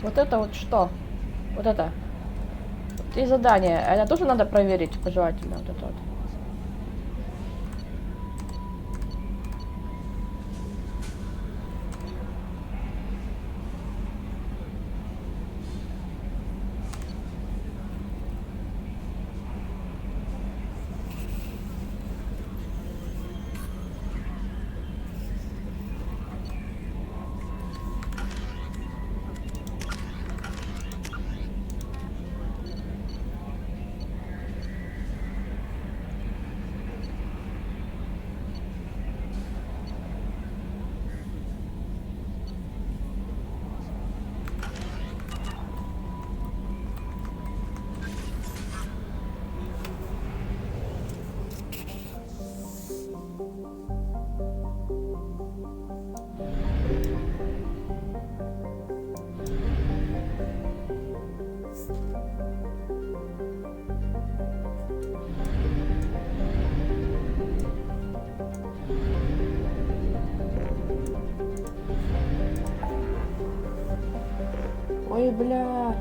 Вот это вот что? Вот это. Вот и задание. Это тоже надо проверить пожелательно. Вот это вот. Ой, бля.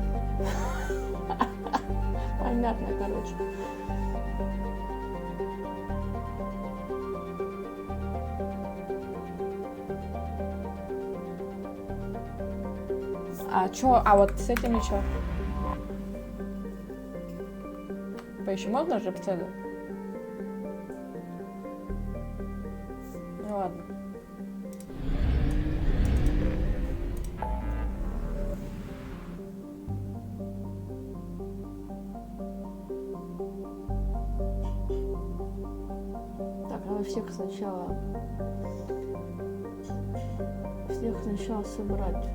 Понятно, короче. А чё? А вот с этим ничего. Еще можно же в целом? Ну ладно. Так, надо всех сначала собрать.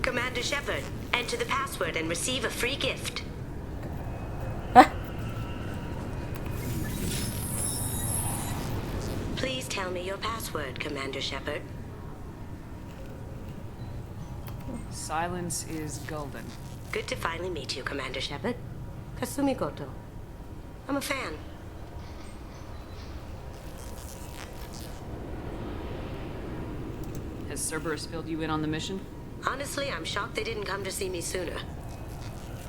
Commander Shepard, enter the password and receive a free gift. Please tell me your password, Commander Shepard. Silence is golden. Good to finally meet you, Commander Shepard. Kasumi Goto. I'm a fan. Has Cerberus filled you in on the mission? Honestly, I'm shocked they didn't come to see me sooner.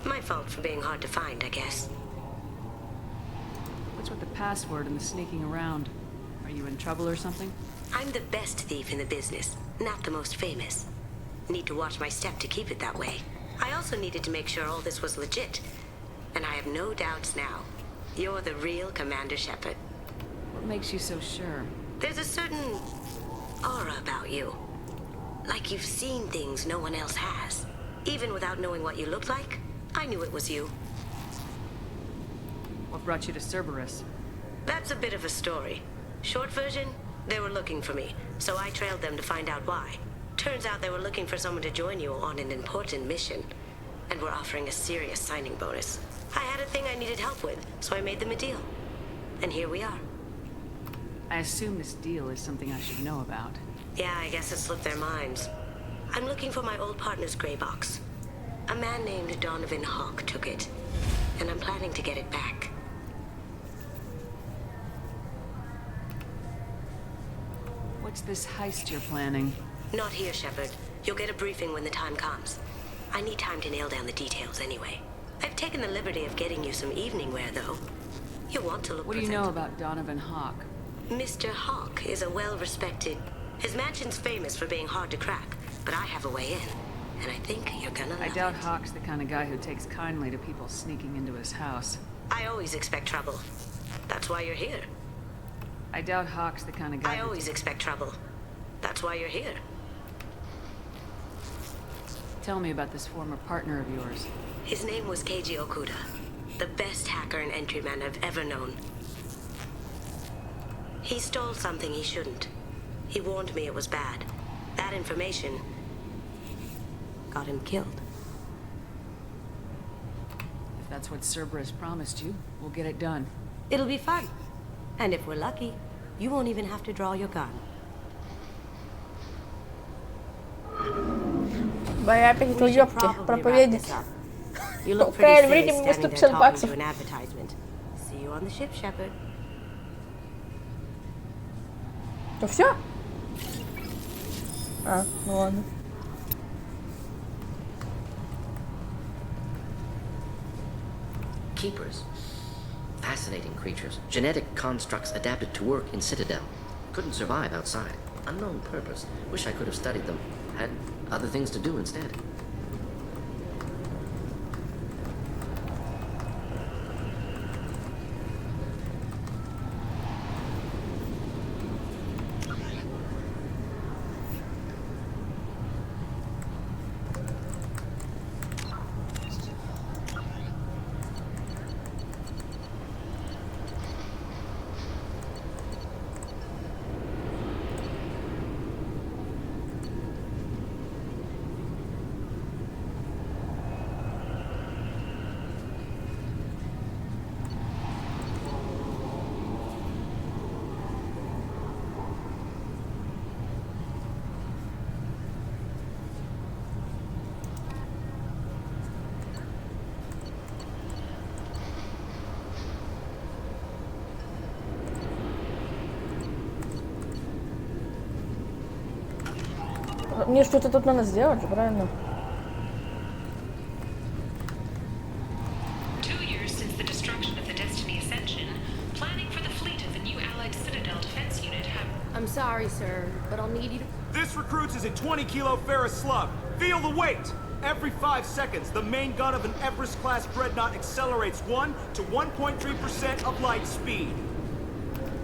My fault for being hard to find, I guess. What's with the password and the sneaking around? Are you in trouble or something? I'm the best thief in the business, not the most famous. Need to watch my step to keep it that way. I also needed to make sure all this was legit. And I have no doubts now. You're the real Commander Shepard. What makes you so sure? There's a certain aura about you. Like you've seen things no one else has. Even without knowing what you looked like, I knew it was you. What brought you to Cerberus? That's a bit of a story. Short version, they were looking for me, so I trailed them to find out why. Turns out they were looking for someone to join you on an important mission, and were offering a serious signing bonus. I had a thing I needed help with, so I made them a deal. And here we are. I assume this deal is something I should know about. Yeah, I guess it slipped their minds. I'm looking for my old partner's gray box. A man named Donovan Hawk took it, and I'm planning to get it back. What's this heist you're planning? Not here, Shepard. You'll get a briefing when the time comes. I need time to nail down the details anyway. I've taken the liberty of getting you some evening wear, though. You'll want to look What do you know about Donovan Hawk? Mr. Hawk is a well-respected... His mansion's famous for being hard to crack, but I have a way in, and I think you're gonna love I doubt it. Hawk's the kind of guy who takes kindly to people sneaking into his house. I always expect trouble. That's why you're here. I doubt Hawk's the kind of guy I always expect trouble. That's why you're here. Tell me about this former partner of yours. His name was Keiji Okuda, the best hacker and entryman I've ever known. He stole something he shouldn't. He warned me it was bad. That information got him killed. If that's what Cerberus promised you, we'll get it done. It'll be fun. And if we're lucky, you won't even have to draw your gun. Бои опять эти We should уёбки, probably wrap проповедники. this up. You look Какая pretty silly время standing there 150 talking баксов. to an advertisement. See you on the ship, Shepard. То все? А, ну ладно. Keepers. Fascinating creatures. Genetic constructs adapted to work in Citadel. Couldn't survive outside. Unknown purpose. Wish I could have studied them. Had other things to do instead. Мне что-то тут надо сделать же, правильно? 2 years since the destruction of the Destiny Ascension, planning for the fleet of the new Allied Citadel defense unit have... I'm sorry, sir, but I'll need you to... This recruits is a 20-kilo ferrous slug. Feel the weight! Every 5 seconds, the main gun of an Everest-class dreadnought accelerates 1 to 1.3% of light speed.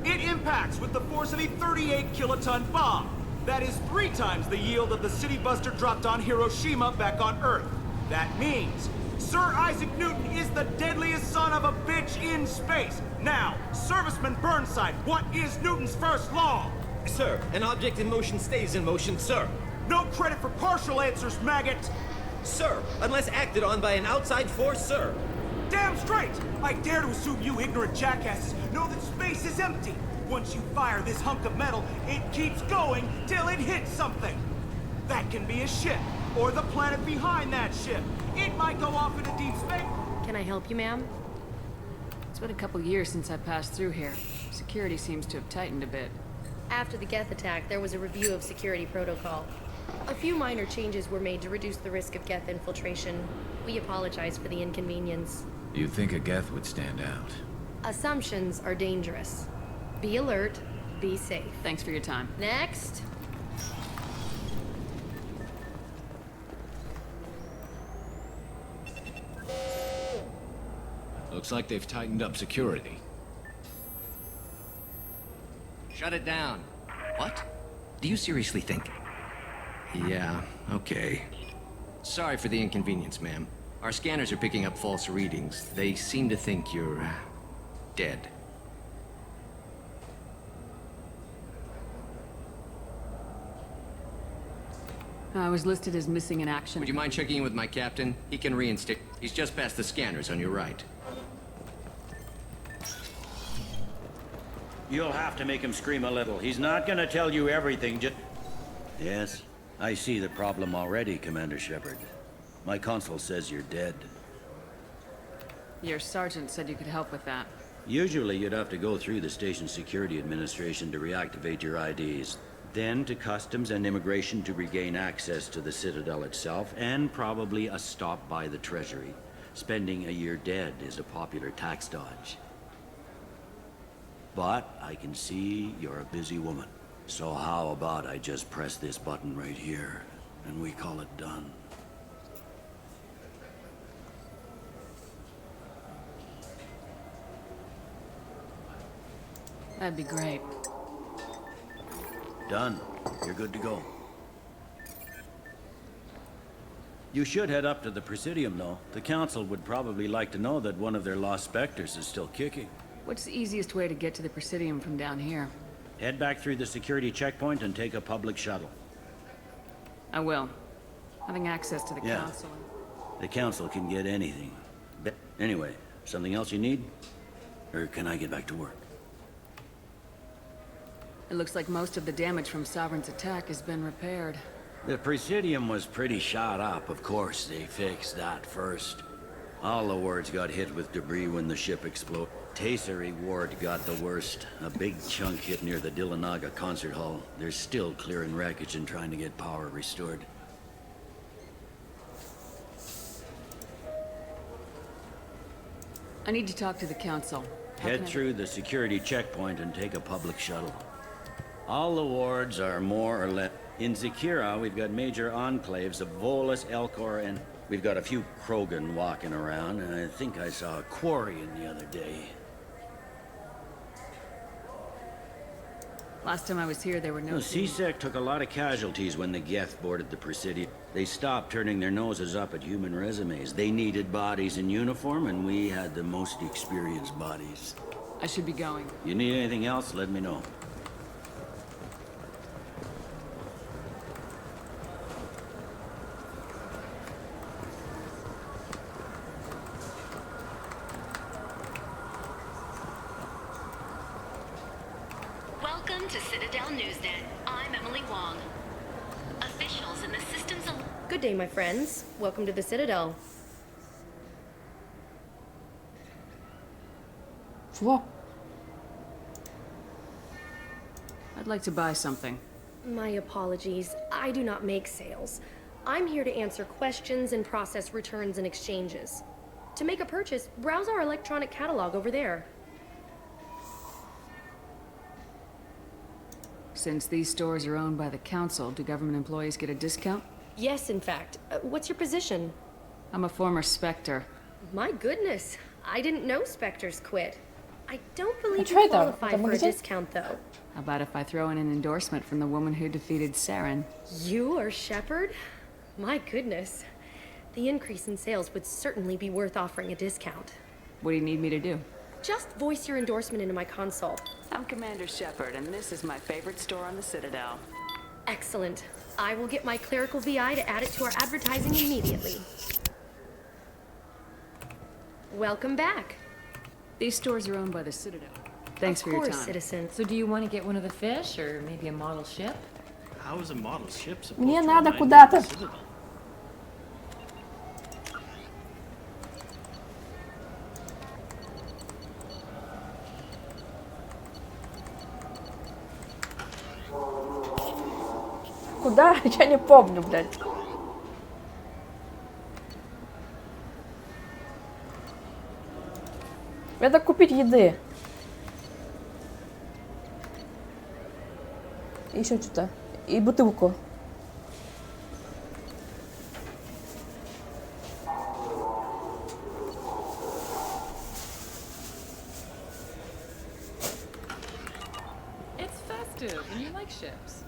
It impacts with the force of a 38-kiloton bomb. That is 3 times the yield of the City Buster dropped on Hiroshima back on Earth. That means Sir Isaac Newton is the deadliest son of a bitch in space. Now, Serviceman Burnside, what is Newton's first law? Sir, an object in motion stays in motion, sir. No credit for partial answers, maggot! Sir, unless acted on by an outside force, sir. Damn straight! I dare to assume you ignorant jackasses know that space is empty. Once you fire this hunk of metal, it keeps going till it hits something. That can be a ship, or the planet behind that ship. It might go off into deep space. Can I help you, ma'am? It's been a couple years since I passed through here. Security seems to have tightened a bit. After the Geth attack, there was a review of security protocol. A few minor changes were made to reduce the risk of Geth infiltration. We apologize for the inconvenience. You'd think a Geth would stand out. Assumptions are dangerous. Be alert, be safe. Thanks for your time. Next. Looks like they've tightened up security. Shut it down. What? Do you seriously think? Yeah, okay. Sorry for the inconvenience, ma'am. Our scanners are picking up false readings. They seem to think you're... dead. I was listed as missing in action. Would you mind checking in with my captain? He can reinstate. He's just past the scanners on your right. You'll have to make him scream a little. He's not gonna tell you everything, just... Yes, I see the problem already, Commander Shepard. My consul says you're dead. Your sergeant said you could help with that. Usually you'd have to go through the station security administration to reactivate your IDs. Then to customs and immigration to regain access to the Citadel itself, and probably a stop by the Treasury. Spending a year dead is a popular tax dodge. But I can see you're a busy woman. So how about I just press this button right here, and we call it done? That'd be great. Done. You're good to go. You should head up to the Presidium, though. The Council would probably like to know that one of their lost Spectres is still kicking. What's the easiest way to get to the Presidium from down here? Head back through the security checkpoint and take a public shuttle. I will. Having access to the Yeah. council. The Council can get anything. Anyway, something else you need? Or can I get back to work? It looks like most of the damage from Sovereign's attack has been repaired. The Presidium was pretty shot up. Of course, they fixed that first. All the wards got hit with debris when the ship exploded. Tayseri Ward got the worst. A big chunk hit near the Dillanaga concert hall. They're still clearing wreckage and trying to get power restored. I need to talk to the council. How Head can I- through the security checkpoint and take a public shuttle. All the wards are more or less... In Zakira, we've got major enclaves of Volus, Elcor, and... We've got a few Krogan walking around, and I think I saw a Quarian the other day. Last time I was here, there were no... No, CSEC took a lot of casualties when the Geth boarded the Presidium. They stopped turning their noses up at human resumes. They needed bodies in uniform, and we had the most experienced bodies. I should be going. You need anything else, let me know. Welcome to Citadel Newsnet. I'm Emily Wong. Officials in the systems of... Good day, my friends. Welcome to the Citadel. Чего? I'd like to buy something. My apologies. I do not make sales. I'm here to answer questions and process returns and exchanges. To make a purchase, browse our electronic catalog over there. Since these stores are owned by the council, do government employees get a discount? Yes, in fact. What's your position? I'm a former Spectre. My goodness. I didn't know Spectres quit. I don't believe tried you that. qualify The for a magazine? discount, though. How about if I throw in an endorsement from the woman who defeated Saren? You are Shepard? My goodness. The increase in sales would certainly be worth offering a discount. What do you need me to do? Just voice your endorsement into my console. I'm Commander Shepard, and this is my favorite store on the Citadel. Excellent. I will get my clerical VI to add it to our advertising immediately. Welcome back. These stores are owned by the Citadel. Thanks for your Of course, time. citizen. So do you want to get one of the fish, or maybe a model ship? How is a model ship supposed Мне to надо remind me куда-то. of the Citadel? Куда? Я не помню, блядь. Надо купить еды. Еще что-то. И бутылку. It's festive, and you like ships.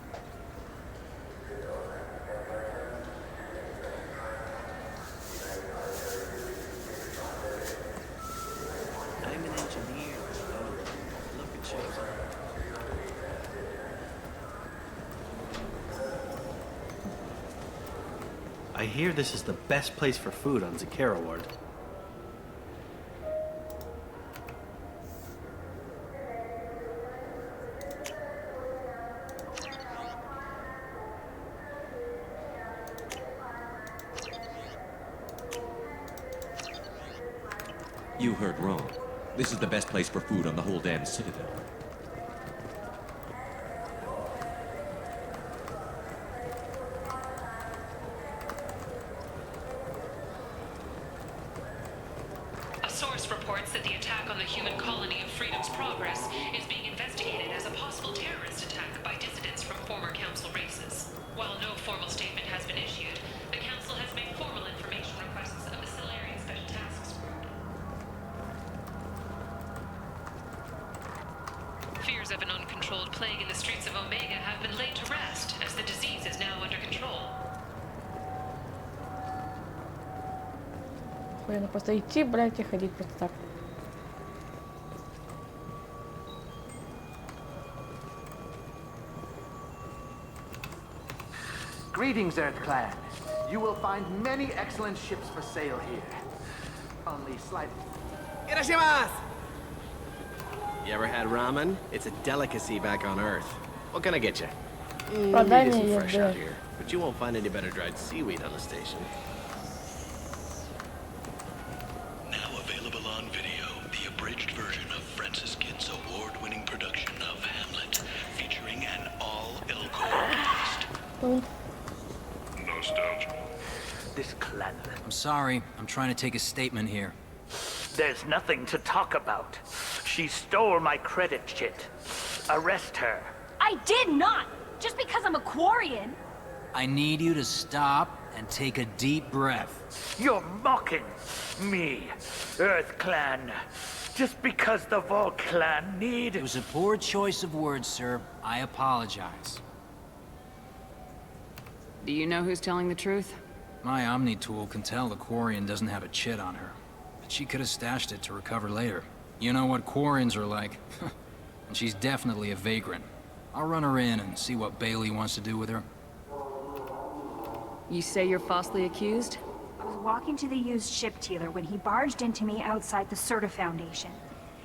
I'm an engineer. Oh, look at you. I hear this is the best place for food on Zakera Ward. You heard wrong. This is the best place for food on the whole damn Citadel. A source reports that the attack on the human colony of Freedom's Progress is being investigated as a possible terrorist attack by dissidents from former Council races. While no formal statement has been issued, the Council has made formal information requests of the Solarian Special Tasks Group. Fears of an uncontrolled plague in the streets of Omega have been laid to rest, as the disease is now under control. Охуенно просто идти, блядь, и ходить просто так. Greetings, Earth Clan. You will find many excellent ships for sale here. Only slight... Irashimasu! You ever had ramen? It's a delicacy back on Earth. What can I get you? Продай Maybe мне some fresh еды. out here, but you won't find any better dried seaweed on the station. Now available on video, the abridged version of Francis Kidd's award-winning production of Hamlet, featuring an all-Elcor cast. Nostalgia. This clan... I'm sorry. I'm trying to take a statement here. There's nothing to talk about. She stole my credit chit. Arrest her. I did not! Just because I'm a Quarian. I need you to stop and take a deep breath. You're mocking me, Earth Clan. Just because the Vol Clan need... It was a poor choice of words, sir. I apologize. Do you know who's telling the truth? My Omni tool can tell the Quarian doesn't have a chit on her. But she could have stashed it to recover later. You know what Quarians are like. And she's definitely a vagrant. I'll run her in and see what Bailey wants to do with her. You say you're falsely accused? I was walking to the used ship dealer when he barged into me outside the Serta Foundation.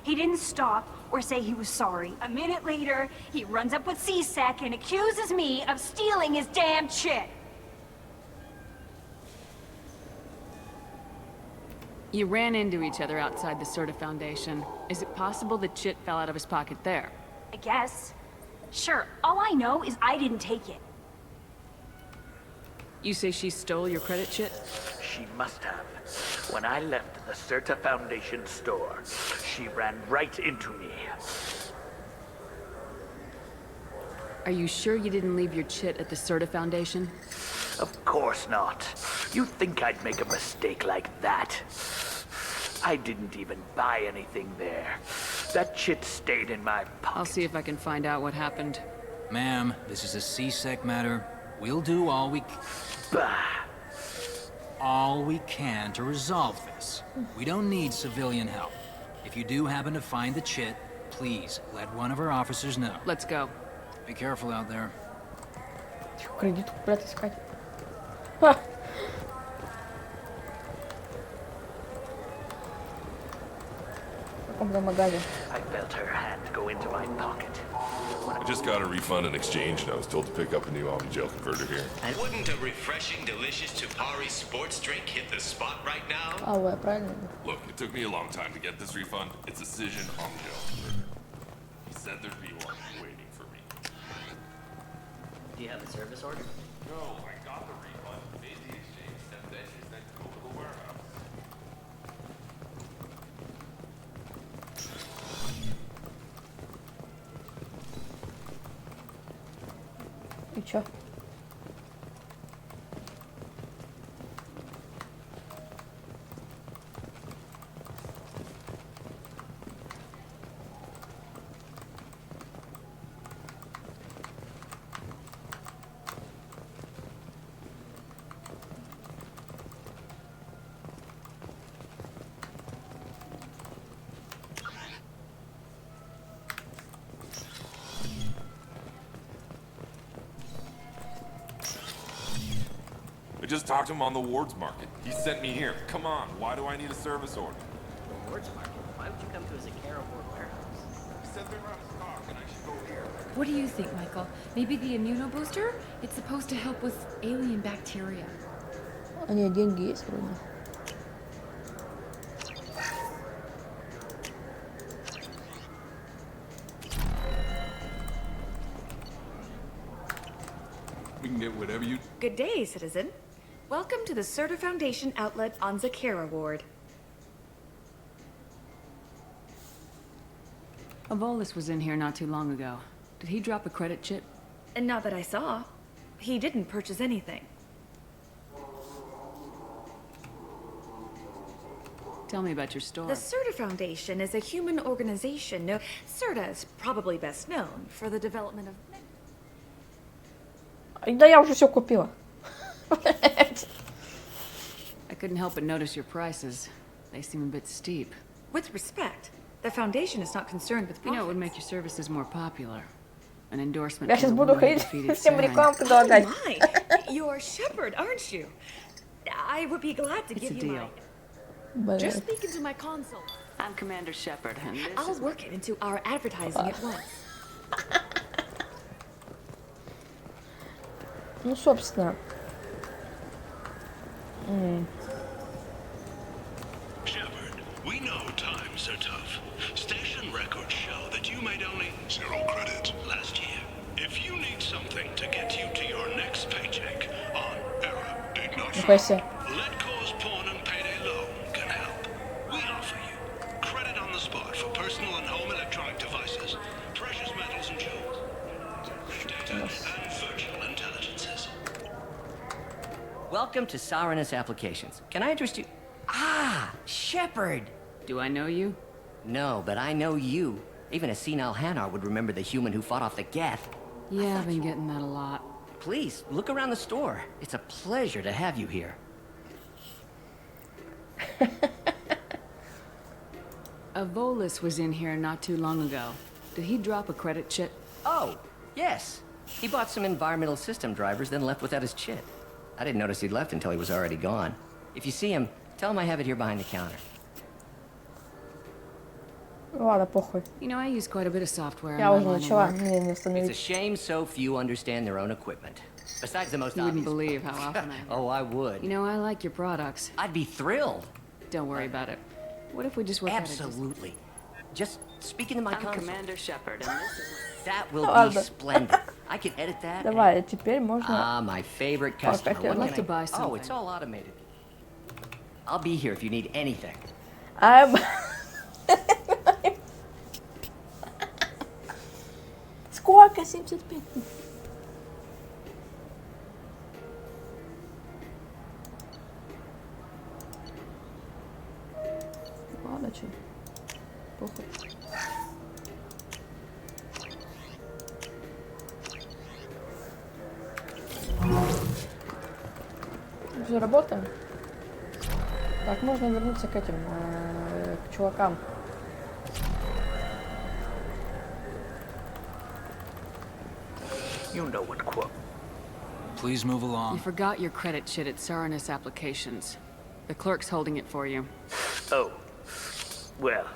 He didn't stop or say he was sorry. A minute later, he runs up with C-Sec and accuses me of stealing his damn chit. You ran into each other outside the Serta Foundation. Is it possible the chit fell out of his pocket there? I guess. Sure, all I know is I didn't take it. You say she stole your credit chit? She must have. When I left the Serta Foundation store, she ran right into me. Are you sure you didn't leave your chit at the Serta Foundation? Of course not. You think I'd make a mistake like that? I didn't even buy anything there. That chit stayed in my pocket. I'll see if I can find out what happened. Ma'am, this is a C-Sec matter. We'll do all we can to resolve this. We don't need civilian help. If you do happen to find the chit, please let one of our officers know. Let's go. Be careful out there. Кредит, блядь, искать. Ха! В каком-то магазе. I felt her hand go into my pocket. I just got a refund and exchange, and I was told to pick up a new Omni Gel converter here. Wouldn't a refreshing, delicious Tupari sports drink hit the spot right now? Алоэ, правильно? Look, it took me a long time to get this refund. It's a Cision Omni Gel converter. He said there'd be one waiting for me. Do you have a service order? No, I got the refund, made the exchange, and then he said go to the warehouse. И чё? just talked to him on the Wards Market. He sent me here. Come on, why do I need a service order? The Wards Market? Why would you come to a Zakara Ward warehouse? He said they're out of stock and I should go here. What do you think, Michael? Maybe the immunobooster? It's supposed to help with alien bacteria. А нет, деньги есть вроде. We can get whatever you... Good day, citizen. Welcome to the Serta Foundation outlet on Zakara Ward. Avolis was in here not too long ago. Did he drop a credit chip? And not that I saw. He didn't purchase anything. Tell me about your store. The Serta Foundation is a human organization. No, Serta is probably best known for the development of... Да я уже все купила. I couldn't help but notice your prices. They seem a bit steep. With respect, the Foundation is not concerned with profits. You know, it would make your services more popular. An endorsement Я from сейчас the буду woman who ходить defeated всем Saren. рекламу предлагать. Oh my! You're Shepard, aren't you? I would be glad to It's give a you deal. my... Just speak into my console. I'm Commander Shepard, and this I'll is work it into our advertising at once. Ну, собственно. Shepard, we know times are tough. Station records show that you made only 0 credit last year. If you need something to get you to your next paycheck on Era Big Not Нихуя. Let Cause Pawn and Payday Loan can help. We offer you credit on the spot for personal and home electronic devices, precious metals and jewels, data and virtual intelligences. Welcome to Sarenus Applications. Can I interest you? Ah, Shepard! Do I know you? No, but I know you. Even a senile Hanar would remember the human who fought off the Geth. Yeah, I've been getting that a lot. Please, look around the store. It's a pleasure to have you here. Avolis was in here not too long ago. Did he drop a credit chip? Oh, yes. He bought some environmental system drivers, then left without his chip. I didn't notice he'd left until he was already gone. If you see him, tell him I have it here behind the counter. Ладно, похуй. You know, I use quite a bit of software. Я in уже my line of начала. work. Мне не It's остановить. a shame so few understand their own equipment. Besides the most You wouldn't obvious. believe how often I... Oh, I would. You know, I like your products. I'd be thrilled. Don't worry about it. What if we just work Absolutely. Just speak into my I'm console. Commander Shepard, and this is... That will Ладно. be splendid. I can edit that. Давай, теперь можно... Ah, my favorite customer. как What я can I'd love to I- buy Oh, something. it's all automated. I'll be here if you need anything. Сколько? 75. Ладно, чё. Похуй. Все, работаем. Так, можно вернуться к этим, к чувакам. You know what quote. Please move You along. forgot your credit shit at Sarenus Applications. The clerk's holding it for you. Oh. Well.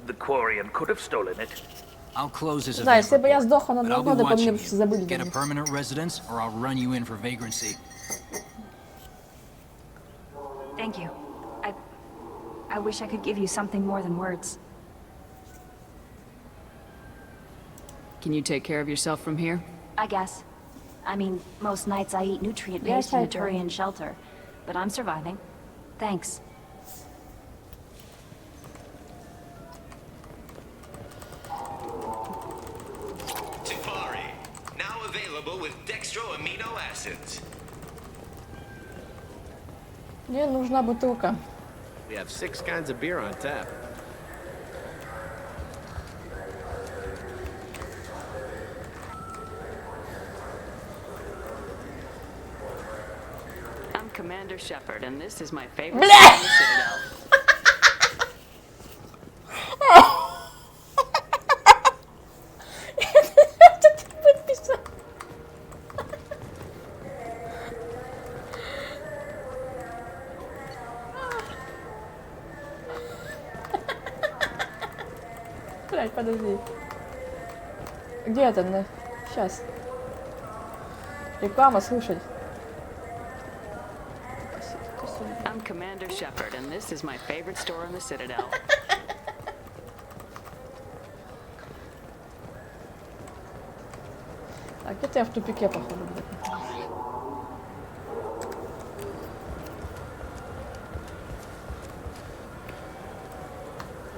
The Quarian could have stolen it. I'll close this Да, event если бы я report, сдохла на but 2 I'll be года, то мне watching бы все забыли. you. Get a даже. permanent residence, or I'll run you in for vagrancy. Thank you. I wish I could give you something more than words. Can you take care of yourself from here? I guess. I mean, most nights I eat nutrient-based Yes, I in a do. Turian shelter. But I'm surviving. Thanks. Tefari, now available with dextro amino acids. Мне нужна бутылка. We have 6 kinds of beer on tap. I'm Commander Shepard, and this is my favorite Blah! part of the Citadel. Ай, подожди. Где это? Сейчас. Реклама, слушай. I'm Commander Shepard, and this is my favorite store in the Citadel. Так, это я в тупике, походу, блядь.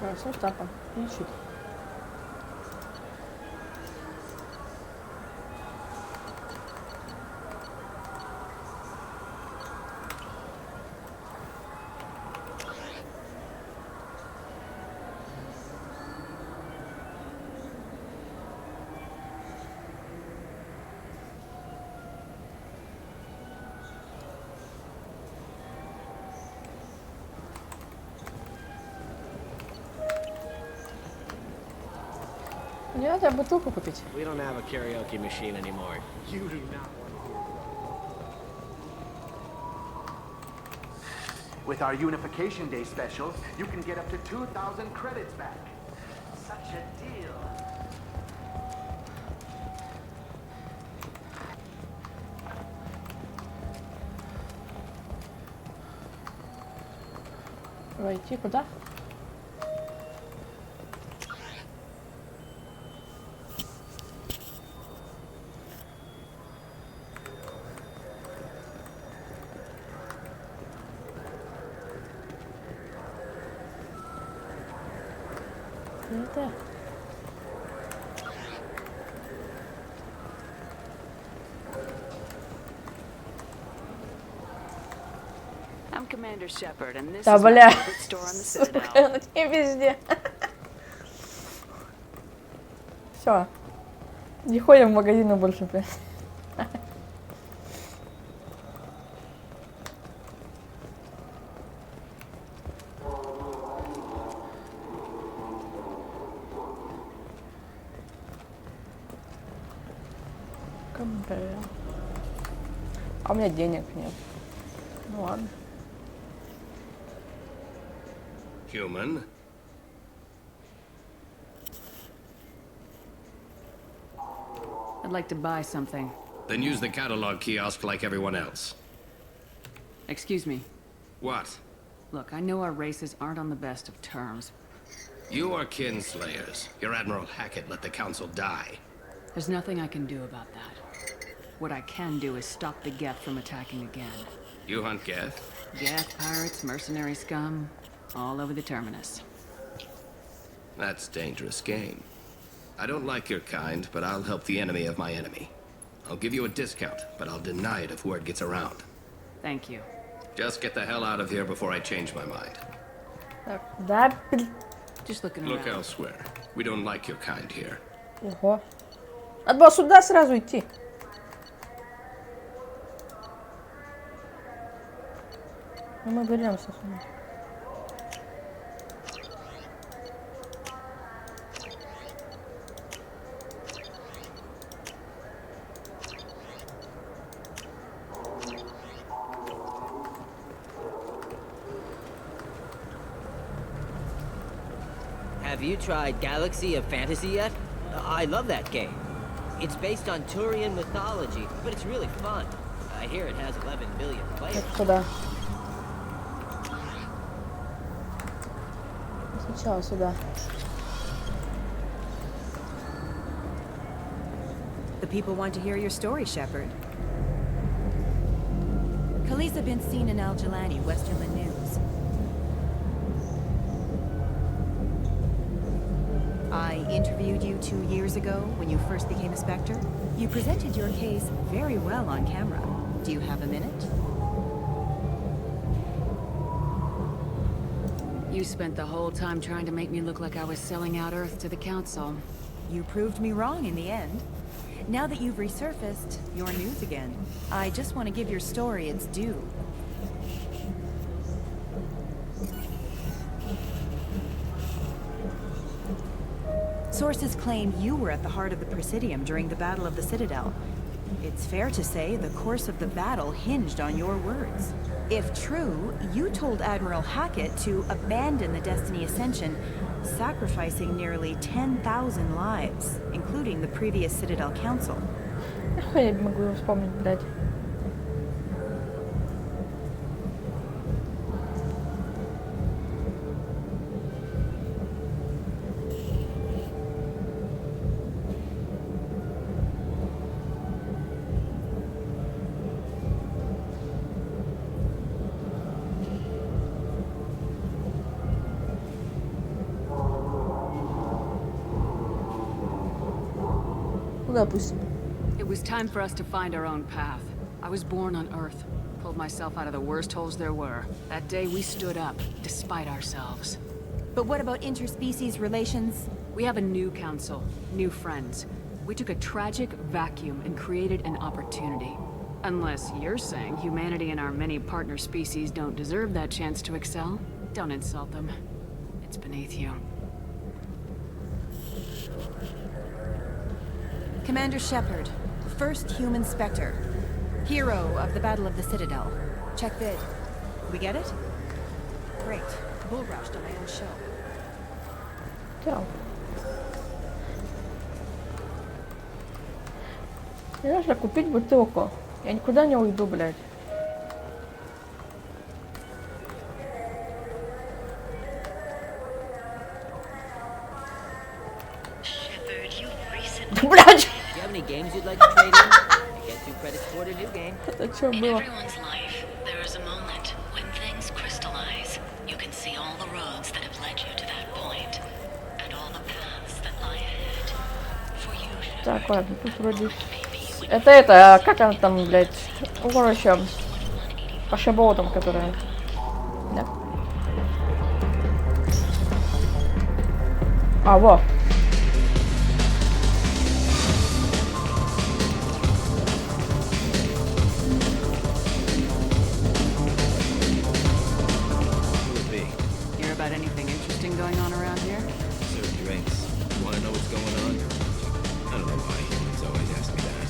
Хорошо, штапа. Ищи. Мне надо бутылку купить. We don't have a karaoke machine anymore. You do not. With our Unification Day special, you can get up to 2,000 credits back. Such a deal. Войти куда? Это. I'm Commander Shepard, and this Да, is my бля. favorite store on the Citadel. Сука, не везде. Все. Не ходим в магазины больше, блядь. А у меня денег нет. Ну ладно. Human? I'd like to buy something. Then use the catalog kiosk like everyone else. Excuse me. What? Look, I know our races aren't on the best of terms. You are kinslayers. Your Admiral Hackett let the Council die. There's nothing I can do about that. What I can do is stop the Geth from attacking again. You hunt Geth? Geth, pirates, mercenary scum, all over the Terminus. That's dangerous game. I don't like your kind, but I'll help the enemy of my enemy. I'll give you a discount, but I'll deny it if word gets around. Thank you. Just get the hell out of here before I change my mind. Да, Just looking Look around. elsewhere. We don't like your kind here. Ого. Надо было сюда сразу идти. Ну, мы вернемся сюда. Have you tried Galaxy of Fantasy yet? I love that game. It's based on Turian mythology, but it's really fun. I hear it has 11 billion players. Сюда. Сначала сюда. The people want to hear your story, Shepard. Khaleesa been seen in Al Jelani, Westerland News. I interviewed you 2 years ago when you first became a Spectre. You presented your case very well on camera. Do you have a minute? You spent the whole time trying to make me look like I was selling out Earth to the Council. You proved me wrong in the end. Now that you've resurfaced, you're news again. I just want to give your story its due. Sources claim you were at the heart of the Presidium during the Battle of the Citadel. It's fair to say the course of the battle hinged on your words. If true, you told Admiral Hackett to abandon the Destiny Ascension, sacrificing nearly 10,000 lives, including the previous Citadel Council. Нахуй я не могу его вспомнить, блядь. Допустим. It was time for us to find our own path. I was born on Earth, pulled myself out of the worst holes there were. That day we stood up, despite ourselves. But what about interspecies relations? We have a new council, new friends. We took a tragic vacuum and created an opportunity. Unless you're saying humanity and our many partner species don't deserve that chance to excel, don't insult them. It's beneath you. Commander Shepard, first human Spectre. Hero of the Battle of the Citadel. Check vid. We get it? Great. Bull rushed on my own show. Чао. Мне нужно купить бутылку. Я никуда не уйду, блядь. Блядь! Do you have any games you'd like to trade in? I get 2 credits toward a new game. Это чё было? Everyone's life, there is a moment when things crystallize. You can see all the roads that have led you to that point, and all the paths that lie ahead. For you, Так, ладно, тут вроде... Это, как она там, блядь, короче, по шиболотам, которая... Да? А, во! Hear about anything interesting going on around here? Serve drinks. Want to know what's going on? I don't know why humans always ask me that.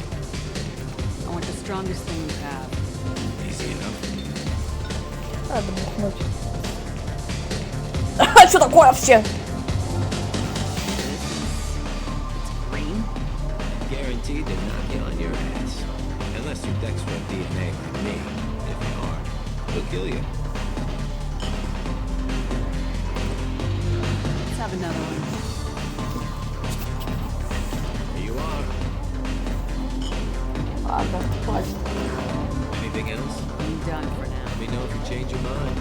I want the strongest thing you have. Easy enough. Надо бухнуть. Что такое вообще? Green? Guaranteed to knock you on your ass. Unless you're Dexter DNA like me. If you are, he'll kill you. Let's have another one. Here you are. Ладно, хватит. Anything else? I'm done for now. Let me know if you change your mind.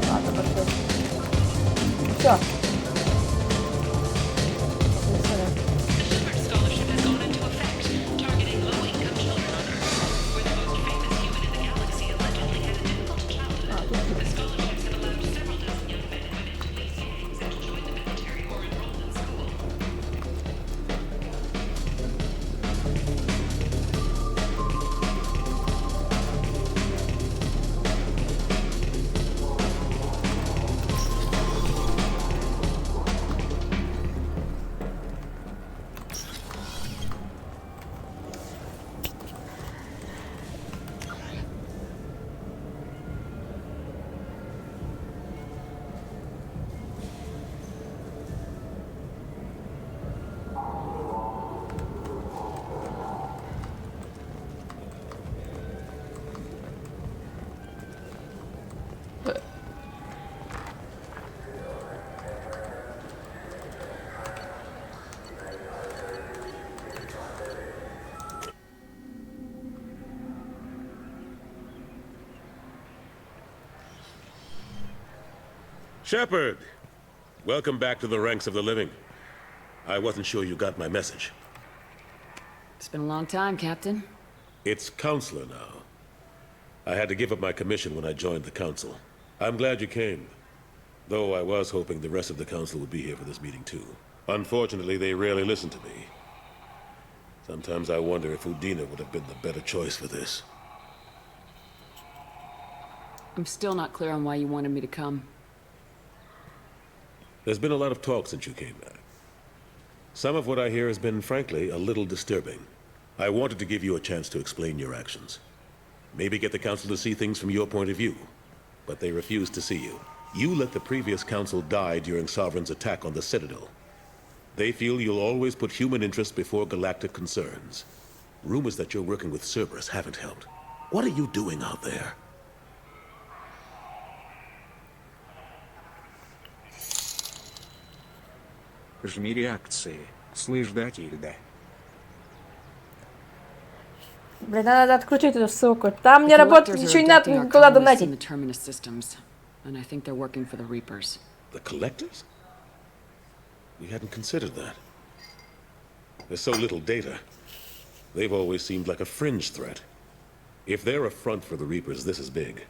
Ладно, пошли. Все. scholarship has gone into effect, targeting low-income children on Earth, where the most famous human in the galaxy allegedly had a difficult childhood. The scholarships have allowed several dozen young men and women to leave gangs and join the military or enroll in school. Shepard! Welcome back to the ranks of the living. I wasn't sure you got my message. It's been a long time, Captain. It's Counselor now. I had to give up my commission when I joined the Council. I'm glad you came. Though I was hoping the rest of the Council would be here for this meeting too. Unfortunately, they rarely listen to me. Sometimes I wonder if Udina would have been the better choice for this. I'm still not clear on why you wanted me to come. There's been a lot of talk since you came back. Some of what I hear has been, frankly, a little disturbing. I wanted to give you a chance to explain your actions. Maybe get the Council to see things from your point of view. But they refused to see you. You let the previous Council die during Sovereign's attack on the Citadel. They feel you'll always put human interests before galactic concerns. Rumors that you're working with Cerberus haven't helped. What are you doing out there? Жми реакции. Слышь, да, Тильда? Блин, надо отключить эту ссылку. Там не работает, ничего не надо туда донатить. The Terminus systems, and I think they're working for the Reapers. The Collectors? We hadn't considered that. There's so little data. They've always seemed like a fringe threat. If they're a front for the Reapers, this is big.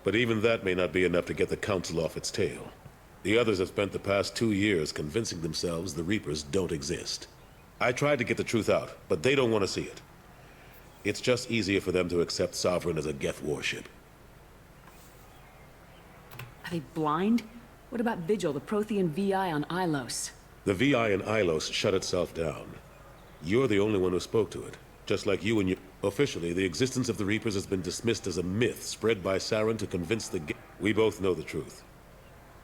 But even that may not be enough to get the Council off its tail. The others have spent the past 2 years convincing themselves the Reapers don't exist. I tried to get the truth out, but they don't want to see it. It's just easier for them to accept Sovereign as a Geth warship. Are they blind? What about Vigil, the Prothean VI on Ilos? The VI in Ilos shut itself down. You're the only one who spoke to it. Just like you and you. Officially, the existence of the Reapers has been dismissed as a myth spread by Saren to convince the We both know the truth.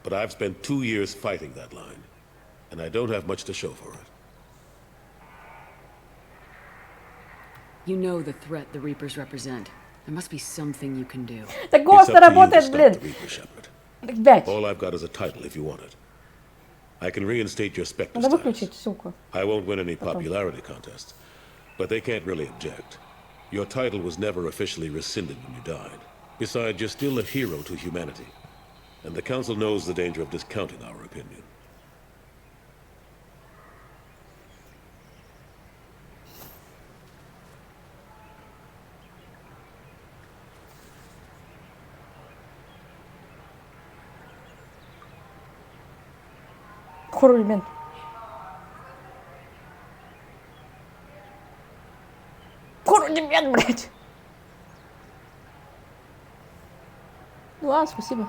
But I've spent 2 years fighting that line. And I don't have much to show for it. You know the threat the Reapers represent. There must be something you can do. Так голос работает, блин. All I've got is a title if you want it. I can reinstate your Spectre Надо status. выключить ссылку. I won't win any popularity contests, but they can't really object. Your title was never officially rescinded when you died. Besides, you're still a hero to humanity, and the Council knows the danger of discounting our opinion. Хуруй, блин. Хуруй, блядь. Ну ладно, спасибо.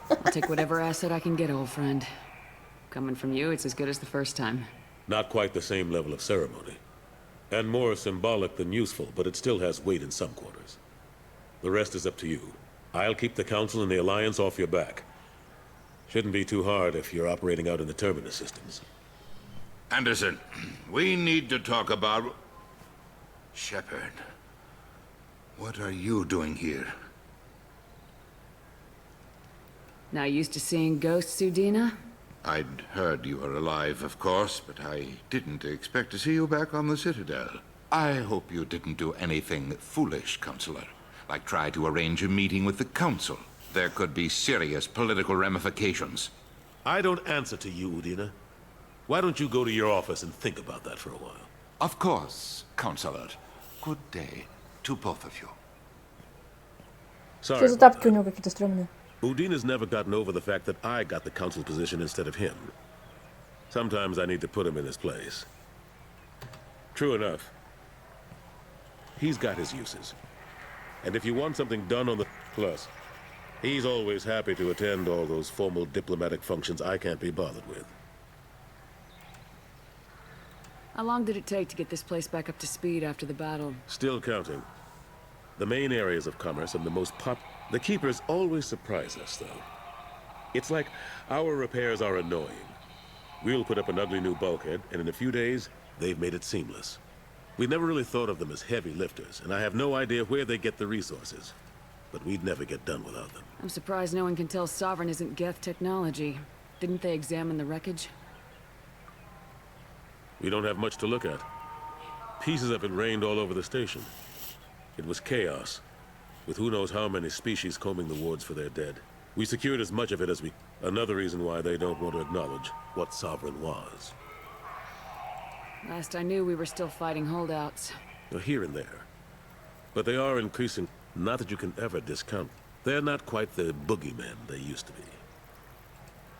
I'll take whatever asset I can get, old friend. Coming from you, it's as good as the first time. Not quite the same level of ceremony. And more symbolic than useful, but it still has weight in some quarters. The rest is up to you. I'll keep the Council and the Alliance off your back. Shouldn't be too hard if you're operating out in the Terminus systems. Anderson, we need to talk about... Shepard. What are you doing here? Not used to seeing ghosts, Udina? I'd heard you were alive, of course, but I didn't expect to see you back on the Citadel. I hope you didn't do anything foolish, Counselor. Like try to arrange a meeting with the Council. There could be serious political ramifications. I don't answer to you, Udina. Why don't you go to your office and think about that for a while? Of course, Counselor. Good day to both of you. Sorry Что за about тапки у него какие-то стрёмные? Udina's never gotten over the fact that I got the Council position instead of him. Sometimes I need to put him in his place. True enough. He's got his uses. And if you want something done on the... Plus, he's always happy to attend all those formal diplomatic functions I can't be bothered with. How long did it take to get this place back up to speed after the battle? Still counting. The main areas of commerce and the most The Keepers always surprise us, though. It's like our repairs are annoying. We'll put up an ugly new bulkhead, and in a few days, they've made it seamless. We never really thought of them as heavy lifters, and I have no idea where they get the resources. But we'd never get done without them. I'm surprised no one can tell Sovereign isn't Geth technology. Didn't they examine the wreckage? We don't have much to look at. Pieces of it rained all over the station. It was chaos, with who knows how many species combing the wards for their dead. We secured as much of it as we... Another reason why they don't want to acknowledge what Sovereign was. Last I knew, we were still fighting holdouts. Here and there. But they are increasing. Not that you can ever discount. They're not quite the boogeymen they used to be.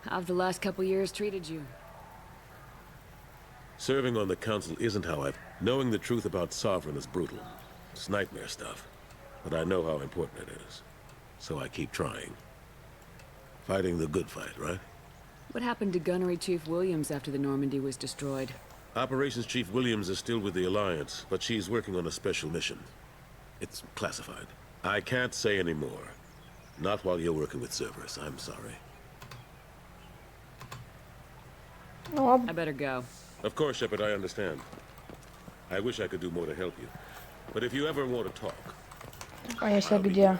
How've the last couple years treated you? Serving on the Council isn't how I've... Knowing the truth about Sovereign is brutal. It's nightmare stuff. But I know how important it is. So I keep trying. Fighting the good fight, right? What happened to Gunnery Chief Williams after the Normandy was destroyed? Operations Chief Williams is still with the Alliance, but she's working on a special mission. It's classified. I can't say any more. Not while you're working with Cerberus, I'm sorry. I better go. Of course, Shepard, I understand. I wish I could do more to help you. But if you ever want to talk... Конечно, где?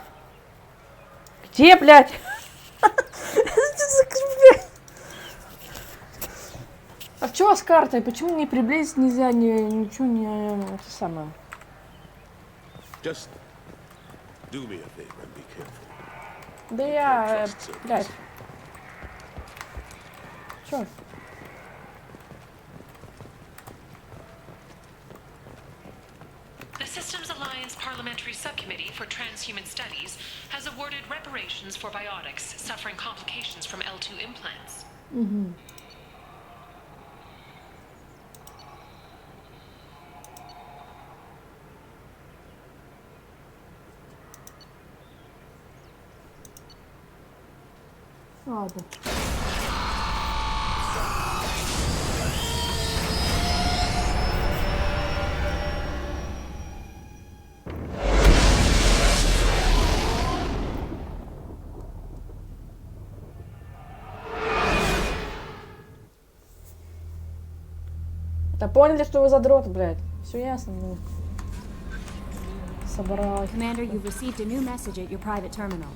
Где, блядь? А чё с картой? Почему не приблизить нельзя, ничего не... Это самое. Just do me a favor and be careful. Да я... Блядь. Чё? The Systems Alliance Parliamentary Subcommittee for Transhuman Studies has awarded reparations for biotics suffering complications from L2 implants. Mm-hmm. Ладно. Да поняли, что вы задрот, блядь. Все ясно, ну. Собралась. Commander, you've received a new message at your private terminal.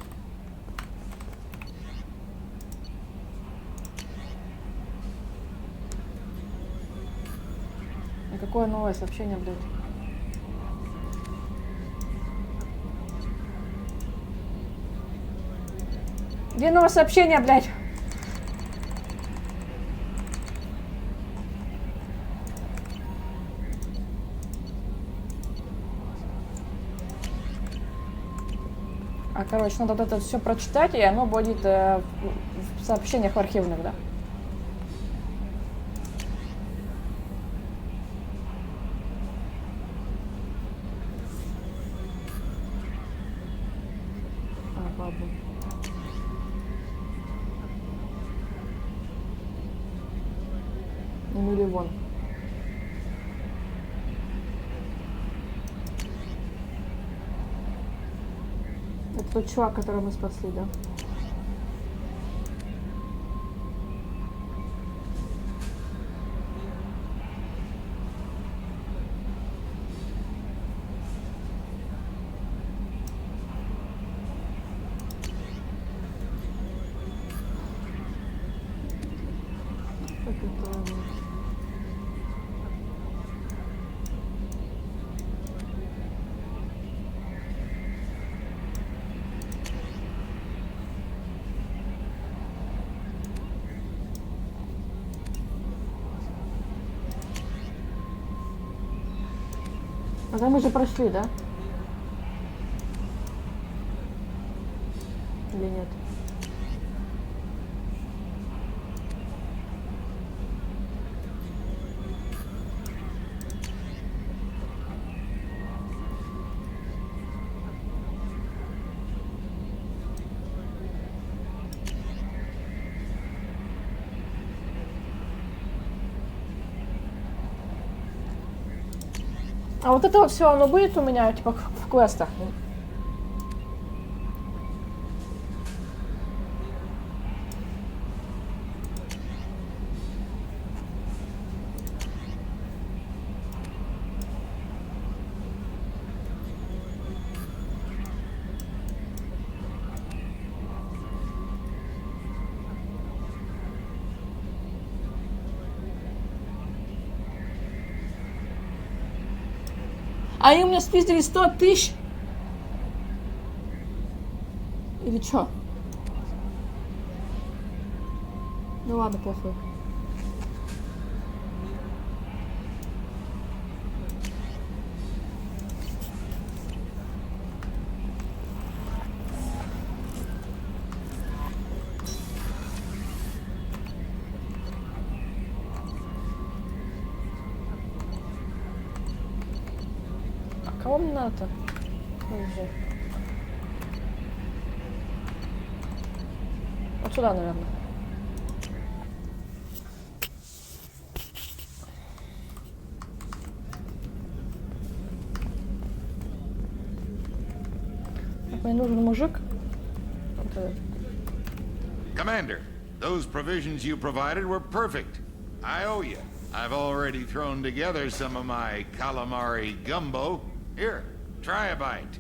Какое новое сообщение, блядь? Где новое сообщение, блядь? А, короче, надо вот это все прочитать, и оно будет в сообщениях архивных, да? Вон. Это тот чувак, которого мы спасли, да? А там мы же прошли, да? Или нет? А вот это вот все, оно будет у меня типа в квестах? А они у меня спиздили 100 тысяч? Или чё? Ну ладно, похуй. Кого мне надо-то? Выезжай. Вот сюда, наверное. Мне нужен мужик. Вот этот. Commander, those provisions you provided were perfect. I owe you. I've already thrown together some of my calamari gumbo. Here, try a bite.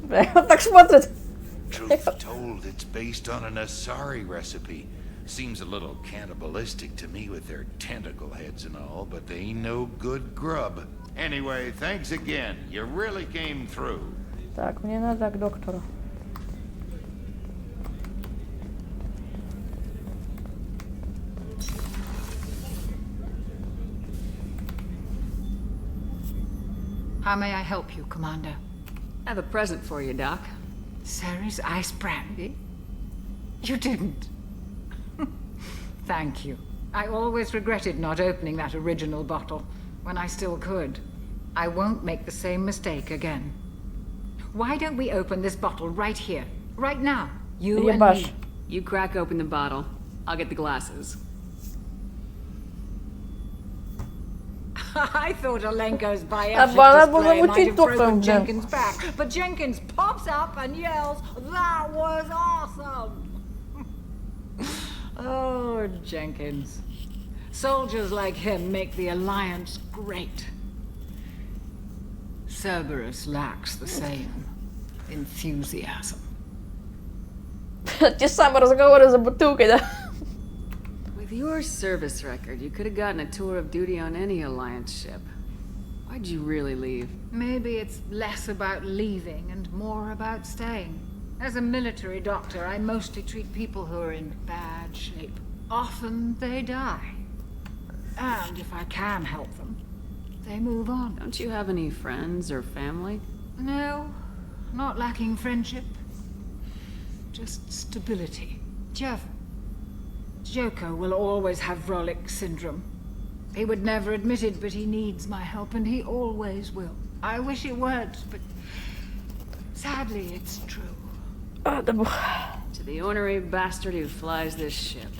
Бля, он так смотрит. Truth told, it's based on an Asari recipe. Seems a little cannibalistic to me with their tentacle heads and all, but they ain't no good grub. Anyway, thanks again. You really came through. Так, мне надо к доктору. How may I help you, Commander? I have a present for you, Doc. Sarah's ice brandy? You didn't. Thank you. I always regretted not opening that original bottle when I still could. I won't make the same mistake again. Why don't we open this bottle right here, right now? You and me. You crack open the bottle. I'll get the glasses. I thought Alenko's biopic display might have broken Jenkins' back, but Jenkins pops up and yells, "That was awesome!" Oh, Jenkins. Soldiers like him make the Alliance great. Cerberus lacks the same enthusiasm. Те самые разговоры за бутылкой, да? With your service record, you could have gotten a tour of duty on any Alliance ship. Why'd you really leave? Maybe it's less about leaving and more about staying. As a military doctor, I mostly treat people who are in bad shape. Often they die. And if I can help them, they move on. Don't you have any friends or family? No, not lacking friendship. Just stability. Jeff. Joko will always have Vrolic syndrome. He would never admit it, but he needs my help, and he always will. I wish it weren't, but sadly, it's true. To the ornery bastard who flies this ship.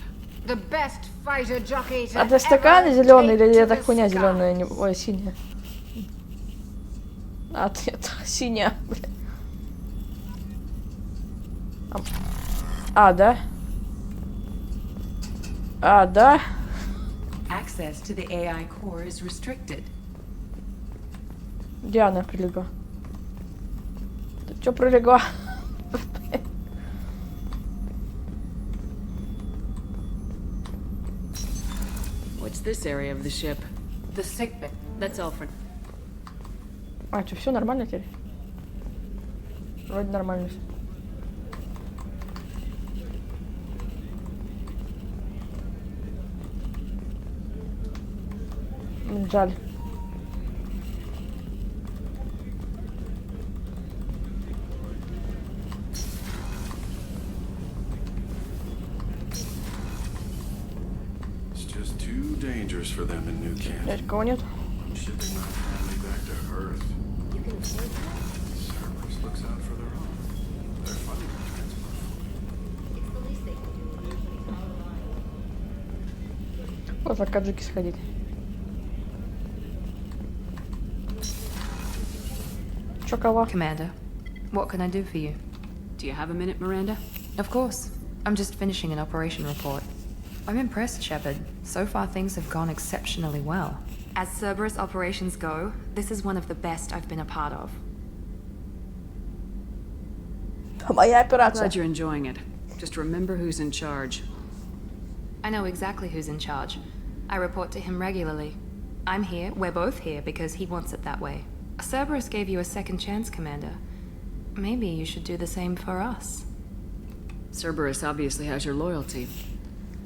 The best fighter jockey to Это стаканы зеленые или это хуйня зеленая? Ой, синяя. А, нет, синяя, блядь. А, да? А, да? Access to the AI core is restricted. Где она прилегла? Ты чё прилегла? What's this area of the ship? The sick bay. That's Alfred. А, что, все нормально теперь? Вроде нормально. Жаль. It's just too dangerous for them in New Camp. Кого нет? Shipping my family back to Earth. Cerberus looks out for their own. They're funding the transport fleet. Вот в Акаджики сходить. Commander, what can I do for you? Do you have a minute, Miranda? Of course. I'm just finishing an operation report. I'm impressed, Shepard. So far things have gone exceptionally well. As Cerberus operations go, this is one of the best I've been a part of. Glad you're enjoying it. Just remember who's in charge. I know exactly who's in charge. I report to him regularly. I'm here, we're both here, because he wants it that way. Cerberus gave you a second chance, Commander. Maybe you should do the same for us. Cerberus obviously has your loyalty.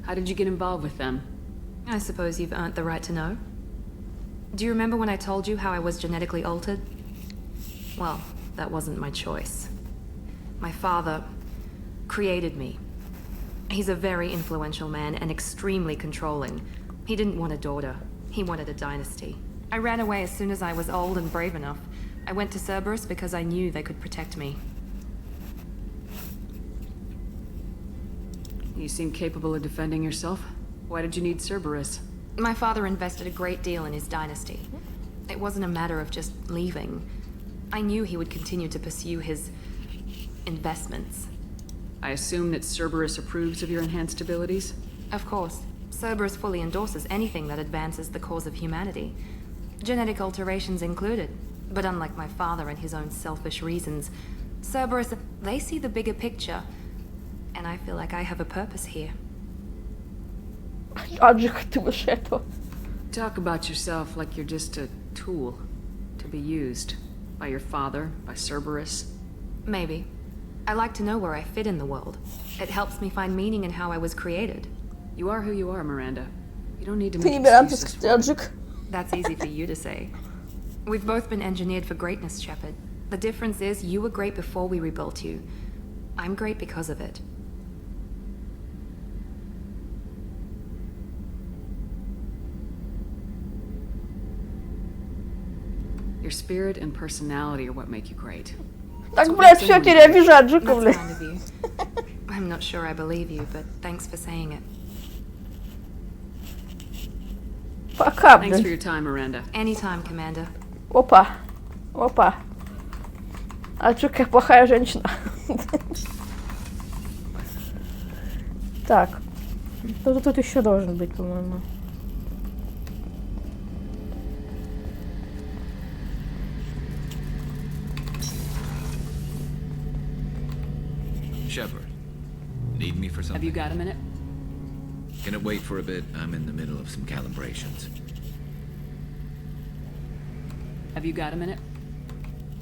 How did you get involved with them? I suppose you've earned the right to know. Do you remember when I told you how I was genetically altered? Well, that wasn't my choice. My father created me. He's a very influential man and extremely controlling. He didn't want a daughter. He wanted a dynasty. I ran away as soon as I was old and brave enough. I went to Cerberus because I knew they could protect me. You seem capable of defending yourself. Why did you need Cerberus? My father invested a great deal in his dynasty. It wasn't a matter of just leaving. I knew he would continue to pursue his investments. I assume that Cerberus approves of your enhanced abilities? Of course. Cerberus fully endorses anything that advances the cause of humanity. Genetic alterations included. But unlike my father and his own selfish reasons, Cerberus, they see the bigger picture. And I feel like I have a purpose here. Talk about yourself like you're just a tool to be used by your father, by Cerberus. Maybe. I like to know where I fit in the world. It helps me find meaning in how I was created. You are who you are, Miranda. You don't need to make excuses for it. That's easy for you to say. We've both been engineered for greatness, Shepard. The difference is you were great before we rebuilt you. I'm great because of it. Your spirit and personality are what make you great. Так, блядь, всё, теперь обижать Джека, That's блядь. kind of you. I'm not sure I believe you, but thanks for saying it. Пока, Thanks for блядь. your time, Miranda. Anytime, Commander. Опа. Опа. А чё, какая плохая женщина. Так. Кто-то тут еще должен быть, по-моему. Shepard, need me for something? Have you got a minute? Can it wait for a bit? I'm in the middle of some calibrations. Have you got a minute?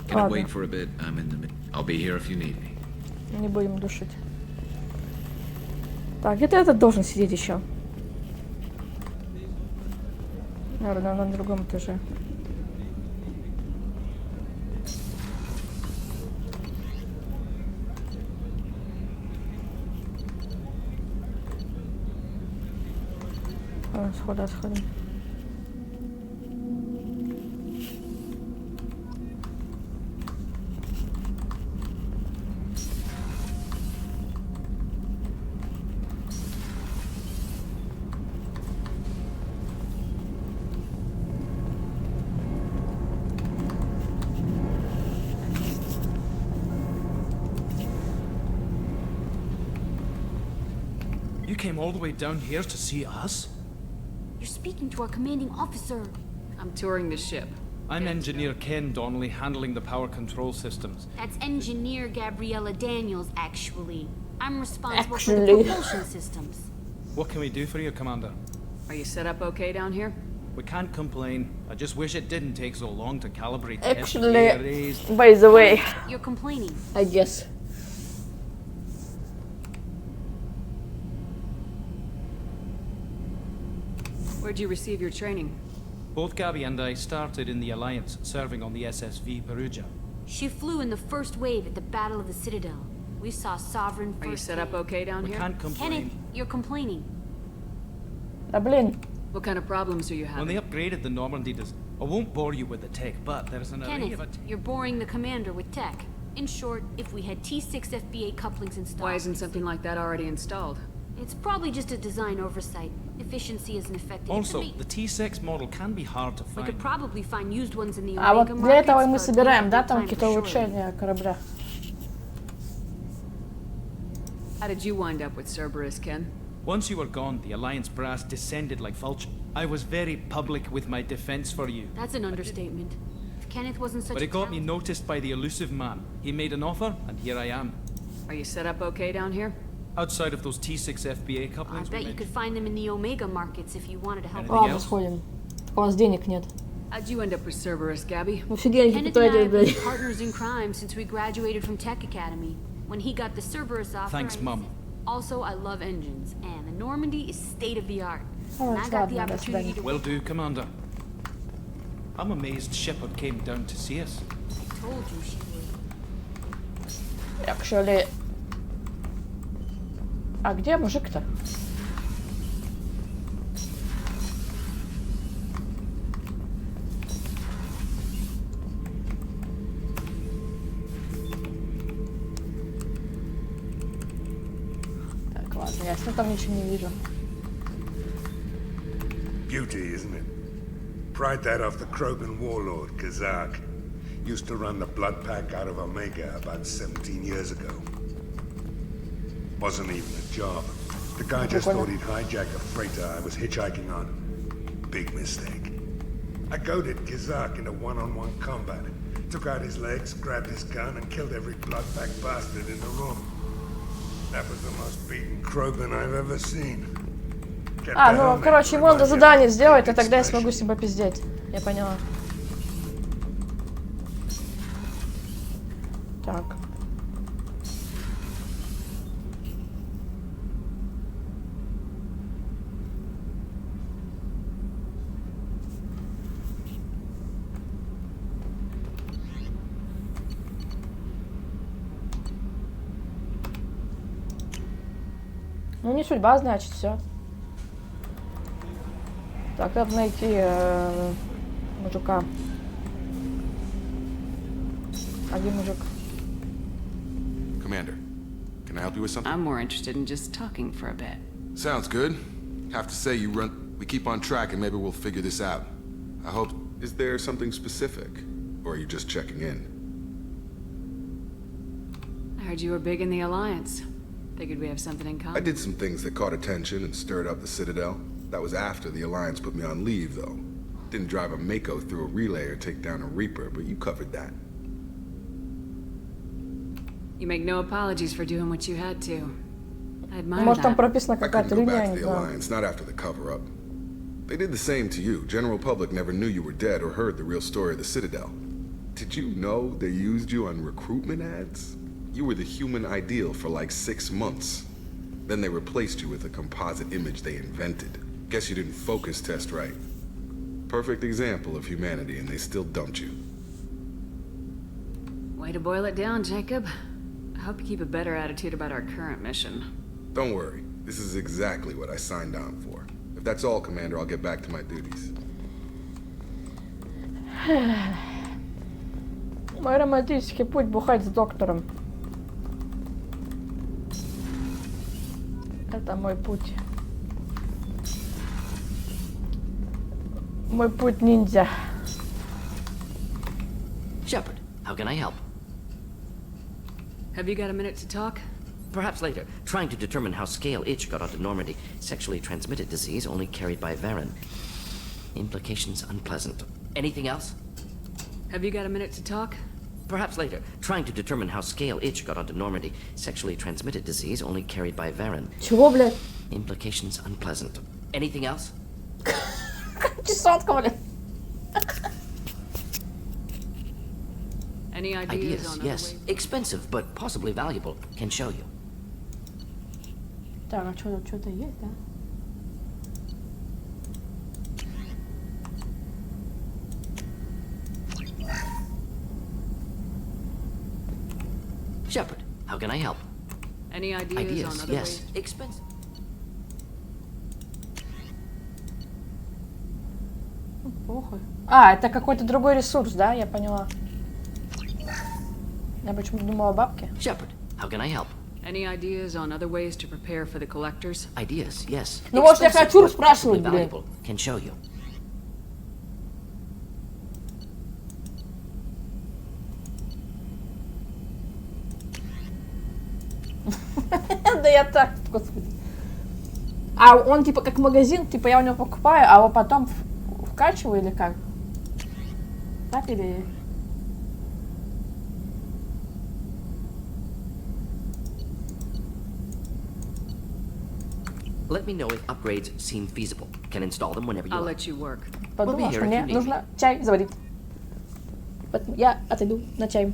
Can it Ладно. wait for a bit? I'm in the middle. I'll be here if you need me. Не будем душить. Так, где-то этот должен сидеть еще. Наверное, на другом этаже. Схода, схода. You came all the way down here to see us? You're speaking to our commanding officer. I'm touring the ship. I'm Engineer Ken Donnelly, handling the power control systems. That's Engineer Gabriella Daniels, actually. I'm responsible for Actually. the propulsion systems. What can we do for you, Commander? Are you set up okay down here? We can't complain. I just wish it didn't take so long to calibrate the Actually, SDA arrays. by the way, You're complaining. I guess. Where'd you receive your training? Both Gabby and I started in the Alliance, serving on the SSV Perugia. She flew in the first wave at the Battle of the Citadel. We saw Sovereign Are you first. set up okay down We here? can't Kenneth, complain. you're complaining. Да блин. What kind of problems are you When having? they upgraded the Normandy I won't bore you with the tech, but there's an array Kenneth, of it. you're boring the commander with tech. In short, if we had T6 FBA couplings installed... Why isn't something like that already installed? It's probably just a design oversight. Efficiency isn't affected. Also, the T6 model can be hard to We find. could probably find used ones in the А вот Omega для этого и мы markets, but собираем, we да, have no там time какие-то for sure. улучшения корабля. How did you wind up with Cerberus, Ken? Once you were gone, the Alliance brass descended like vulture. I was very public with my defense for you. That's an understatement. If Kenneth wasn't such But a it got me noticed by the elusive man. He made an offer, and here I am. Are you set up okay down here? Outside of those T6 FBA I couplings we bet you could find them in the Omega markets if you wanted to help. Ладно, сходим. У нас денег нет. How'd you end up with Cerberus, Gabby? Мы все деньги Kenneth and I потратили, have been блядь. partners in crime since we graduated from Tech Academy. When he got the Cerberus offer, Thanks, Mum. Also, I love engines, and the Normandy is state of the art. Oh, And I it's got the ладно, до opportunity свидания. to Will do, Commander. I'm amazed Shepard came down to see us. told you she would. Actually... А где мужик-то? Ясно, там ничего не вижу. Beauty, isn't it? Pried that off the Krogan warlord, Kazak. Used to run the blood pack out of Omega about 17 years ago. Wasn't even a job. The guy just thought he'd hijack a freighter I was hitchhiking on. Big mistake. I goaded Kazak into one-on-one combat. Took out his legs, grabbed his gun, and killed every blood pack bastard in the room. That was the most beaten Krogan I've ever seen. А, ну, короче, ему надо задание сделать, и тогда я смогу себя пиздеть. Я поняла. Так. Ну, не судьба, значит, все. Так, надо найти мужика. А где мужик? Commander, can I help you with something? I'm more interested in just talking for a bit. Sounds good. Have to say we keep on track and maybe we'll figure this out. I hope... Is there something specific? Or are you just checking in? I heard you were big in the Alliance. Figured we have something in common. I did some things that caught attention and stirred up the Citadel. That was after the Alliance put me on leave, though. Didn't drive a Mako through a relay or take down a Reaper, but you covered that. You make no apologies for doing what you had to. I admire Может, там that. прописана I couldn't какая-то go линия, back я to не the знаю. Alliance, not after the cover-up. They did the same to you. General public never knew you were dead or heard the real story of the Citadel. Did you know they used you on recruitment ads? You were the human ideal for like 6 months. Then they replaced you with a composite image they invented. Guess you didn't focus test right. Perfect example of humanity, and they still dumped you. Way to boil it down, Jacob. I hope you keep a better attitude about our current mission. Don't worry. This is exactly what I signed on for. If that's all, Commander, I'll get back to my duties. Мой романтический путь бухать с доктором. Это мой путь. Мой путь ниндзя. Shepard, how can I help? Have you got a minute to talk? Perhaps later. Trying to determine how scale itch got onto Normandy. Sexually transmitted disease only carried by Varen. Implications unpleasant. Anything else? Have you got a minute to talk? Perhaps later. Trying to determine how scale itch got onto Normandy. Sexually transmitted disease only carried by Varen. Чего, блядь? Implications unpleasant. Anything else? Чесотка, блядь. Any ideas on other yes. ways? Expensive, but possibly valuable. Can show you. Так, а что-то есть, да? Shepard, how can I help? Any ideas on other yes. ways? Expensive. Похуй. А, это какой-то другой ресурс, да? Я поняла. Я почему-то думала о бабке. Shepard, how can I help? Any ideas on other ways to prepare for the collectors? Ideas, yes. Ну, может, я Expensive, хочу but расспрашивать, possibly блин. valuable. Can show you. Да я так, господи. А он типа как магазин, типа я у него покупаю, а его потом вкачиваю или как? Так или... Let me know if upgrades seem feasible. Can install them whenever you I'll like. let you work. Подумала, here что if мне you need нужно чай заварить. Поэтому я отойду на чай.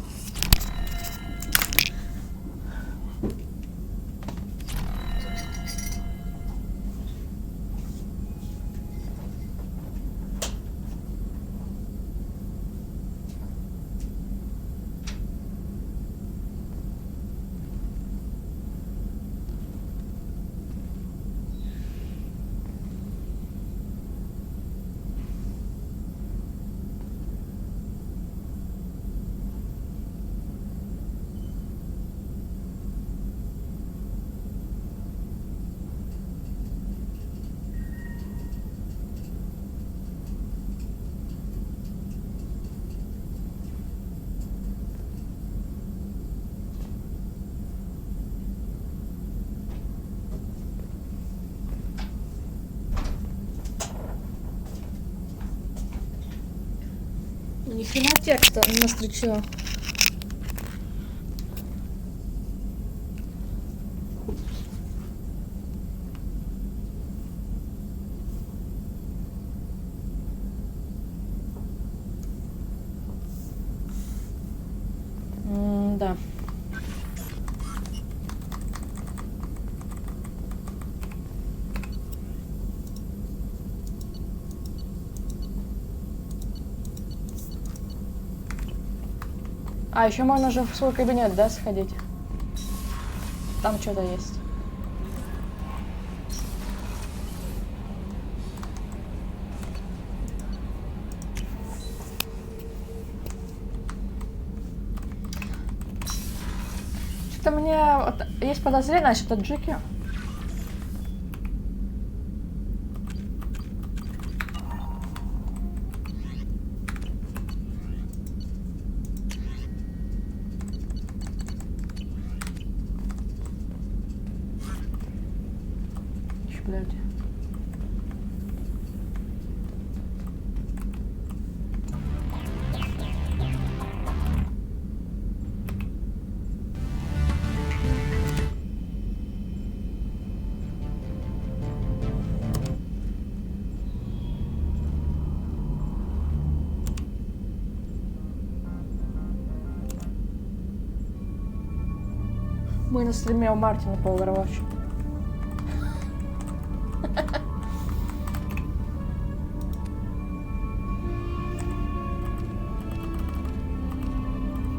Ни хрена текста не встречала. Да. А, еще можно же в свой кабинет, да, сходить? Там что-то есть. Что-то мне вот есть подозрение насчет Джеки. Блядь. Мы на стриме у Мартина по Overwatch.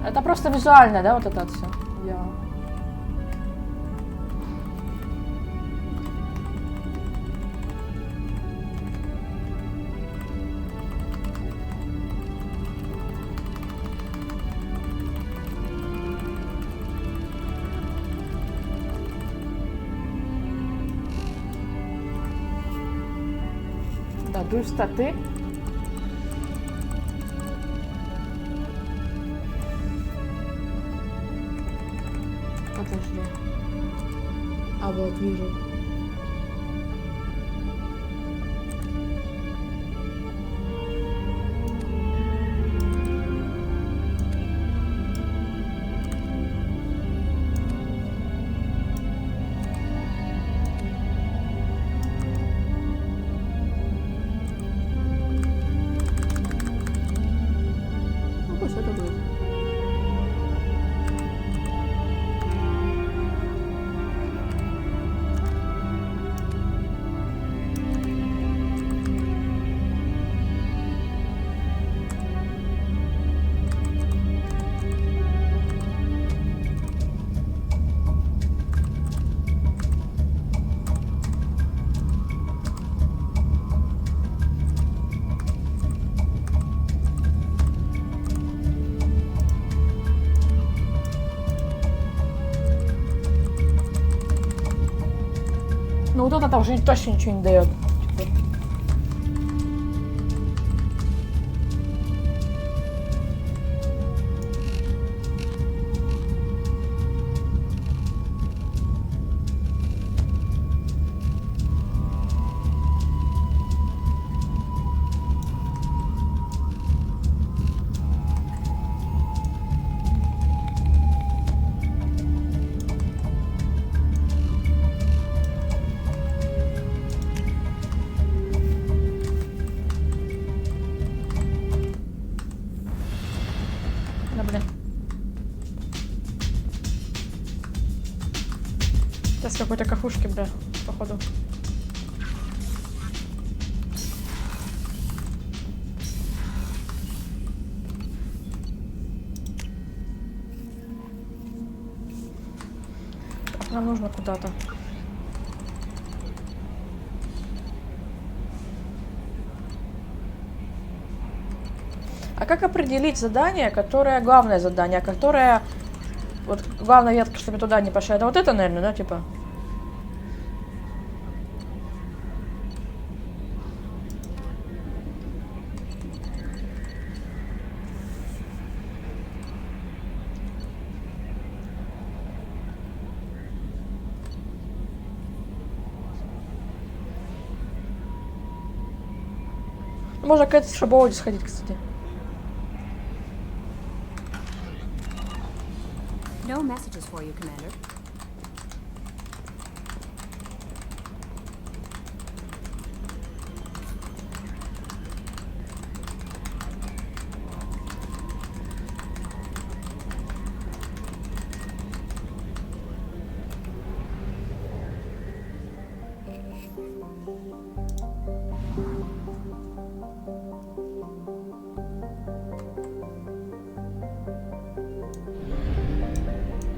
Это просто визуально, да, вот это все. Да, дуй статы. Подожди. А вот вижу. Ну, пусть это будет. Ну вот это уже точно ничего не дает. Да, блин. Сейчас какой-то кафушки, бля, походу. Так, нам нужно куда-то. А как определить задание, которое главное задание, которое... Вот главная ветка, чтобы туда не пошла. Это вот это, наверное, да, типа? Можно к этой шаболде сходить, кстати. No messages for you, Commander.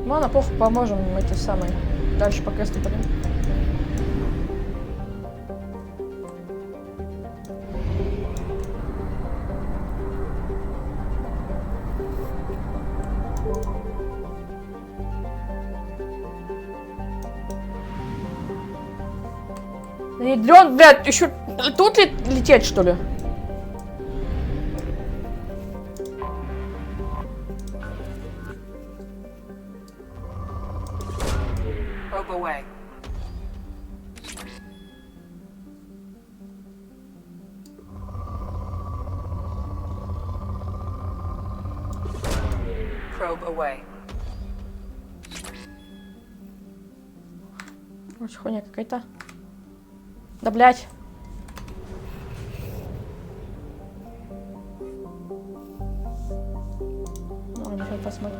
Ладно, похуй, поможем эти самые. Дальше по квесту пойдем. Ядрён, блядь, еще тут лететь, что ли? Probe away. Probe away. Очень хуйня какая-то. Да, блядь. Ладно, сейчас посмотрим.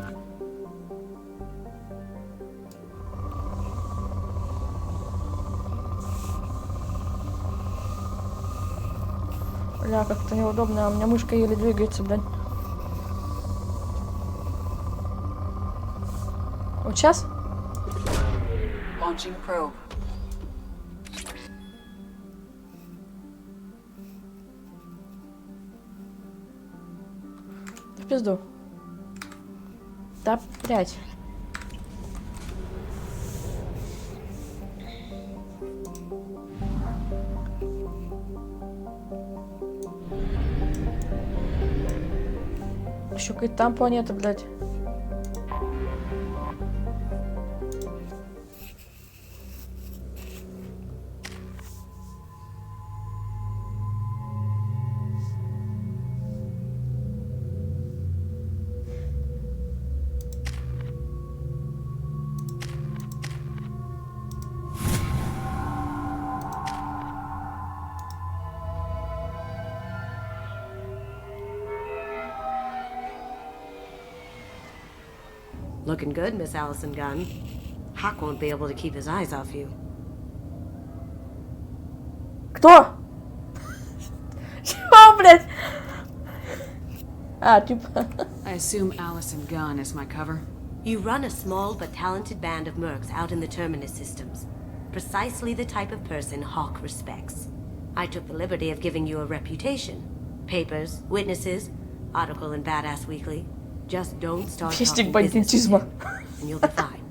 Бля, как-то неудобно, а у меня мышка еле двигается, блядь. Вот сейчас? Launching probe. В пизду. Да, блядь. Еще какая-то там планета, блядь. Looking good, Miss Allison Gunn. Hawk won't be able to keep his eyes off you. Кто? Чего, блядь? А, типа. I assume Allison Gunn is my cover. You run a small but talented band of mercs out in the Terminus systems. Precisely the type of person Hawk respects. I took the liberty of giving you a reputation. Papers, witnesses, article in Badass Weekly. Just don't start talking business again, and you'll be fine.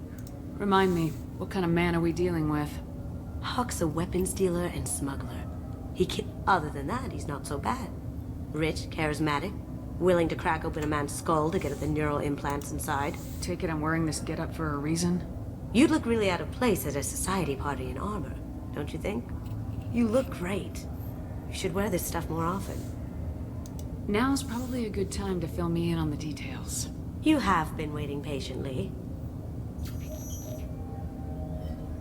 Remind me, what kind of man are we dealing with? Hawk's a weapons dealer and smuggler. Other than that, he's not so bad. Rich, charismatic, willing to crack open a man's skull to get at the neural implants inside. Take it I'm wearing this getup for a reason? You'd look really out of place at a society party in armor, don't you think? You look great. You should wear this stuff more often. Now's probably a good time to fill me in on the details. You have been waiting patiently.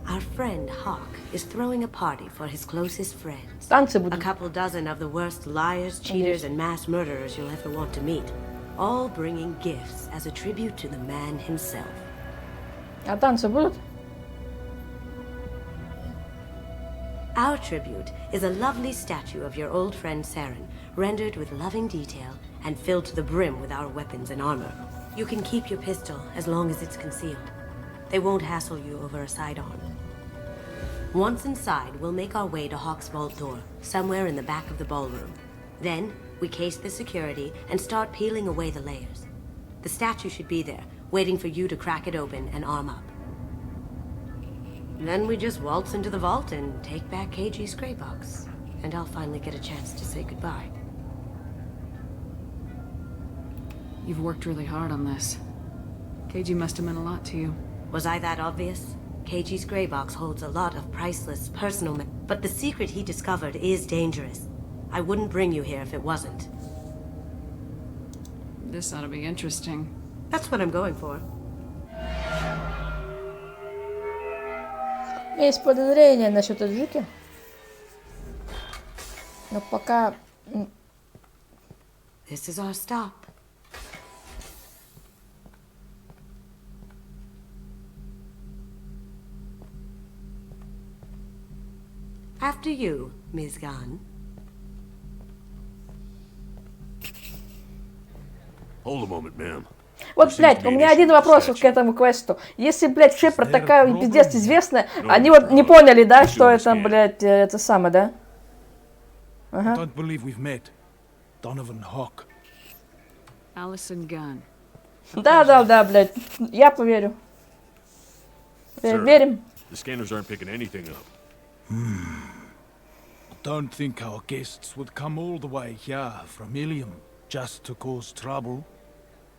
Our friend Hawk is throwing a party for his closest friends. A couple dozen of the worst liars, cheaters, and mass murderers you'll ever want to meet. All bringing gifts as a tribute to the man himself. А танцы будут? Our tribute is a lovely statue of your old friend Saren, rendered with loving detail and filled to the brim with our weapons and armor. You can keep your pistol as long as it's concealed. They won't hassle you over a sidearm. Once inside, we'll make our way to Hawk's vault door, somewhere in the back of the ballroom. Then, we case the security and start peeling away the layers. The statue should be there, waiting for you to crack it open and arm up. Then we just waltz into the vault and take back KG's gray box. And I'll finally get a chance to say goodbye. You've worked really hard on this. KG must have meant a lot to you. Was I that obvious? KG's gray box holds a lot of priceless personal but the secret he discovered is dangerous. I wouldn't bring you here if it wasn't. This ought to be interesting. That's what I'm going for. есть подозрение насчет Аджики. Но пока... This is our stop. After you, Ms. Gunn. Hold a moment, ma'am. Вот, блядь, у меня один вопрос вот к этому квесту. Если, блядь, Шепард такая пиздец известная, они вот не поняли, да, что это, блядь, это самое, да? Ага. Don't believe we've met. Donovan Hawk. Allison Gunn. Да, блядь, я поверю. Верим. The scanners aren't picking anything up. Don't think our guests would come all the way here from Ilium just to cause trouble,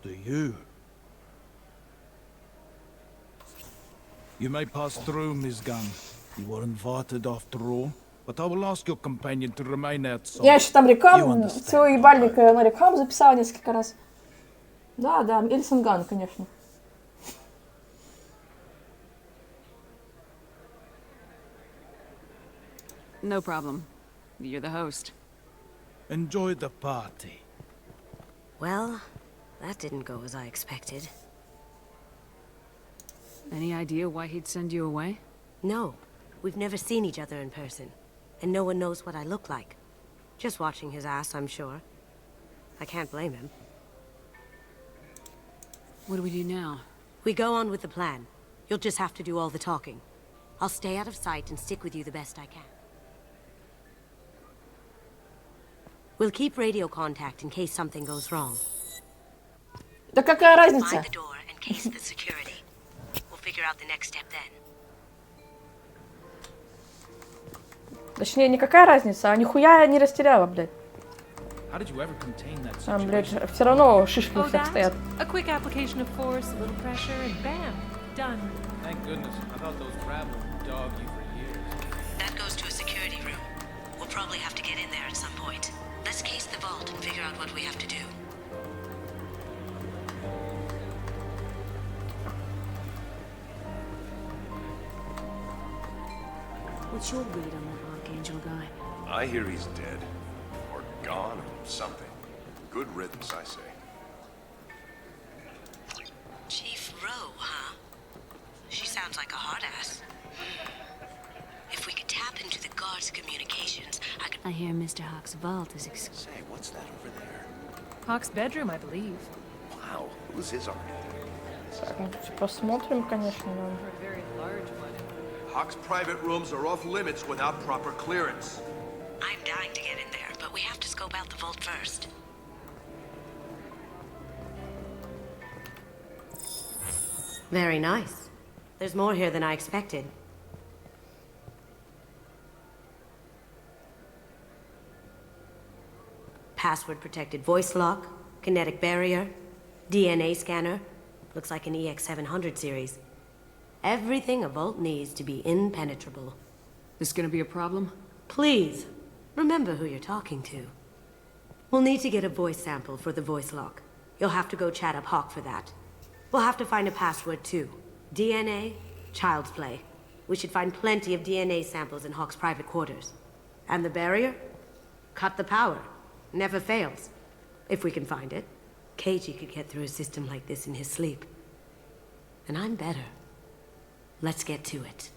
do you? You may pass through, Ms. Gunn. You were invited after all, but I will ask your companion to remain outside. Я еще там рекламу, всего ебальника на рекламу записала несколько раз. Да, Элисон Ган, конечно. No problem. You're the host. Enjoy the party. Well, that didn't go as I expected. Any idea why he'd send you away? No. We've never seen each other in person. And no one knows what I look like. Just watching his ass, I'm sure. I can't blame him. What do we do now? We go on with the plan. You'll just have to do all the talking. I'll stay out of sight and stick with you the best I can. We'll keep radio contact in case something goes wrong. Да какая разница? Find the door and case the security. We'll figure out the next step then. Точнее, никакая разница, а нихуя я не растеряла, блядь. How did you ever contain that Там, блядь, все равно шишки у Oh, всех that? стоят. A quick application of force, a little pressure, and bam, done. Thank goodness. I thought those travelers would dog you for years. That goes to a security room. We'll probably have to get in there at some point. Let's case the vault and figure out what we have to do. What's your read on that Archangel guy? I hear he's dead. Or gone, or something. Good riddance, I say. Chief Rowe, huh? She sounds like a hard ass. If we could tap into the guard's communications, I could... I hear Mr. Hawk's vault is Say, what's that over there? Hawk's bedroom, I believe. Wow, who's his army? Так, ну, посмотрим, конечно, да. A very large one. Hawk's private rooms are off limits without proper clearance. I'm dying to get in there, but we have to scope out the vault first. Very nice. There's more here than I expected. Password-protected voice lock, kinetic barrier, DNA scanner. Looks like an EX700 series. Everything a vault needs to be impenetrable. This gonna be a problem? Please, remember who you're talking to. We'll need to get a voice sample for the voice lock. You'll have to go chat up Hawk for that. We'll have to find a password too. DNA, child's play. We should find plenty of DNA samples in Hawk's private quarters. And the barrier? Cut the power. Never fails. If we can find it. KG could get through a system like this in his sleep. And I'm better. Let's get to it.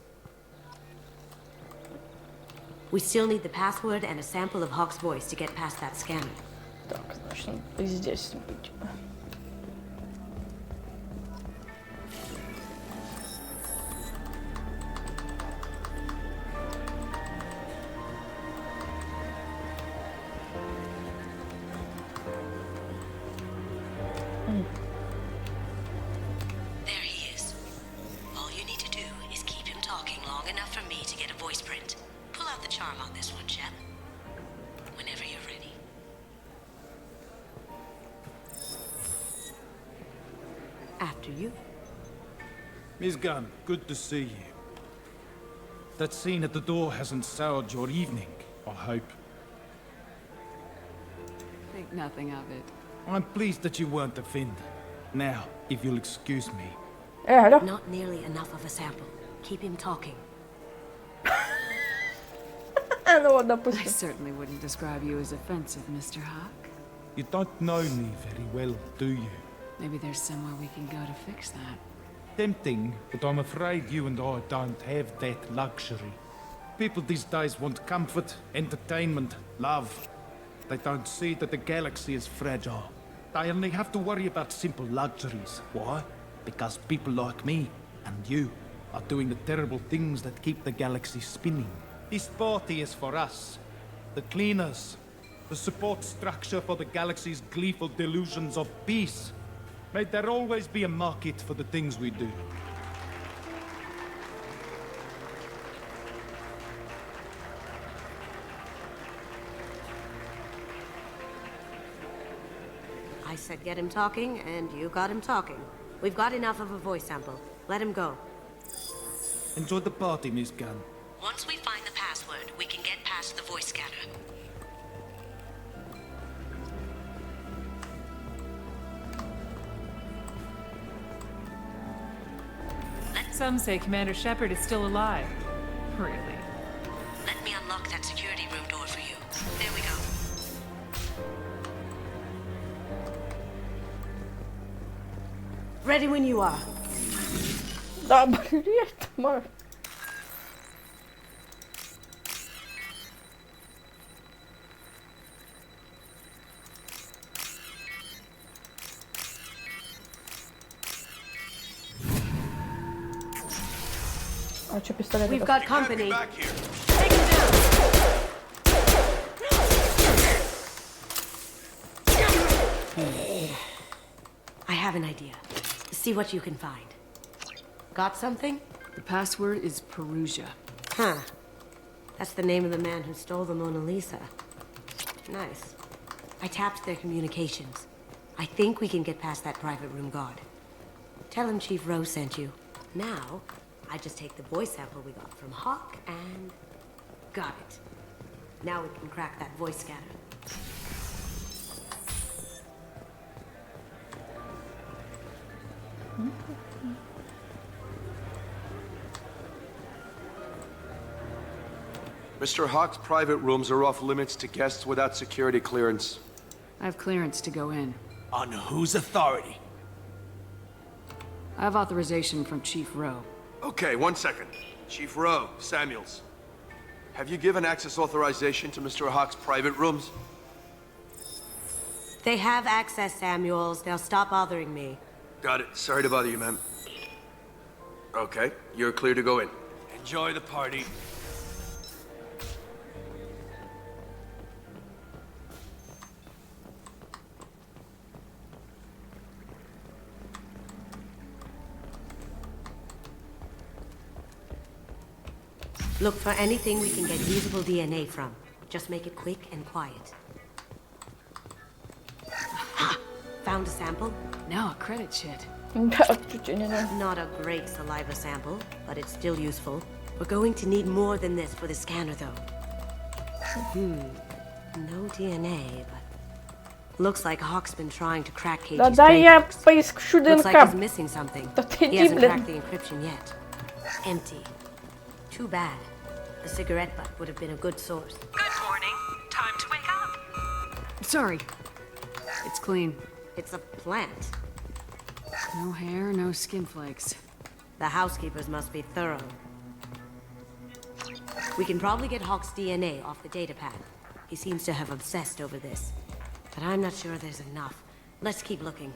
We still need the password and a sample of Hawk's voice to get past that scanner. Так, значит, здесь быть. There he is. All you need to do is keep him talking long enough for me to get a voice print. Pull out the charm on this one, Shep. Whenever you're ready. After you. Miss Gunn, good to see you. That scene at the door hasn't soured your evening, I hope. Think nothing of it. I'm pleased that you weren't offended. Now, if you'll excuse me. Not nearly enough of a sample. Keep him talking. Ну, I допустим. certainly wouldn't describe you as offensive, Mr. Hawk. You don't know me very well, do you? Maybe there's somewhere we can go to fix that. Tempting, but I'm afraid you and I don't have that luxury. People these days want comfort, entertainment, love. They don't see that the galaxy is fragile. They only have to worry about simple luxuries. Why? Because people like me and you are doing the terrible things that keep the galaxy spinning. This party is for us, the cleaners, the support structure for the galaxy's gleeful delusions of peace. May there always be a market for the things we do. I said get him talking, and you got him talking. We've got enough of a voice sample. Let him go. Enjoy the party, Miss Gunn. Once we find the password, we can get past the voice scanner. Some say Commander Shepard is still alive. Really? Let me unlock that security room door for you. There we go. Ready when you are. Да, блин, мой. А что пистолет? We've got company. I have an idea. See what you can find. Got something? The password is Perugia. Huh. That's the name of the man who stole the Mona Lisa. Nice. I tapped their communications. I think we can get past that private room guard. Tell him Chief Rose sent you. Now, I just take the voice sample we got from Hawk and... got it. Now we can crack that voice scanner. Mr. Hawk's private rooms are off limits to guests without security clearance. I have clearance to go in. On whose authority? I have authorization from Chief Rowe. Okay, 1 second. Chief Rowe, Samuels. Have you given access authorization to Mr. Hawk's private rooms? They have access, Samuels. They'll stop bothering me. Got it. Sorry to bother you, ma'am. Okay, you're clear to go in. Enjoy the party. Look for anything we can get usable DNA from. Just make it quick and quiet. Ha! Found a sample? No, a credit shit. Not a great saliva sample, but it's still useful. We're going to need more than this for the scanner, though. No DNA, but... Looks like Hawk's been trying to crack Cage's Да, я breaks. поискаю Looks like ДНК. he's missing something. Да ты He иди, hasn't cracked блин. the encryption yet. Empty. Too bad. A cigarette butt would have been a good source. Good morning. Time to wake up. Sorry. It's clean. It's a plant. No hair, no skin flakes. The housekeepers must be thorough. We can probably get Hawk's DNA off the datapad. He seems to have obsessed over this. But I'm not sure there's enough. Let's keep looking.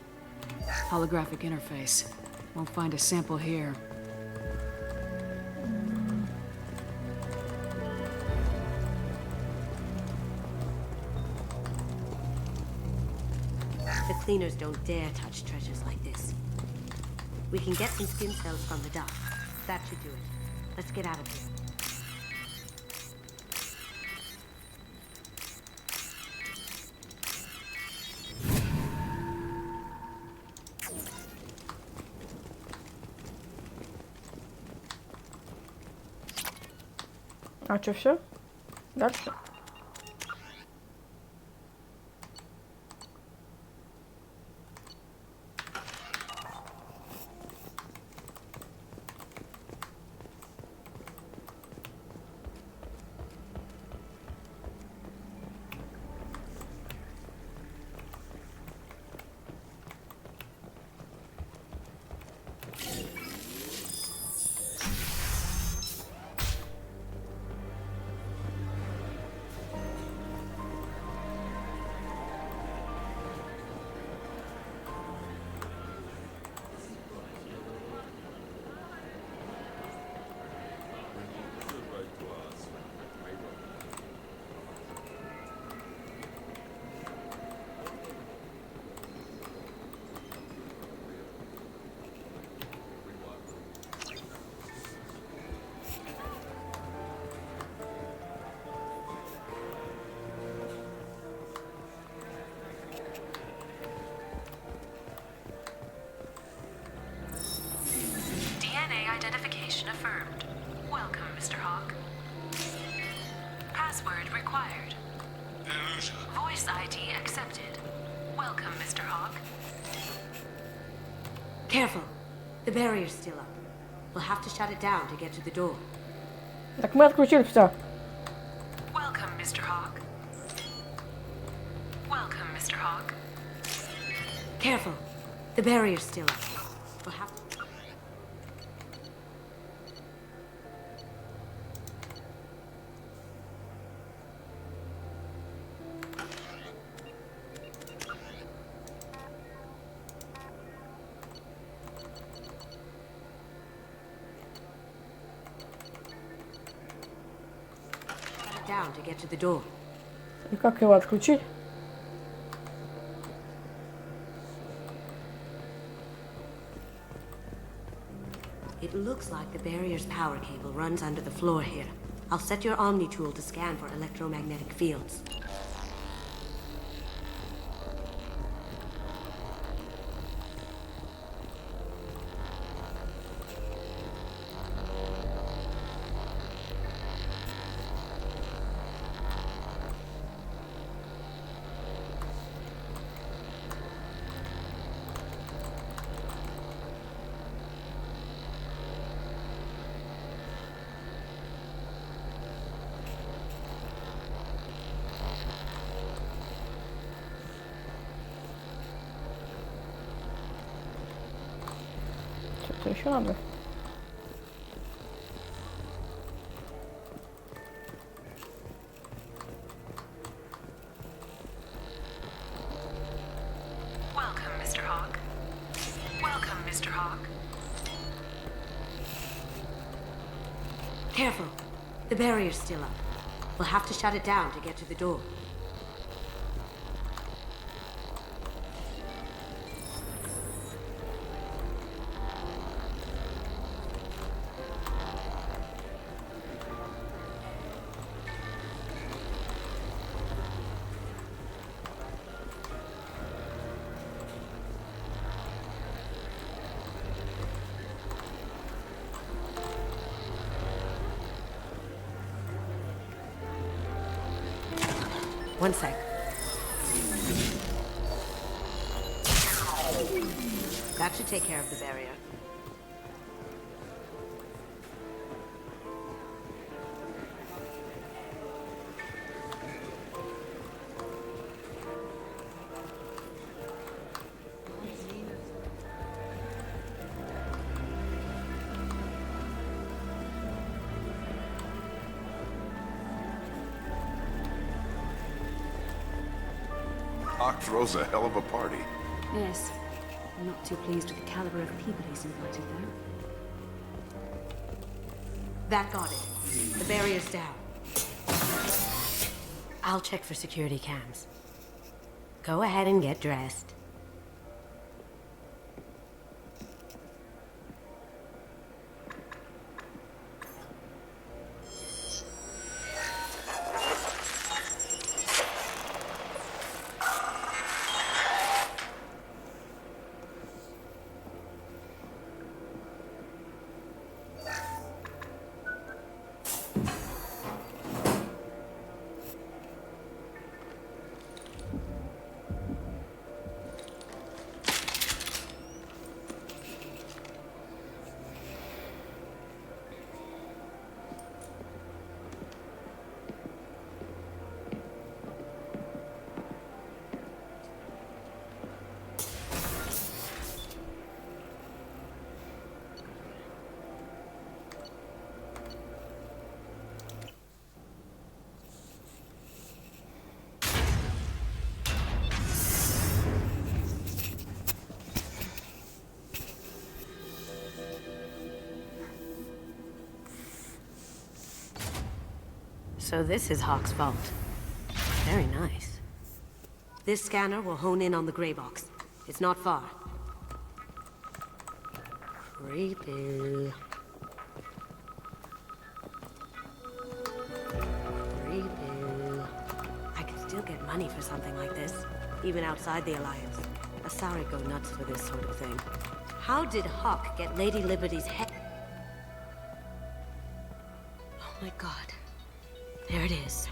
Holographic interface. Won't find a sample here. The cleaners don't dare touch treasures like this. We can get some skin cells from the dust. That should do it. Let's get out of here. А что, все? Дальше? ID accepted. Welcome, Mr. Hawk. Careful. The barrier's still up. We'll have to shut it down to get to the door. Так мы отключили все. Welcome, Mr. Hawk. Welcome, Mr. Hawk. Careful. The barrier's still up. We'll have to... shut it down to get to the door. И как его отключить? It looks like the barrier's power cable runs under the floor here. I'll set your Omni tool to scan for electromagnetic fields. Что-то еще надо? Welcome, Mr. Hawk. Welcome, Mr. Hawk. Careful. The barrier's still up. We'll have to shut it down to get to the door. One sec. That should take care of the barrier. Hawk throws a hell of a party. Yes. I'm not too pleased with the caliber of people he's invited, though. That got it. The barrier's down. I'll check for security cams. Go ahead and get dressed. So this is Hawk's vault. Very nice. This scanner will hone in on the gray box. It's not far. Creepy. Creepy. I could still get money for something like this, even outside the Alliance. Asari go nuts for this sort of thing. How did Hawk get Lady Liberty's head? Oh my god. There it is.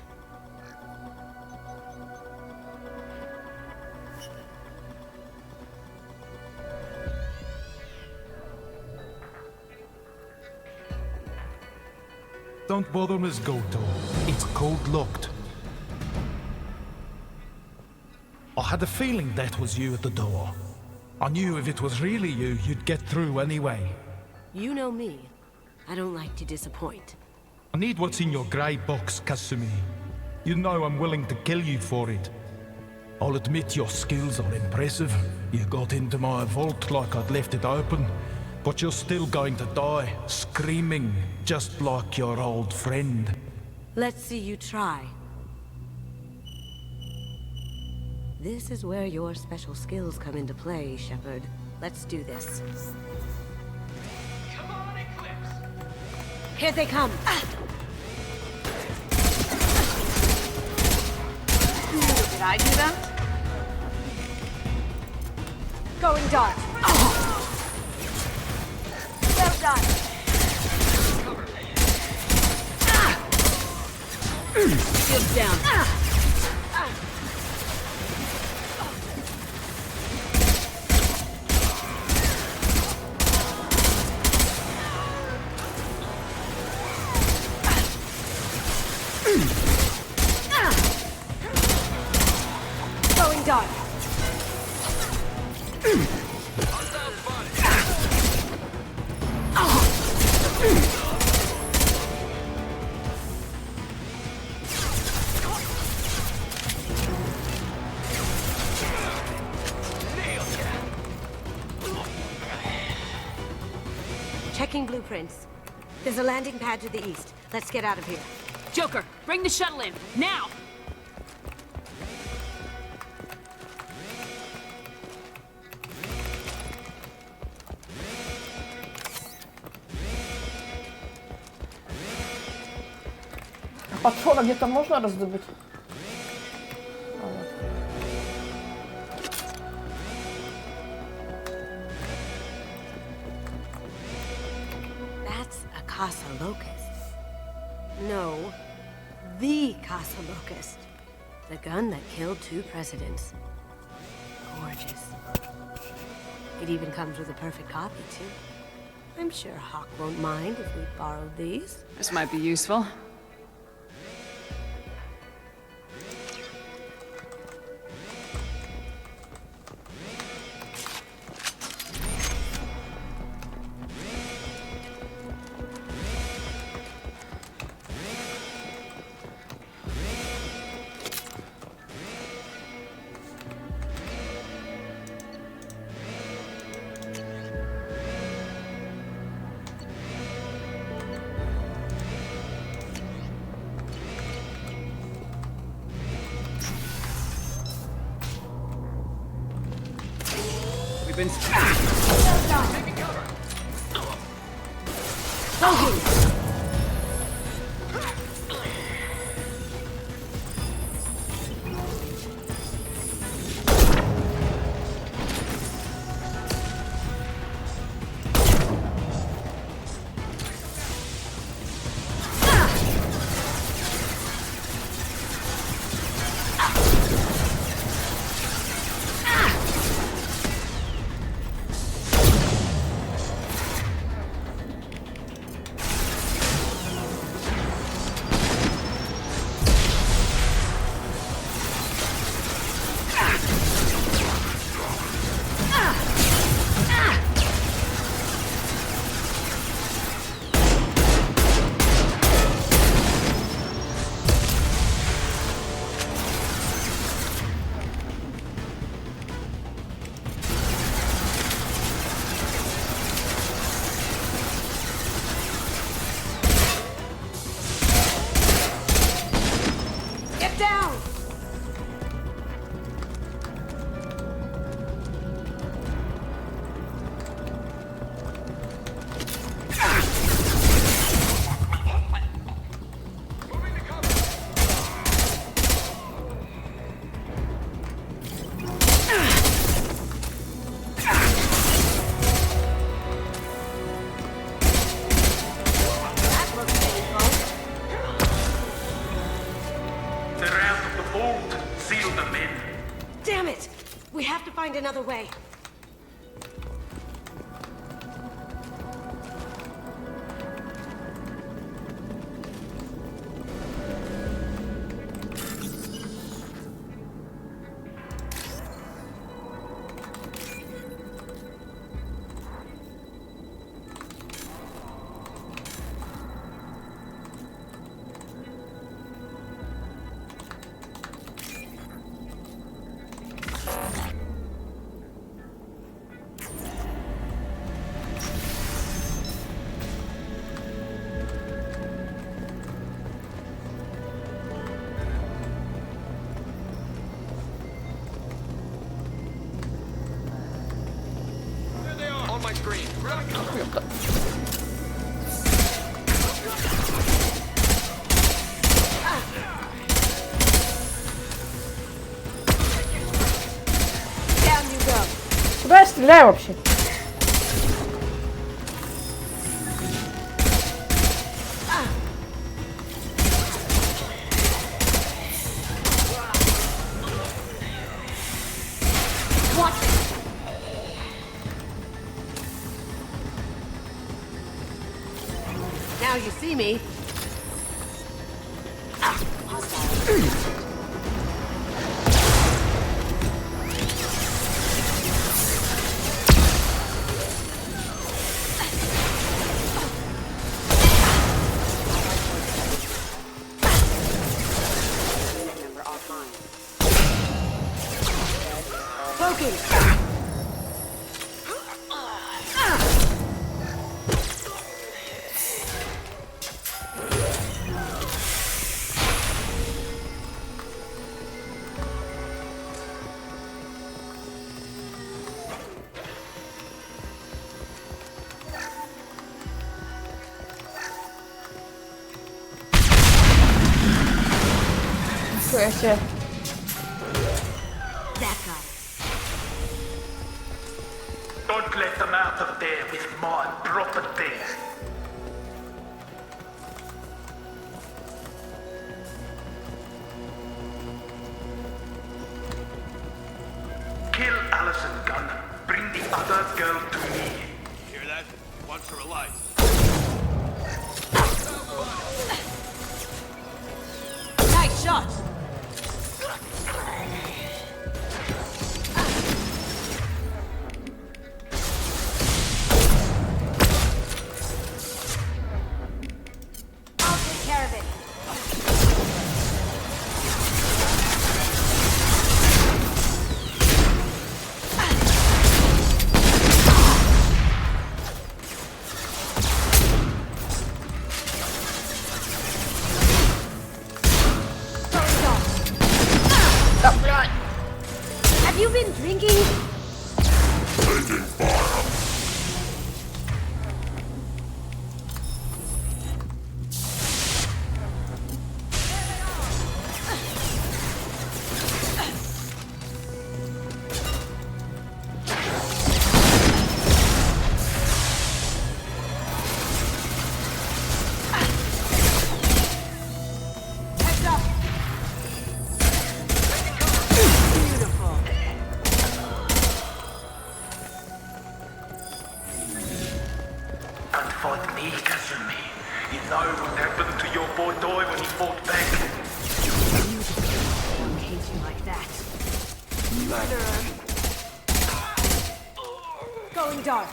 Don't bother, Miss Goto. It's code-locked. I had a feeling that was you at the door. I knew if it was really you, you'd get through anyway. You know me. I don't like to disappoint. I need what's in your grey box, Kasumi. You know I'm willing to kill you for it. I'll admit your skills are impressive. You got into my vault like I'd left it open. But you're still going to die, screaming, just like your old friend. Let's see you try. This is where your special skills come into play, Shepard. Let's do this. Come on, Eclipse! Here they come! Did I do that? Going dark. Well done. Shields down. Going dark. Checking blueprints. There's a landing pad to the east. Let's get out of here. Joker, bring the shuttle in, now! Патроны где-то можно раздобыть? That's a Casa Locust. No, the Casa Locust. The gun that killed 2 presidents. Gorgeous. It even comes with a perfect copy, too. I'm sure Hawk won't mind if we borrowed these. This might be useful. Been Taking cover! Find another way. screen. Down you go. Куда я стреляю вообще? Now you see me. Нихуя себе. Don't let them out of there with my property. Kill Allison Gunn. Bring the other girl to me. Hear that? Wants her alive. Nice shot. I'll take care of it. Have you been drinking? Heads up. Beautiful. Don't fight me, Kazumi. You know what happened to your boy Doi when he fought back. Don't hate you like that. Murderer. Going dark.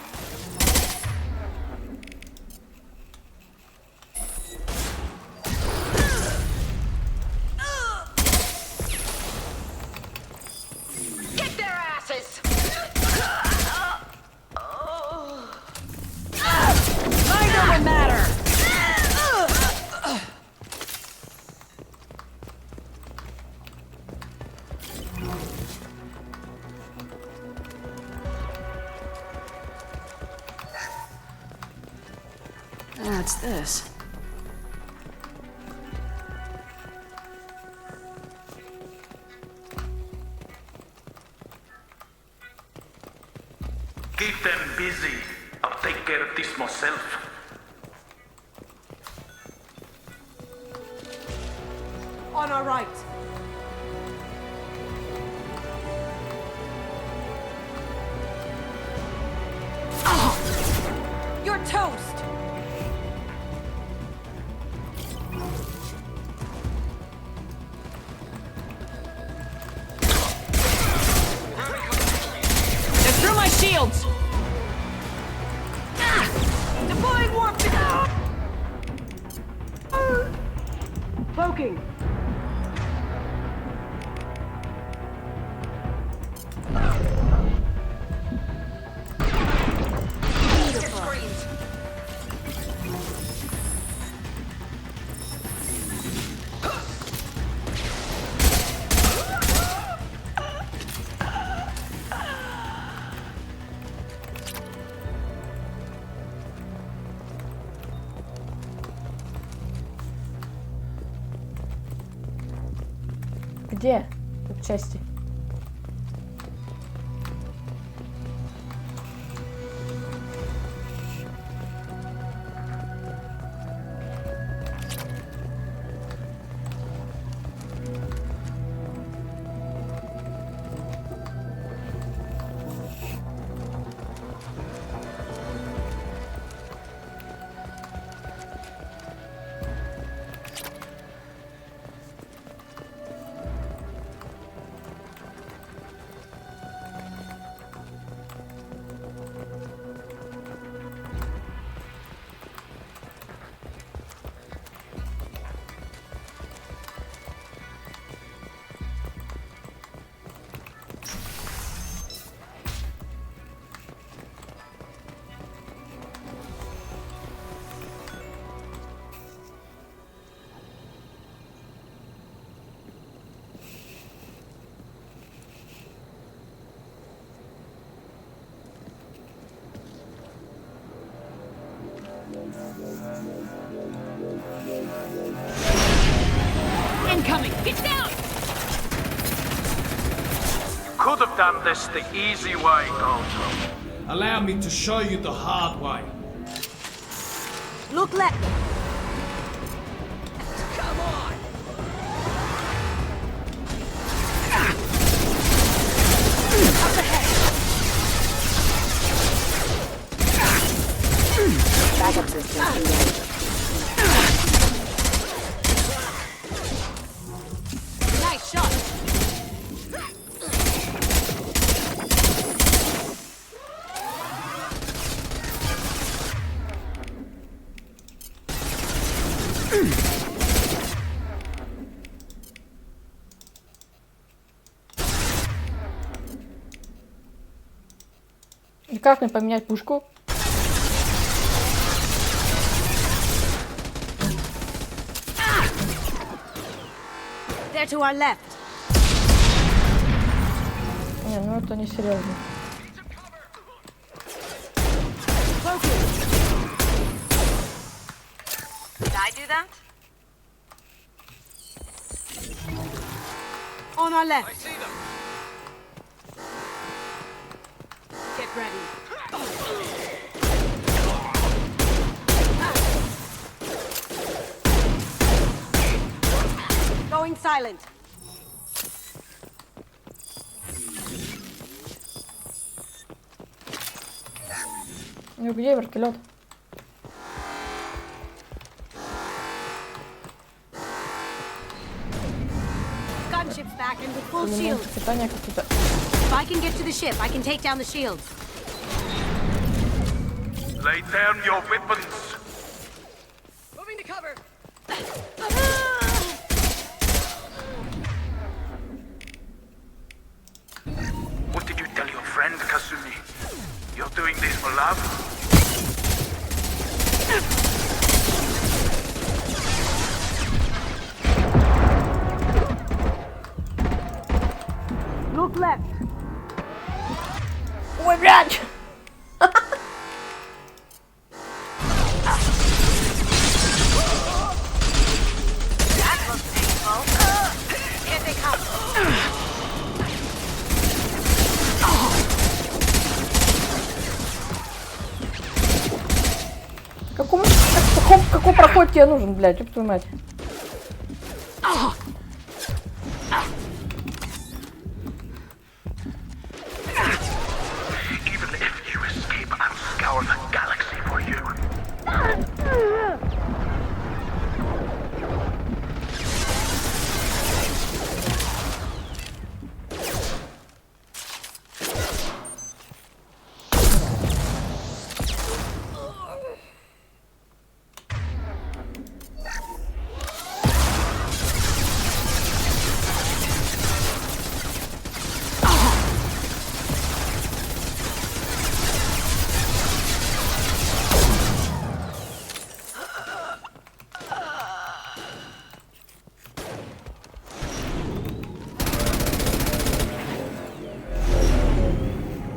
Get their asses! Mind over matter. What's this? Keep them busy. I'll take care of this myself. On our right. You're toast. They're through my shields. Deploying warp Poking. Где? Тут части. Incoming! Get down! Could have done this the easy way, Gonzo. Allow me to show you the hard way. Look left. Come on! Up ahead. Backup system engaged. Nice shot! И как мне поменять пушку? They're to our left. Не, ну это не серьезно. Did I do that? On our left. Get ready. Going silent. Ну где вертолет? Gunship's back and with full Элемент shields. испытания какие-то. If I can get to the ship, I can take down the shields. Lay down your weapons. Moving to cover! What did you tell your friend, Kasumi? You're doing this for love? Look left. Ой, блядь! That looks painful. Here they come. Какой проход тебе нужен, блядь, ёб твою мать? Even if you escape, I'll scour the galaxy for you.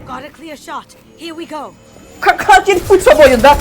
Got a clear shot. Here we go. Как один путь свободен, да?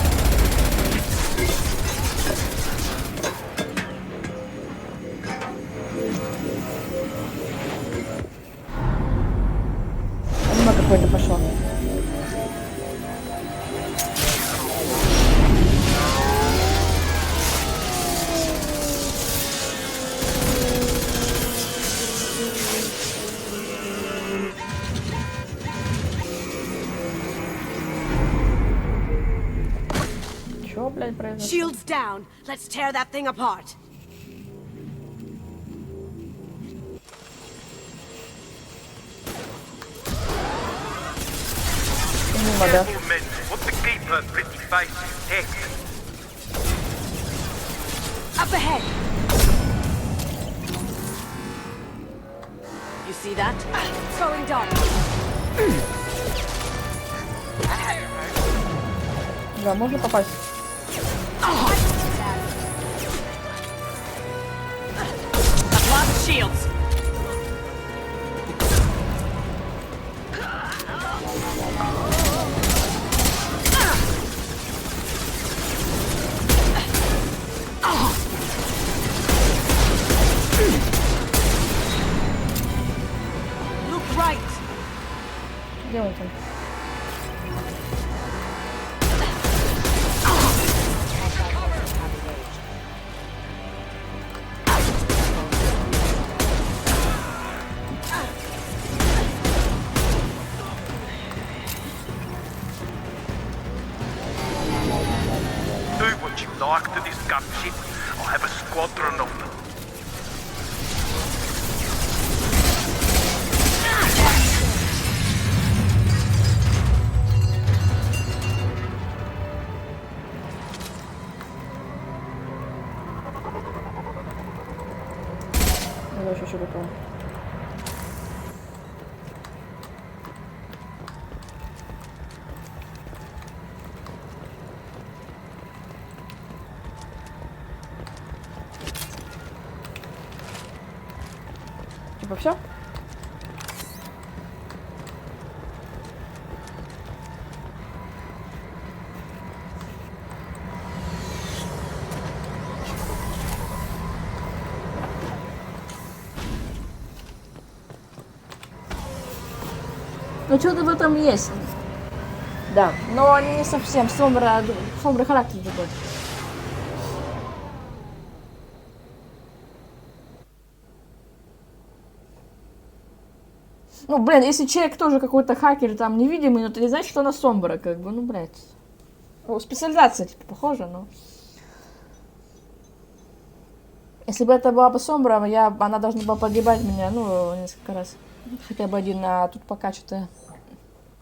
Что, блядь, произошло? Shields down. Let's tear that thing apart. Careful, men. What the keeper pretty face is Up ahead. You see that? Throwing dart. Да, можно попасть. I've lost shields. Look right. Где он там? Do what you like to this gunship. I'll have a squadron of them. Я еще что готова. Типа все? Ну что-то в этом есть. Да, но они не совсем. Сомбра характер другой. Ну, блин, если человек тоже какой-то хакер, там, невидимый, но это не значит, что она Сомбра, как бы, ну, блядь. Ну, специализация, типа, похожа, но... Если бы это была бы Сомбра, она должна была погибать меня, ну, несколько раз. Хотя бы один, а тут пока что-то...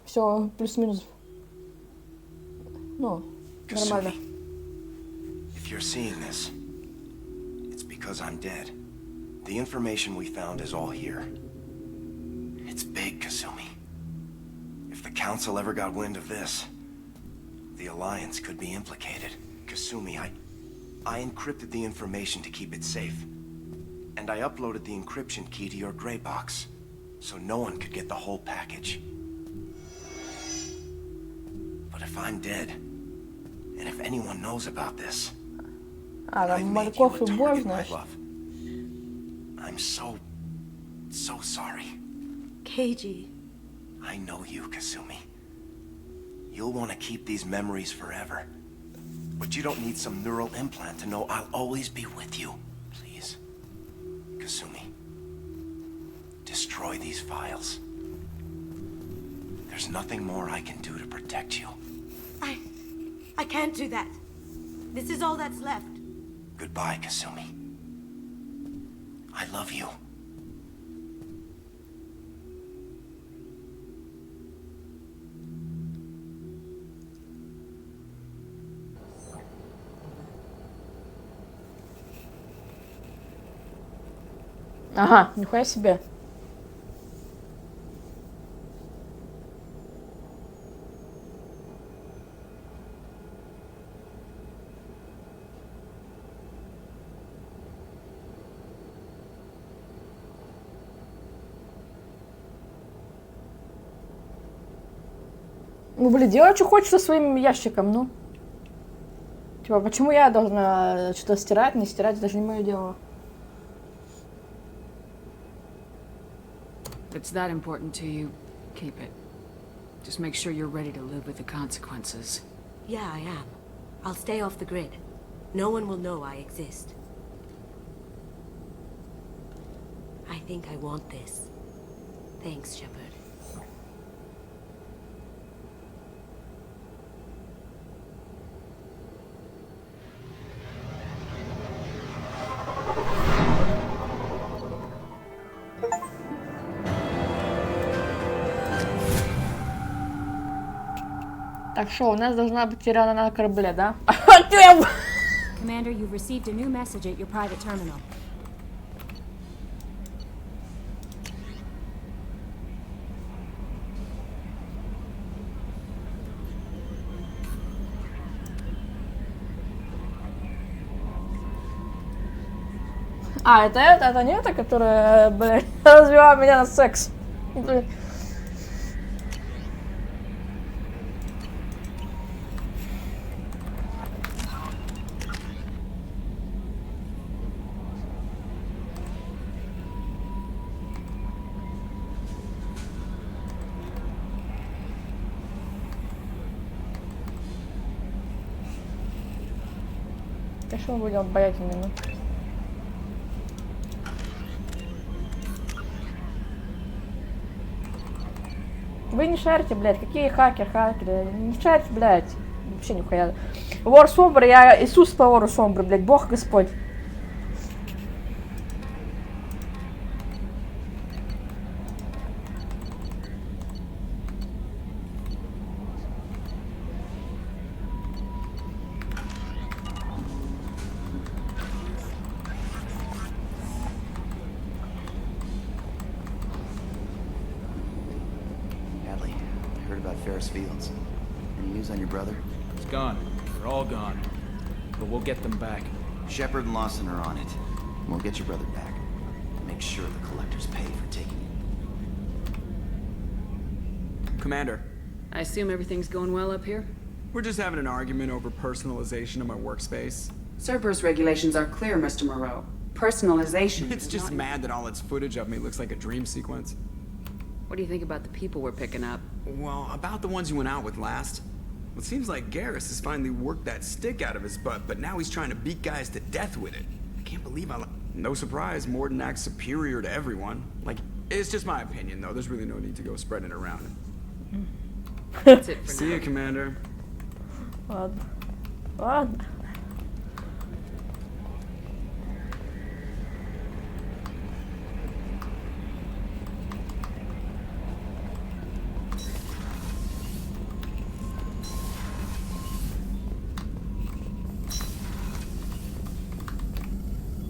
Все плюс-минус. Ну, нормально. If you're seeing this, it's because I'm dead. The information we found is all here. It's big, Kasumi. If the Council ever got wind of this, the Alliance could be implicated. Kasumi, I encrypted the information to keep it safe. And I uploaded the encryption key to your gray box, so no one could get the whole package. But if I'm dead, and if anyone knows about this, там морковь и борщ, знаешь. I'm so sorry. Keiji. I know you, Kasumi. You'll want to keep these memories forever. But you don't need some neural implant to know I'll always be with you. Please. Kasumi. Destroy these files. There's nothing more I can do to protect you. I can't do that. This is all that's left. Goodbye, Kasumi. I love you. Ага, нихуя себе. Ну, блин, делай, что хочешь со своим ящиком, ну. Типа, почему я должна что-то стирать, не стирать, это даже не мое дело. If it's that important to you, keep it. Just make sure you're ready to live with the consequences. Yeah, I am. I'll stay off the grid. No one will know I exist. I think I want this. Thanks, Shepard. Так что, у нас должна быть тирана на корабле, да? Commander, you've received a new message at your private terminal. А, это не это, которая, блядь, развивала меня на секс. Блин. Конечно, будем обаятельными. Вы не шарите, блядь, какие хакеры, не шарите, блядь, вообще нихуя. Вор Сомбр, я Иисус по вору Сомбр, блядь, Бог Господь. Ferris Fields. Any news on your brother? He's gone. They're all gone. But we'll get them back. Shepard and Lawson are on it. And we'll get your brother back. Make sure the collectors pay for taking it. Commander. I assume everything's going well up here? We're just having an argument over personalization of my workspace. Cerberus regulations are clear, Mr. Moreau. Personalization. It's just mad that all its footage of me looks like a dream sequence. What do you think about the people we're picking up? Well, about the ones you went out with last. It seems like Garrus has finally worked that stick out of his butt, but now he's trying to beat guys to death with it. I can't believe no surprise, Mordin acts superior to everyone. Like, it's just my opinion, though. There's really no need to go spreading it around. That's it for See you, Commander. Ладно.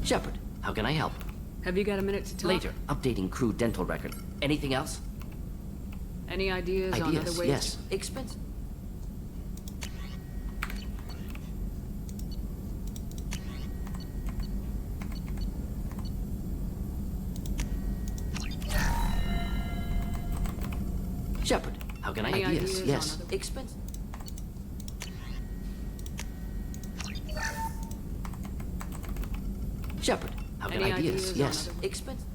Shepard, how can I help? Have you got a minute to talk? Later. Updating crew dental record. Anything else? Any ideas on other ways? Yes. Expensive. Shepard, how can I? Ideas? Yes. Expensive. Shepard, how can ideas? Yes. Expensive.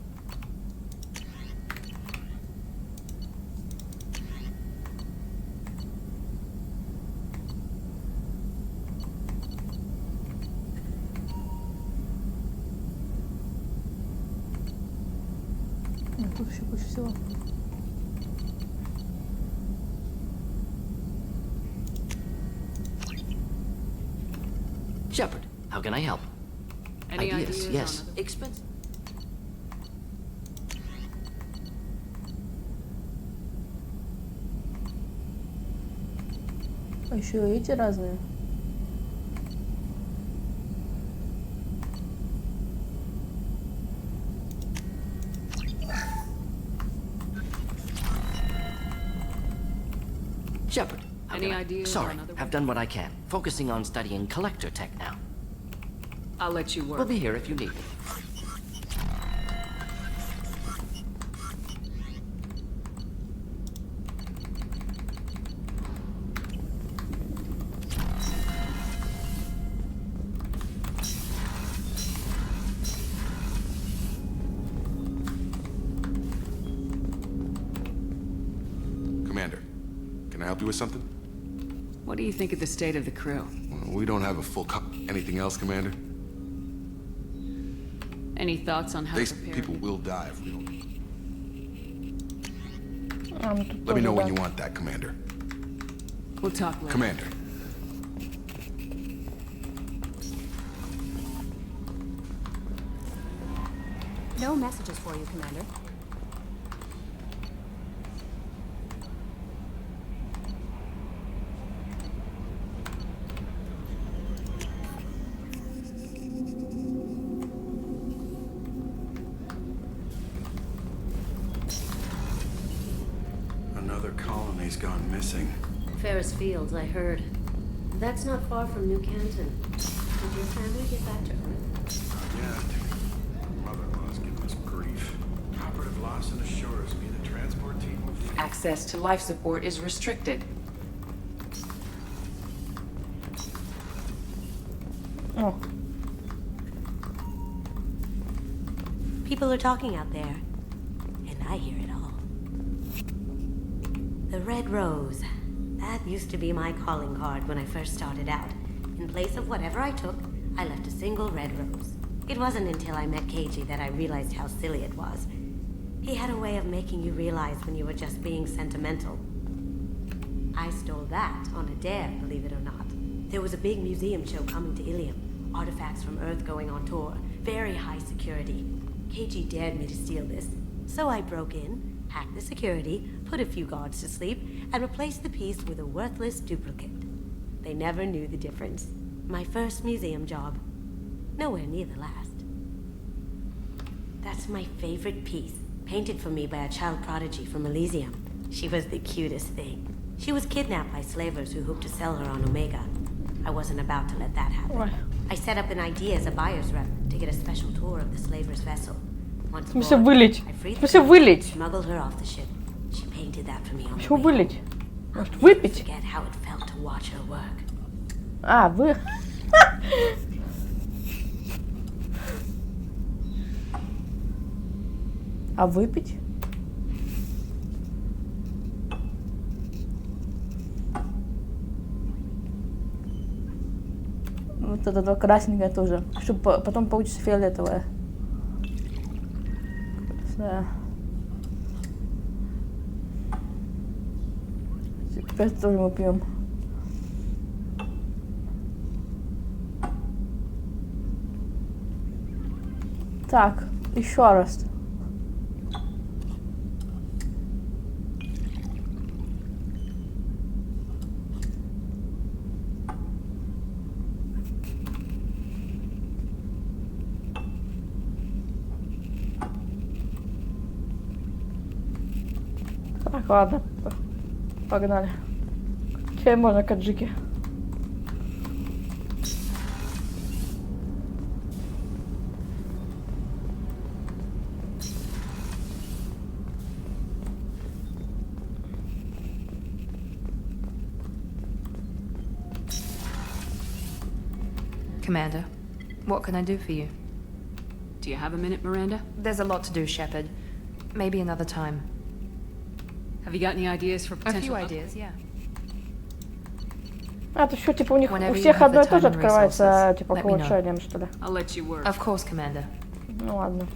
Тут еще куча всего. Shepard, how can I help? Any ideas? Yes. Expensive. А еще эти разные. Shepard, Any ideas? Sorry, I've done what I can. Focusing on studying collector tech now. I'll let you work. We'll be here if you need me. Commander, can I help you with something? What do you think of the state of the crew? Well, we don't have a full cup. Anything else, Commander? Any thoughts on how to prepare? People will die if we don't. Let me know when you want that, Commander. We'll talk later. Commander. No messages for you, Commander. missing. Ferris Fields, I heard. That's not far from New Canton. Did your family get back to Earth? Not yet. Mother-in-law's giving us grief. Operative Lawson assures me the transport team will... Access to life support is restricted. Oh. People are talking out there, and I hear it all. The Red Rose. That used to be my calling card when I first started out. In place of whatever I took, I left a single red rose. It wasn't until I met Keiji that I realized how silly it was. He had a way of making you realize when you were just being sentimental. I stole that on a dare, believe it or not. There was a big museum show coming to Ilium. Artifacts from Earth going on tour. Very high security. Keiji dared me to steal this. So I broke in, hacked the security, put a few guards to sleep, and replaced the piece with a worthless duplicate. They never knew the difference. My first museum job. Nowhere near the last. That's my favorite piece, painted for me by a child prodigy from Elysium. She was the cutest thing. She was kidnapped by slavers who hoped to sell her on Omega. I wasn't about to let that happen. Ой. I set up an idea as a buyer's rep to get a special tour of the slaver's vessel. Once В смысле aboard, вылить? I freed В the смысле crew, вылить? smuggled her off the ship. She painted that for me on the Почему way. вылить? Может, I'll выпить? never forget how it felt to watch her work. А, вы... А выпить? Вот это красненькое тоже. Чтобы потом получится фиолетовое. Да. Теперь тоже мы пьем. Так, еще раз. Так, ладно, погнали. Теперь можно каджики. Commander, what can I do for you? Do you have a minute, Miranda? There's a lot to do, Shepard. Maybe another time. Have you got any ideas for A potential... few ideas, yeah. А, то еще типа у них Whenever у you всех have одно the и то же time and открывается, resources, типа let к me know. улучшениям, что ли? I'll let you work. Of course, Commander. Ну ладно.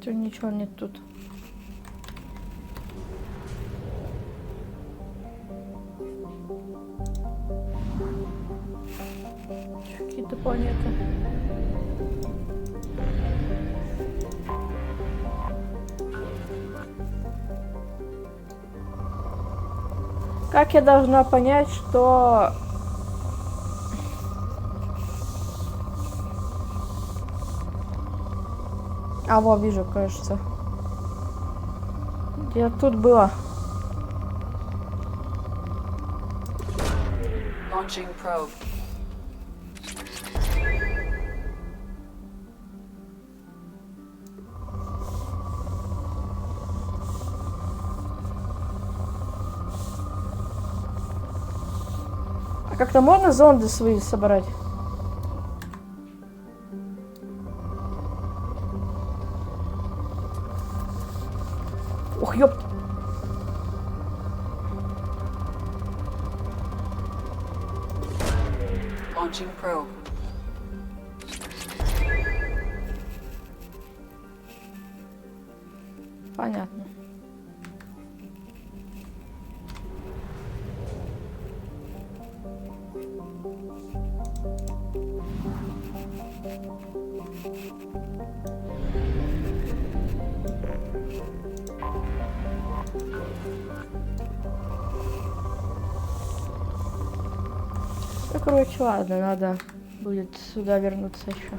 Чё, ничего нет тут. Какие-то планеты. Как я должна понять, что... А, во, вижу, кажется. Где тут было? Launching probe. А как-то можно зонды свои собрать? ёпт. Launching probe. Понятно. Ну, короче, ладно, надо будет сюда вернуться еще.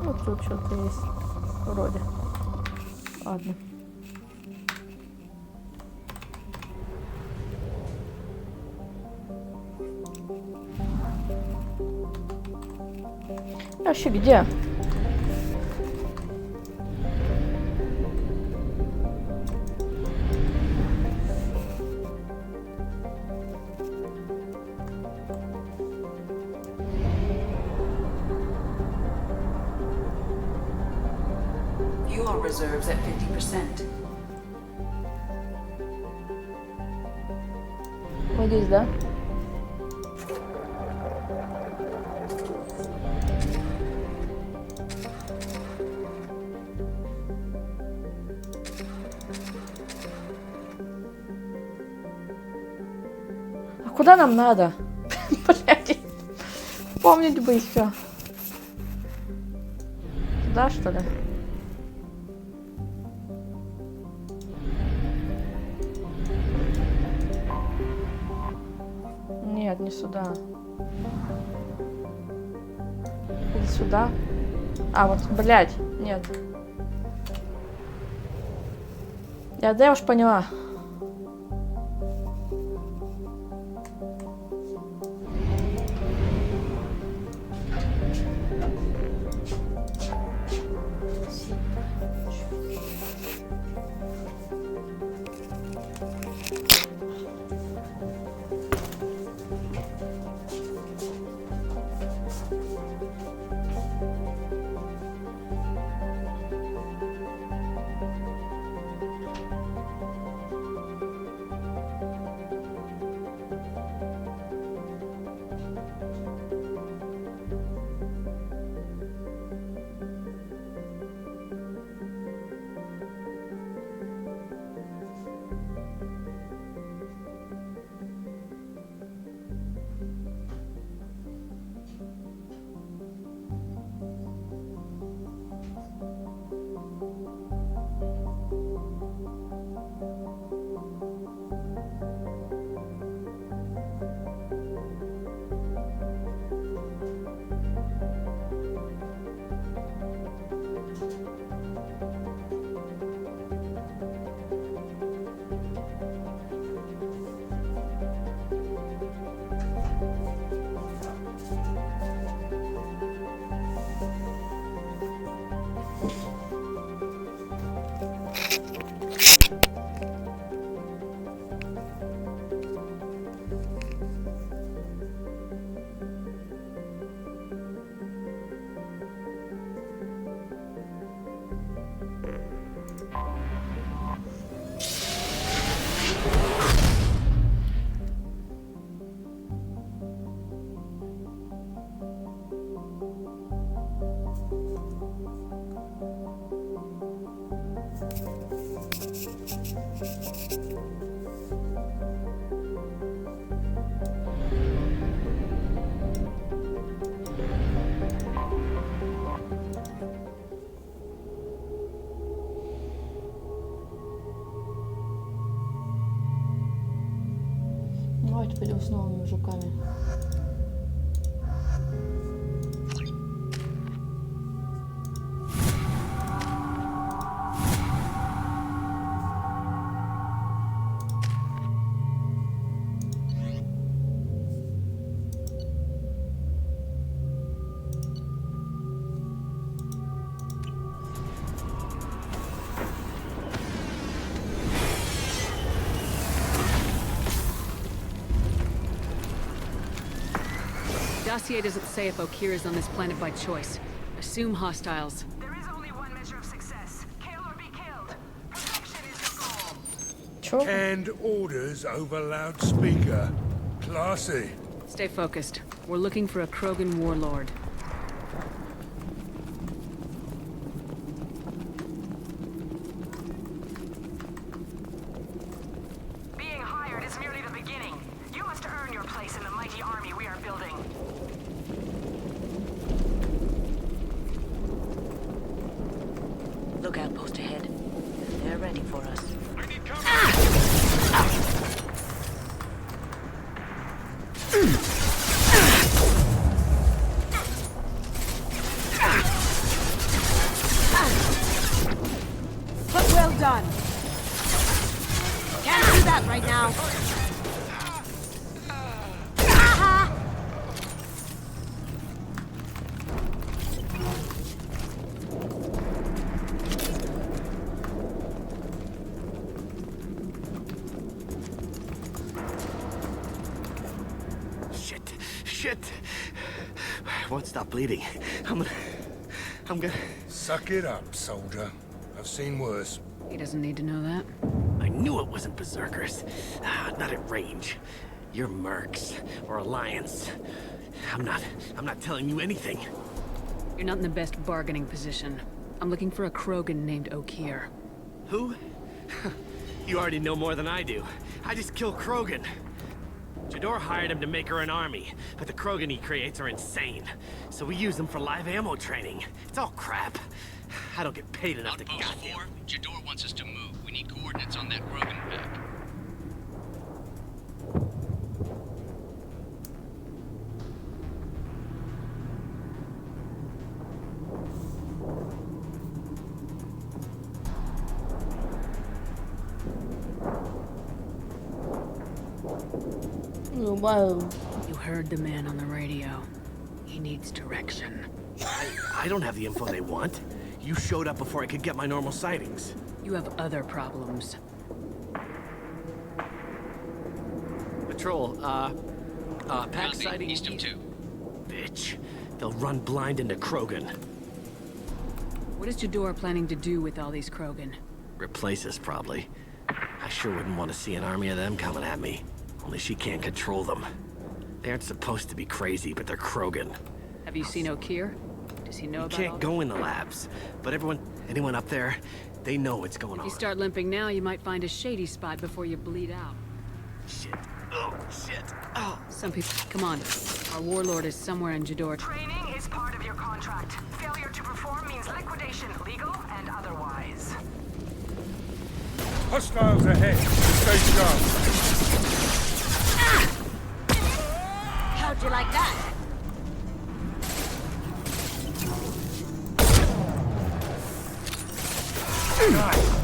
Вот тут что-то есть. Вроде. Ладно. Вообще где? Fuel reserves at 50%. Вот здесь, да? А куда нам надо? Блядь. Помнить бы еще. Туда, что ли? Нет, не сюда. Или сюда? А, вот, блядь, нет. Я уж поняла. Давайте пойдем с новыми жуками. dossier doesn't say if Okeer is on this planet by choice. Assume hostiles. There is only one measure of success. Kill or be killed. Protection is the goal. Canned orders over loudspeaker. Classy. Stay focused. We're looking for a Krogan warlord. Being hired is merely the beginning. You must earn your place in the mighty army we are building. Look outpost ahead. They're ready for us. But well done. Can't do that right now. Shit. I won't stop bleeding. I'm gonna... Suck it up, soldier. I've seen worse. He doesn't need to know that. I knew it wasn't Berserkers. Not at range. You're Mercs, or Alliance. I'm not telling you anything. You're not in the best bargaining position. I'm looking for a Krogan named Okeer. Who? You already know more than I do. I just kill Krogan. Jador hired him to make her an army, but the Krogan he creates are insane. So we use them for live ammo training. It's all crap. I don't get paid enough to goddamn... Jador wants us to move. We need coordinates on that Krogan pack. Whoa. You heard the man on the radio. He needs direction. I don't have the info they want. You showed up before I could get my normal sightings. You have other problems. Patrol, pack sighting... East of 2. Bitch. They'll run blind into Krogan. What is Jador planning to do with all these Krogan? Replace us, probably. I sure wouldn't want to see an army of them coming at me. Only she can't control them. They aren't supposed to be crazy, but they're Krogan. Have you seen Okeer? Does he know You about can't all go in the labs, but anyone up there, they know what's going If on. you start limping now, you might find a shady spot before you bleed out. Shit. Oh, shit. Oh. Some people... Come on. Our warlord is somewhere in Jador. Training is part of your contract. Failure to perform means liquidation, legal and otherwise. Hostiles ahead. Stay sharp. How'd you like that? Nice.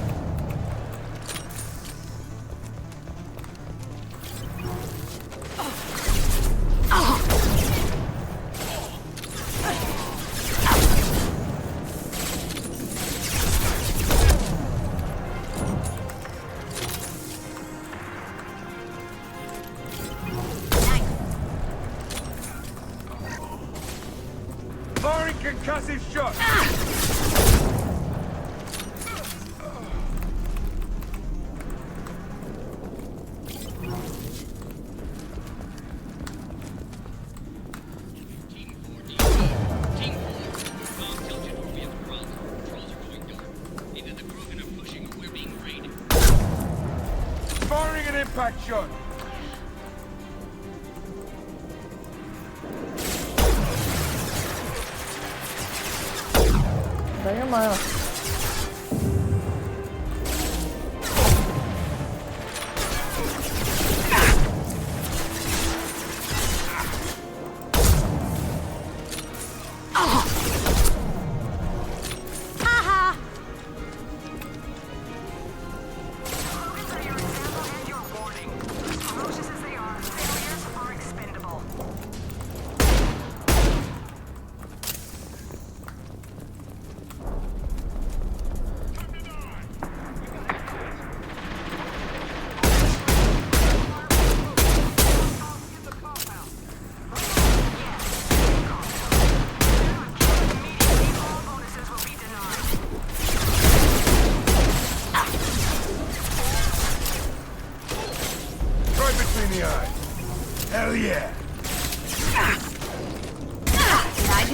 Firing concussive shot. Firing an impact shot. Bring him out.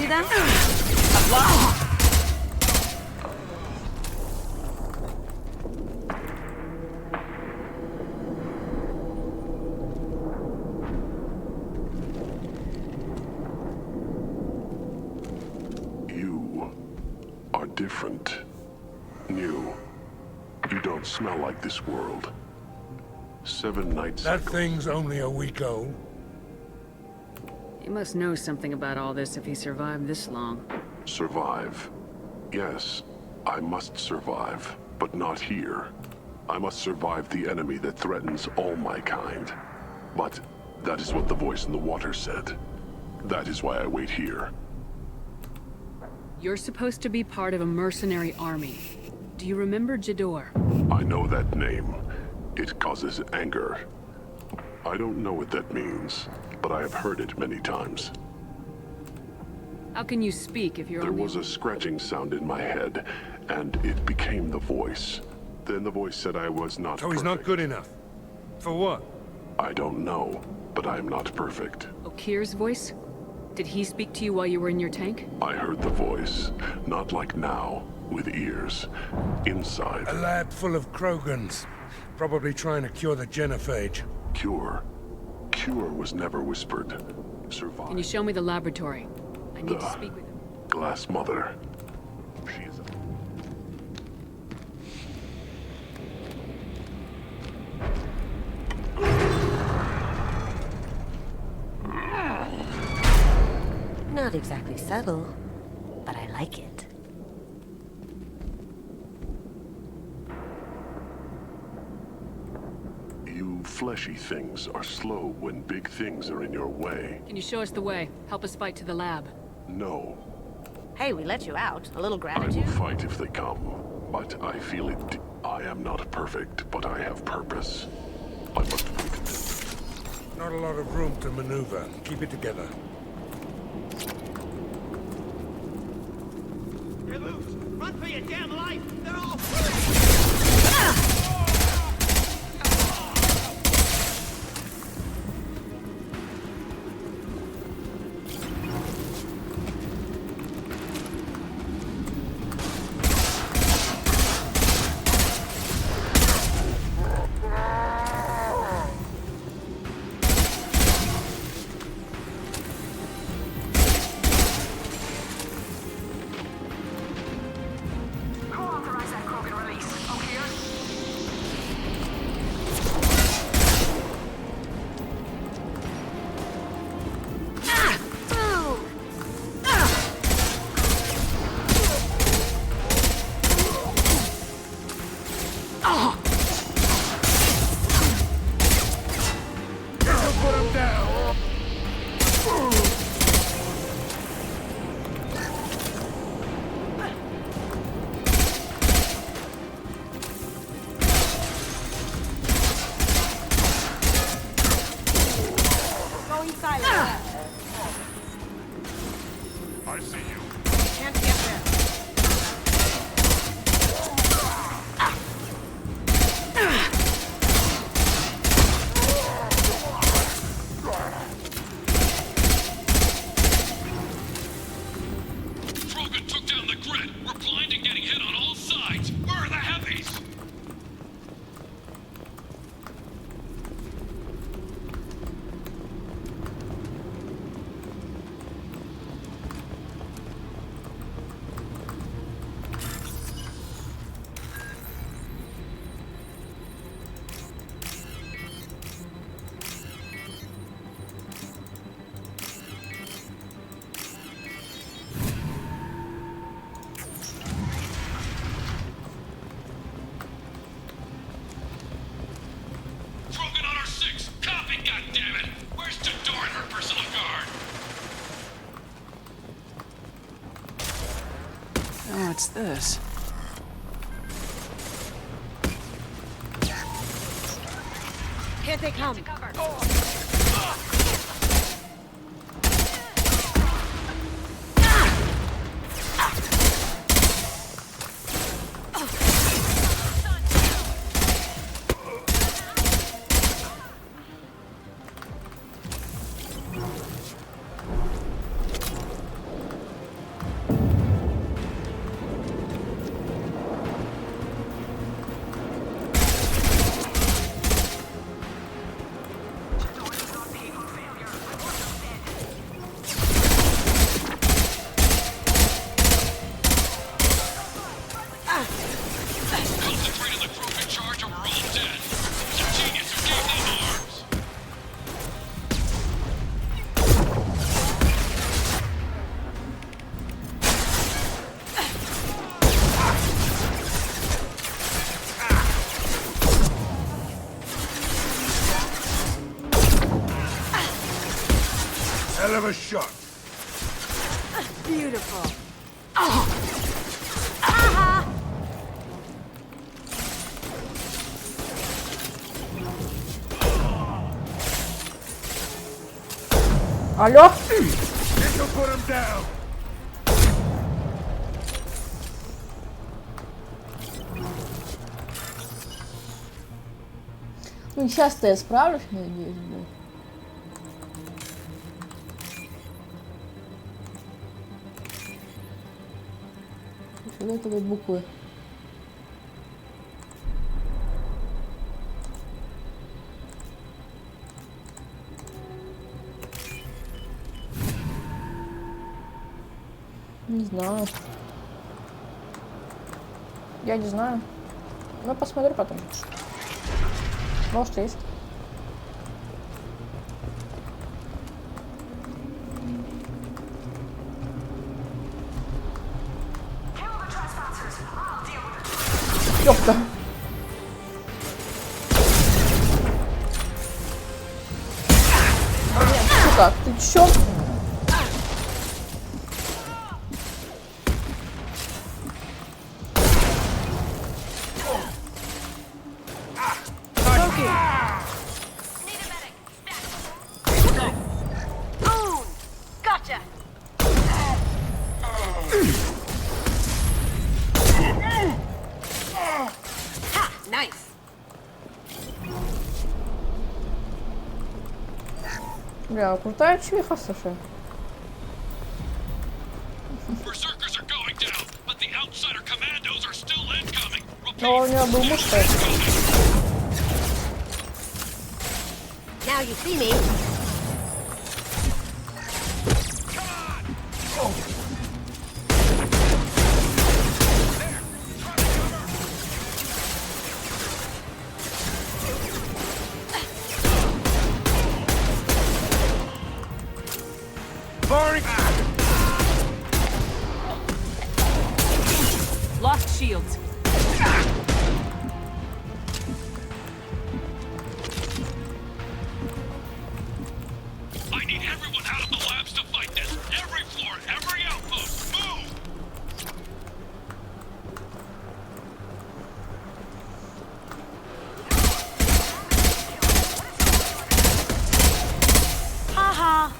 see them? You are different. New. You don't smell like this world. 7 nights That ago. thing's only a week old. He must know something about all this if he survived this long. Survive. Yes, I must survive, but not here. I must survive the enemy that threatens all my kind. But that is what the voice in the water said. That is why I wait here. You're supposed to be part of a mercenary army. Do you remember Jador? I know that name. It causes anger. I don't know what that means, but I have heard it many times. How can you speak if you're There only... was a scratching sound in my head, and it became the voice. Then the voice said I was not So he's not good enough. For what? I don't know, but I am not perfect. Okir's voice? Did he speak to you while you were in your tank? I heard the voice, not like now, with ears. Inside. A lab full of Krogans. Probably trying to cure the genophage. Cure? Cure was never whispered. Survive. Can you show me the laboratory? I need to speak with him. Glass Mother. She is Not exactly subtle, but I like it. You fleshy things are slow when big things are in your way. Can you show us the way? Help us fight to the lab. No. Hey, we let you out. A little I gratitude. will fight if they come, but I feel it. I am not perfect, but I have purpose. I must wait. Not a lot of room to maneuver. Keep it together. You're loose! Run for your damn life! They're all I see you. Can't get there. Krogan took down the grid. We're blind and getting hit on all sides. Where are the heavies? Krogan on our 6. Copy, goddammit! Where's Jador and her personal guard? Oh, it's this. Here they come. First shot. Beautiful. Алло? This'll put him down. Ну, сейчас-то я справлюсь, надеюсь, блядь. Фиолетовые буквы. Не знаю. Я не знаю. Ну, посмотрю потом. Может, есть. Ёпта. Сука, ты чё? Gotcha. Ha! Nice. Бля, крутая чвиха, слушай. Berserkers are going down, but the outsider commandos are still incoming. Но у меня был муж. Now you see me. Lost shields. I need everyone out of the labs to fight this. Every floor, every outpost, move! Haha.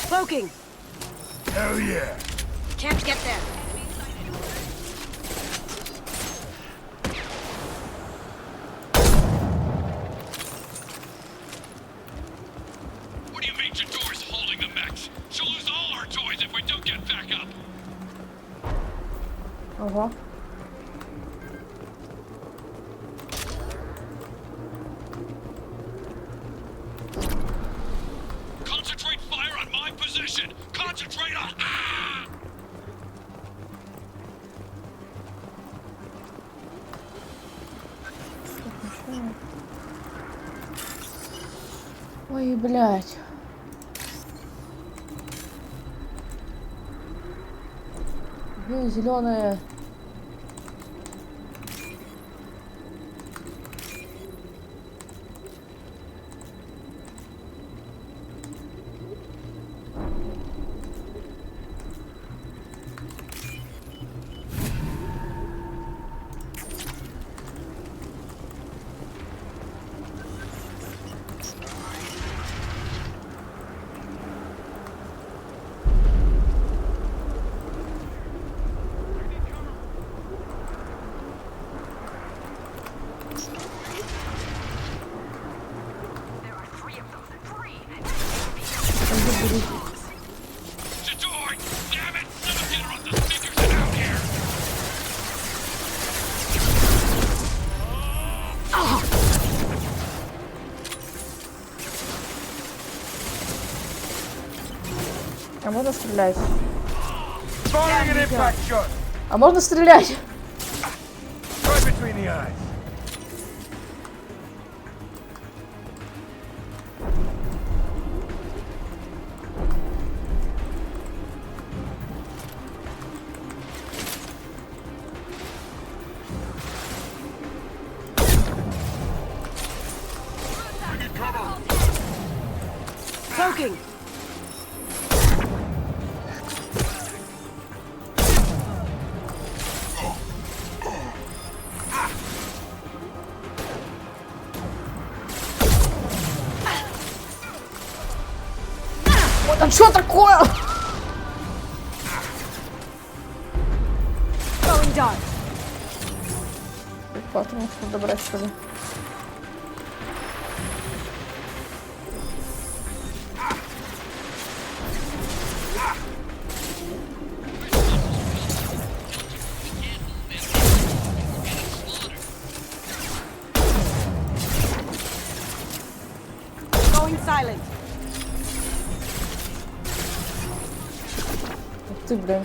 Cloaking. Hell yeah. Can't get there. What do you mean Jador's holding the mechs? She'll lose all our toys if we don't get back up. Ага. Concentrate fire on my position! Concentrate on... Ой, блядь. Блин, зеленая. Jador! Damn it! Someone get her off the speakers and out here! А можно стрелять? Firing an impact shot. А можно стрелять? Right between the eyes. Smoking! Это что такое? Going dark. Посмотрим, что добрать, что ли. Going silent. Ты, блин.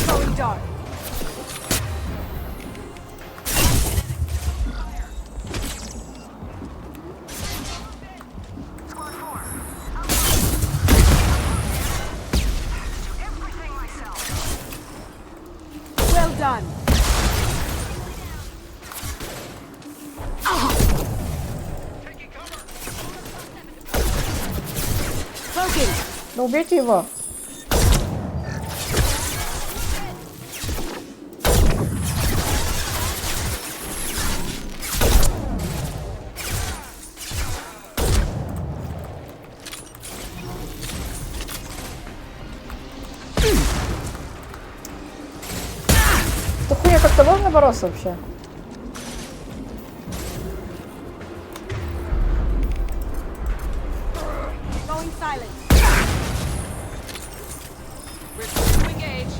Going dark. Well done. Smoking. Да убейте его. Эта хуйня как-то можно бороться вообще? Going silent. We're to engage.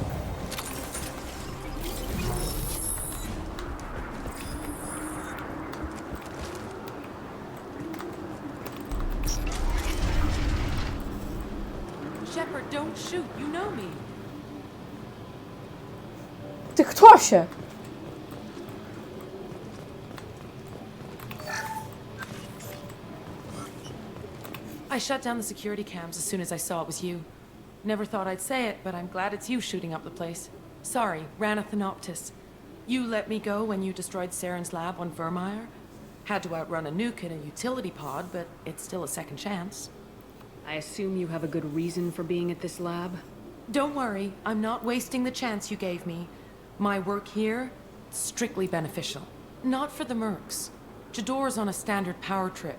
Shepard, don't shoot. You know me. Ты кто вообще? I shut down the security cams as soon as I saw it was you. Never thought I'd say it, but I'm glad it's you shooting up the place. Sorry, Rana Thanoptis. You let me go when you destroyed Saren's lab on Vermeer. Had to outrun a nuke in a utility pod, but it's still a second chance. I assume you have a good reason for being at this lab? Don't worry, I'm not wasting the chance you gave me. My work here, strictly beneficial. Not for the mercs. Jador's on a standard power trip.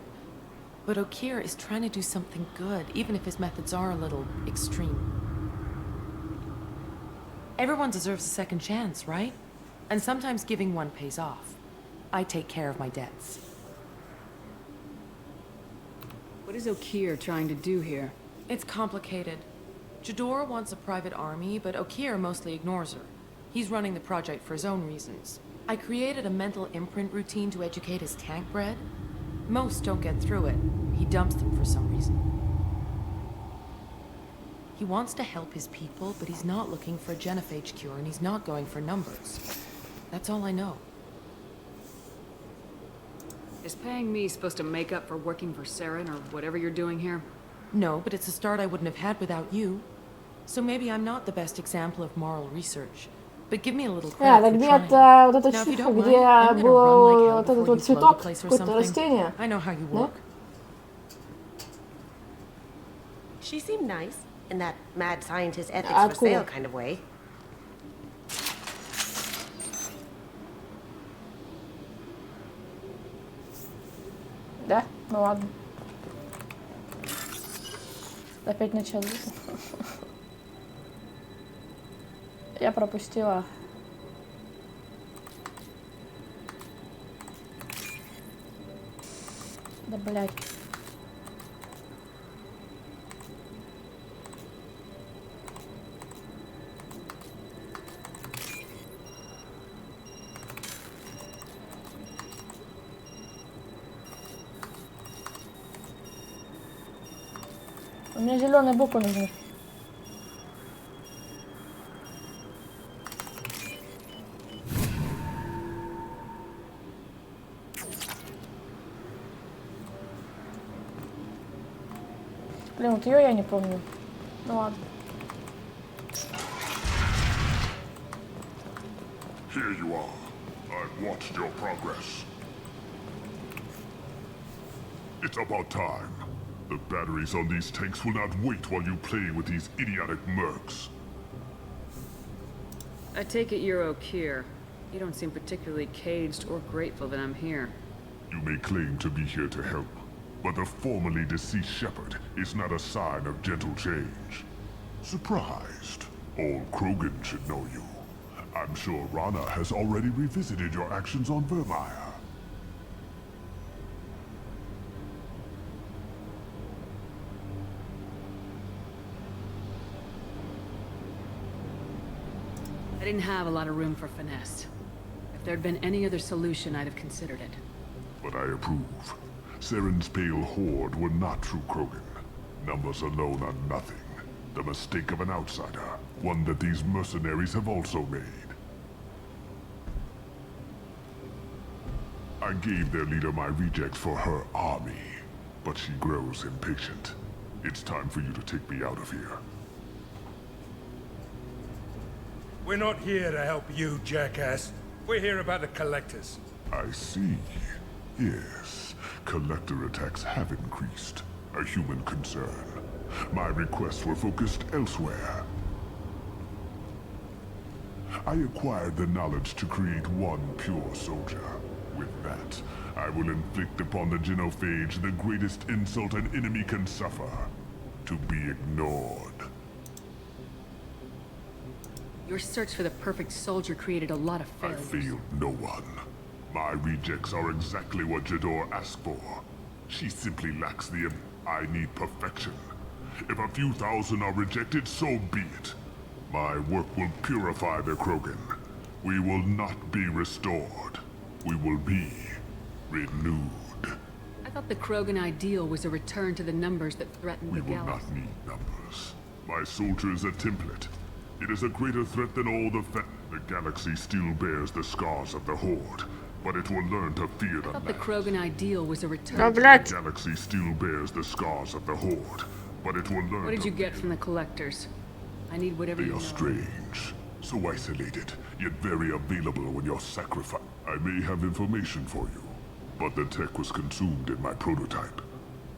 But Okeer is trying to do something good, even if his methods are a little extreme. Everyone deserves a second chance, right? And sometimes giving one pays off. I take care of my debts. What is Okeer trying to do here? It's complicated. Jador wants a private army, but Okeer mostly ignores her. He's running the project for his own reasons. I created a mental imprint routine to educate his tank bred. Most don't get through it. He dumps them for some reason. He wants to help his people, but he's not looking for a genophage cure, and he's not going for numbers. That's all I know. Is paying me supposed to make up for working for Saren or whatever you're doing here? No, but it's a start I wouldn't have had without you. So maybe I'm not the best example of moral research. But give me a little credit Так for где trying. это вот эта Now, if you штука, don't где mind, I'm gonna был run like hell вот этот before вот you blow the цветок, place or какое-то something. растение? I know how you Да? work. She seemed nice, in that mad scientist ethics А for откуда? sale kind of way. Да? Ну ладно. Опять начало. Я пропустила. Да блять. У меня зеленые буквы нужны. Блин, вот ее я не помню. Ну ладно. Here you are. I've watched your progress. It's about time. The batteries on these tanks will not wait while you play with these idiotic mercs. I take it you're Okeer. You don't seem particularly caged or grateful that I'm here. You may claim to be here to help, but the formerly deceased Shepard is not a sign of gentle change. Surprised? All Krogan should know you. I'm sure Rana has already revisited your actions on Vermeer. I didn't have a lot of room for finesse. If there'd been any other solution, I'd have considered it. But I approve. Saren's pale horde were not true Krogan. Numbers alone are nothing. The mistake of an outsider, one that these mercenaries have also made. I gave their leader my rejects for her army, but she grows impatient. It's time for you to take me out of here. We're not here to help you, jackass. We're here about the Collectors. I see. Yes, Collector attacks have increased. A human concern. My requests were focused elsewhere. I acquired the knowledge to create one pure soldier. With that, I will inflict upon the Genophage the greatest insult an enemy can suffer. To be ignored. Your search for the perfect soldier created a lot of I failures. failed no one. My rejects are exactly what Jador asked for. She simply lacks the... I need perfection. If a few thousand are rejected, so be it. My work will purify the Krogan. We will not be restored. We will be renewed. I thought the Krogan ideal was a return to the numbers that threatened We the will galaxy. not need numbers. My soldier is a template. It is a greater threat than all the galaxy still bears the scars of the Horde, but it will learn to fear I them. thought the Krogan ideal was a return The to... galaxy still bears the scars of the Horde, but it will learn What did to you get from the Collectors? I need whatever They you are know. strange, so isolated, yet very available when you're sacrificed. I may have information for you, but the tech was consumed in my prototype.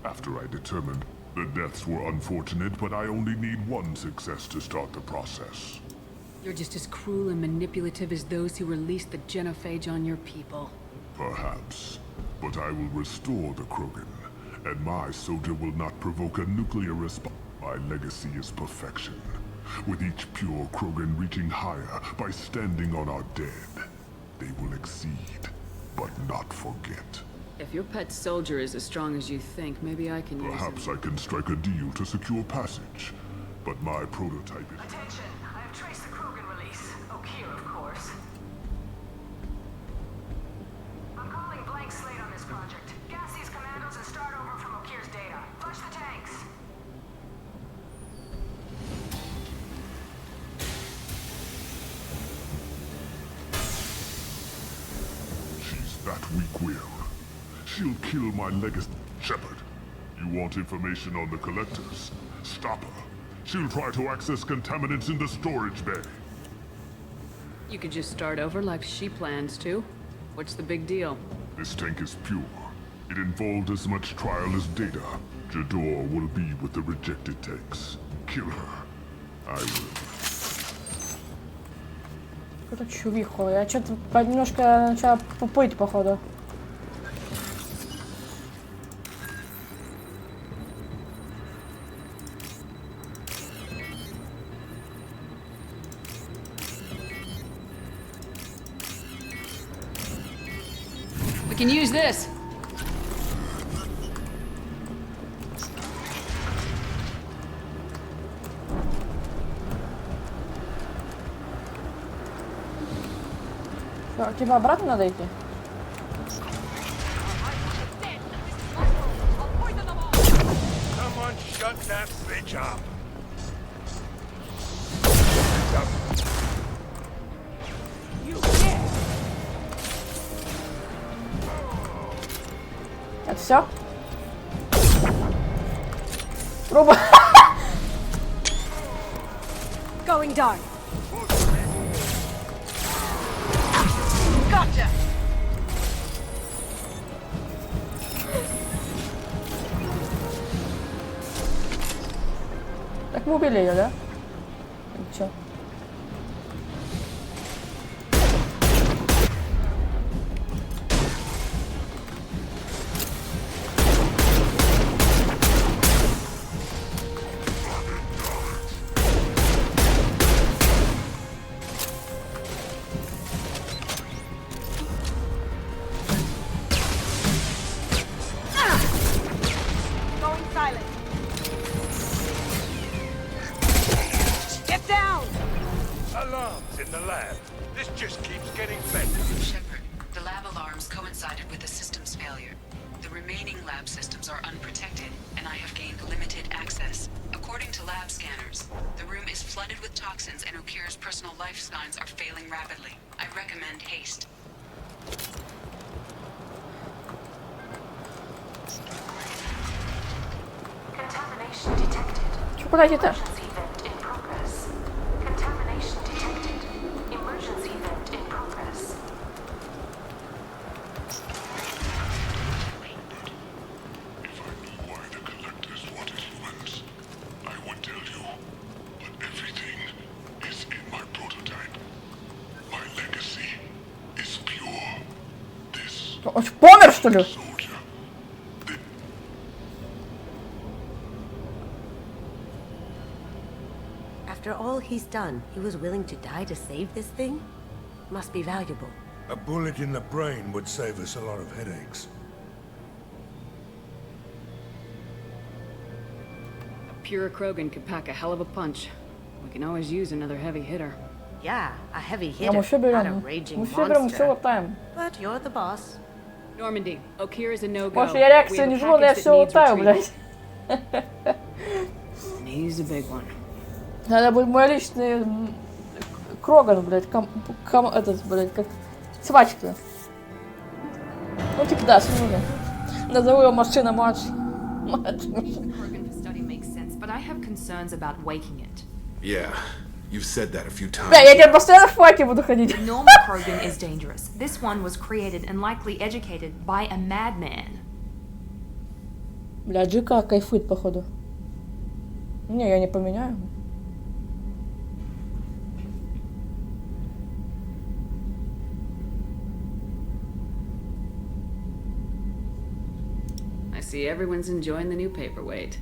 After I determined the deaths were unfortunate, but I only need one success to start the process. You're just as cruel and manipulative as those who released the Genophage on your people. Perhaps, but I will restore the Krogan, and my soldier will not provoke a nuclear response. My legacy is perfection, with each pure Krogan reaching higher by standing on our dead. They will exceed, but not forget. If your pet soldier is as strong as you think, maybe I can use him. Perhaps I can strike a deal to secure passage, but my prototype is... Attention! I have traced the Krogan release. Okeer, of course. I'm calling blank slate on this project. Gas these commandos and start over from Okeer's data. Flush the tanks. She's that weak-willed. She'll kill my legacy. Shepard, you want information on the Collectors? Stop her. She'll try to access contaminants in the storage bay. You could just start over like she plans to. What's the big deal? This tank is pure. It involved as much trial as data. Jador will be with the rejected tanks. Kill her. I will. Какой-то чувиху. Я что-то немножко начала пупыть, походу. We can use this. Что, типа обратно надо идти? Someone shut that bitch up. Это все? Труба. Going dark. Gotcha! Мы убили ее, да? И чё? Going silent. Get down! Alarms in the lab. This just keeps getting better. Shepard, the lab alarms coincided with the system's failure. The remaining lab systems are unprotected, and I have gained limited access. According to lab scanners, the room is flooded with toxins and Okir's personal life signs are failing rapidly. I recommend haste. Contamination detected. Чё, куда идти-то? Emergency vent in progress. Contamination detected. Emergency vent in progress. Why the collectors wanted humans, I would tell you. But everything is in my prototype. My legacy is pure. This Он помер, что ли? After all he's done, he was willing to die to save this thing? Must be valuable. A bullet in the brain would save us a lot of headaches. Pure Krogan could pack a hell of a punch. We can always use another heavy hitter. Yeah, a heavy А hitter, мы все not a берем. raging Мы все берем, все monster. лутаем. But you're the boss. Normandy, Okir is a no-go. Может, я реакция не жму, но я все лутаю, блядь. And he's a big one. Надо будет мой личный Кроган, блядь, этот, блядь, как свачка. Ну, типа, да, смуга. Назову его машина младший. Krogan for study makes sense, but I have concerns about waking it. Yeah, you've said that a few times. Бля, я теперь постоянно в факе буду ходить. Normal Krogan is dangerous. This one was created and likely educated by a madman. Бля, Джика кайфует, походу. Не, я не поменяю. I see everyone's enjoying the new paperweight.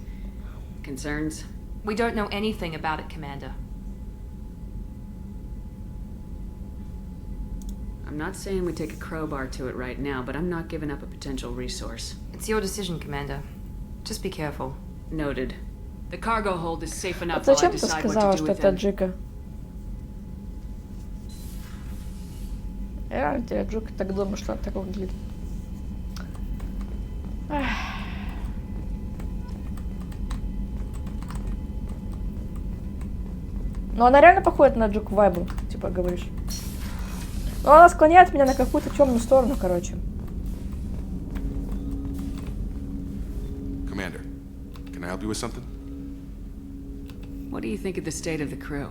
Concerns? We don't know anything about it, Commander. I'm not saying we take a crowbar to it right now, but I'm not giving up a potential resource. It's your decision, Commander. Just be careful. Noted. The cargo hold is safe А enough while I зачем ты decide what сказала, to do что with это him. Джика? Я Джика так думаю, что он так выглядит. Но она реально походит на Джук Вайбу, типа говоришь. Но она склоняет меня на какую-то темную сторону, короче. Commander, can I help you with something? What do you think of the state of the crew?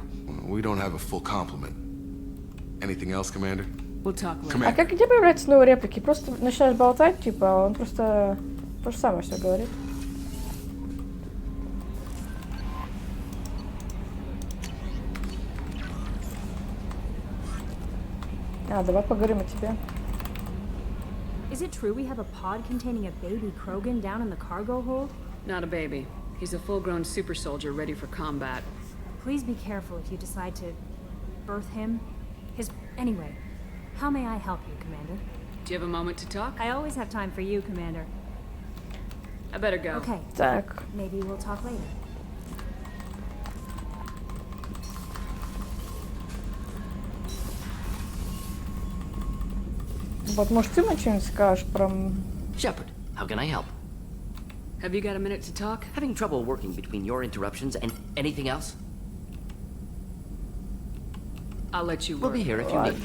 We don't have a full complement. Anything else, Commander? We'll talk later. А как где появляются новые реплики? Просто начинаешь болтать, типа, а он просто то же самое все говорит. А, давай поговорим о тебе. Is it true we have a pod containing a baby Krogan down in the cargo hold? Not a baby. He's a full-grown super soldier ready for combat. Please be careful if you decide to birth him. Anyway, how may I help you, Commander? Do you have a moment to talk? I always have time for you, Commander. I better go. Okay. Так. Maybe we'll talk later. Вот, может, ты мне что-нибудь скажешь про... Shepard, how can I help? Have you got a minute to talk? Having trouble working between your interruptions and anything else? I'll let you We'll work. be here if you need.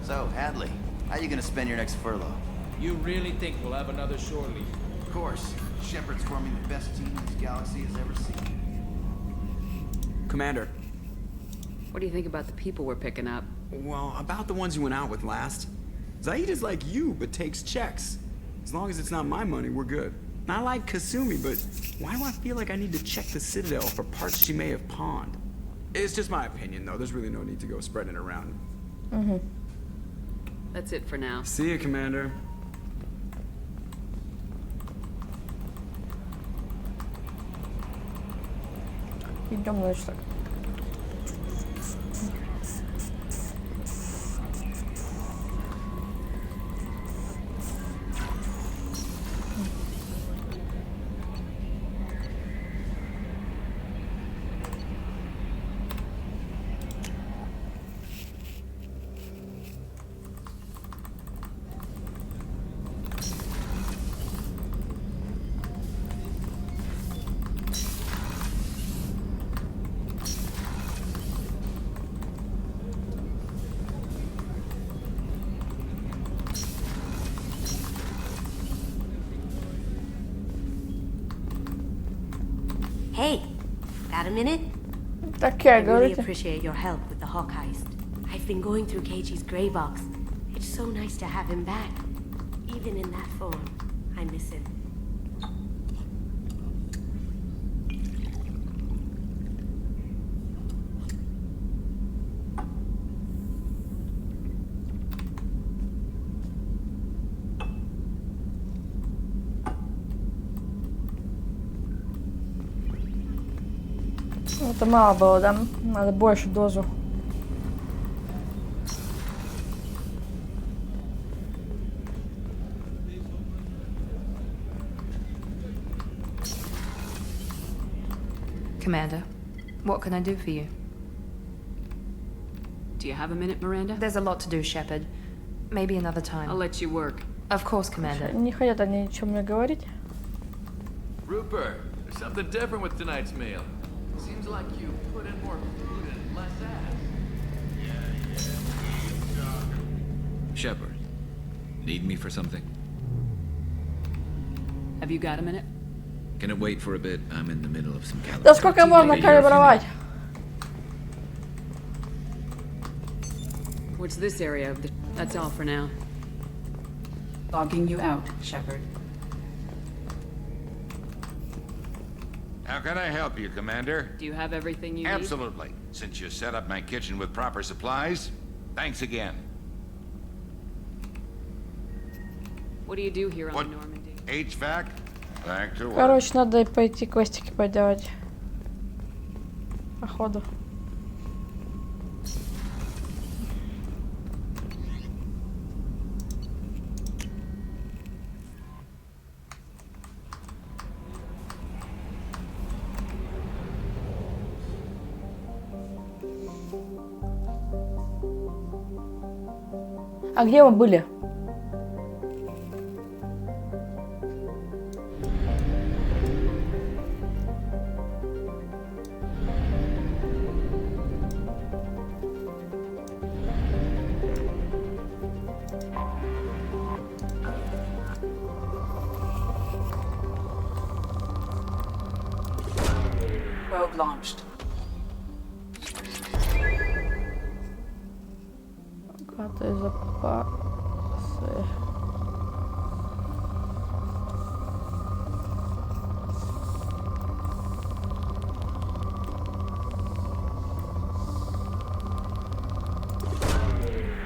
So, Hadley, How you gonna spend your next furlough? You really think we'll have another shore leave? Of course. Shepard's forming the best team this galaxy has ever seen. Commander. What do you think about the people we're picking up? Well, about the ones you went out with last. Zaid is like you, but takes checks. As long as it's not my money, we're good. I like Kasumi, but why do I feel like I need to check the Citadel for parts she may have pawned? It's just my opinion, though. There's really no need to go spreading it around. That's it for now. See you, Commander. Идем дальше. Hey, got a minute? Такая, I really говорите. appreciate your help with the Hawk heist. I've been going through Keiichi's gray box. It's so nice to have him back. Even in that form, I miss him. Это мало было, да? Надо больше дозу. Commander, what can I do for you? Do you have a minute, Miranda? There's a lot to do, Shepard. Maybe another time. I'll let you work. Of course, Commander. Не хотят они ничего мне говорить. Rupert, there's something different with tonight's meal. Seems like you put in more food and less ass. Shepard, need me for something? Have you got a minute? Can it wait for a bit? I'm in the middle of some calibration. Да сколько можно калибровать? What's this area of the... That's all for now. Logging you out, Shepard. How can I help you, Commander? Do you have everything you need? Absolutely. Since you set up my kitchen with proper supplies, thanks again. What do you do here on Normandy? HVAC? Back to work. Короче, надо пойти квестики поделать. Походу. А где мы были? Probe launched. Карты запасы.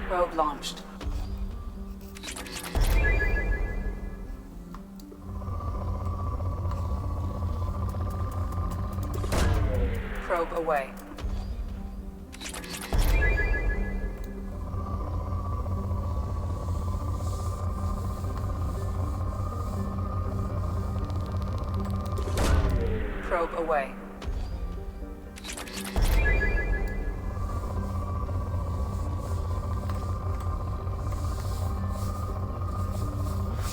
Probe launched. Probe away. Probe away.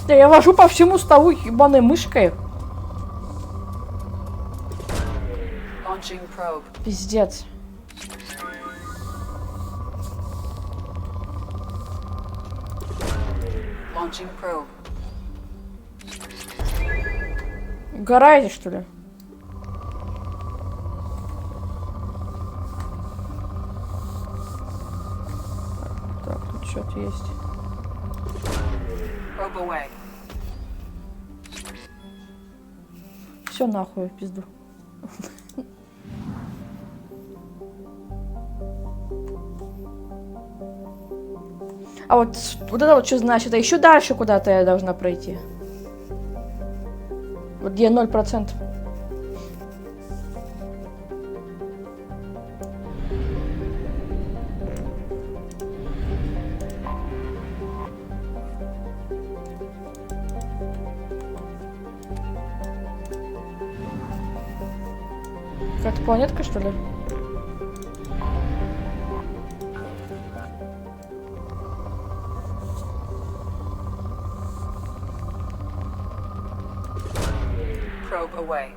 Да я вожу по всему столу ебаной мышкой. Launching probe. Пиздец. Launching probe. Угораете, что ли? Так, тут что-то есть. Probe away. Все нахуй, в пизду. А вот это вот что значит? Это еще дальше куда-то я должна пройти. Вот где 0%. Какая-то планетка, что ли? Probe away.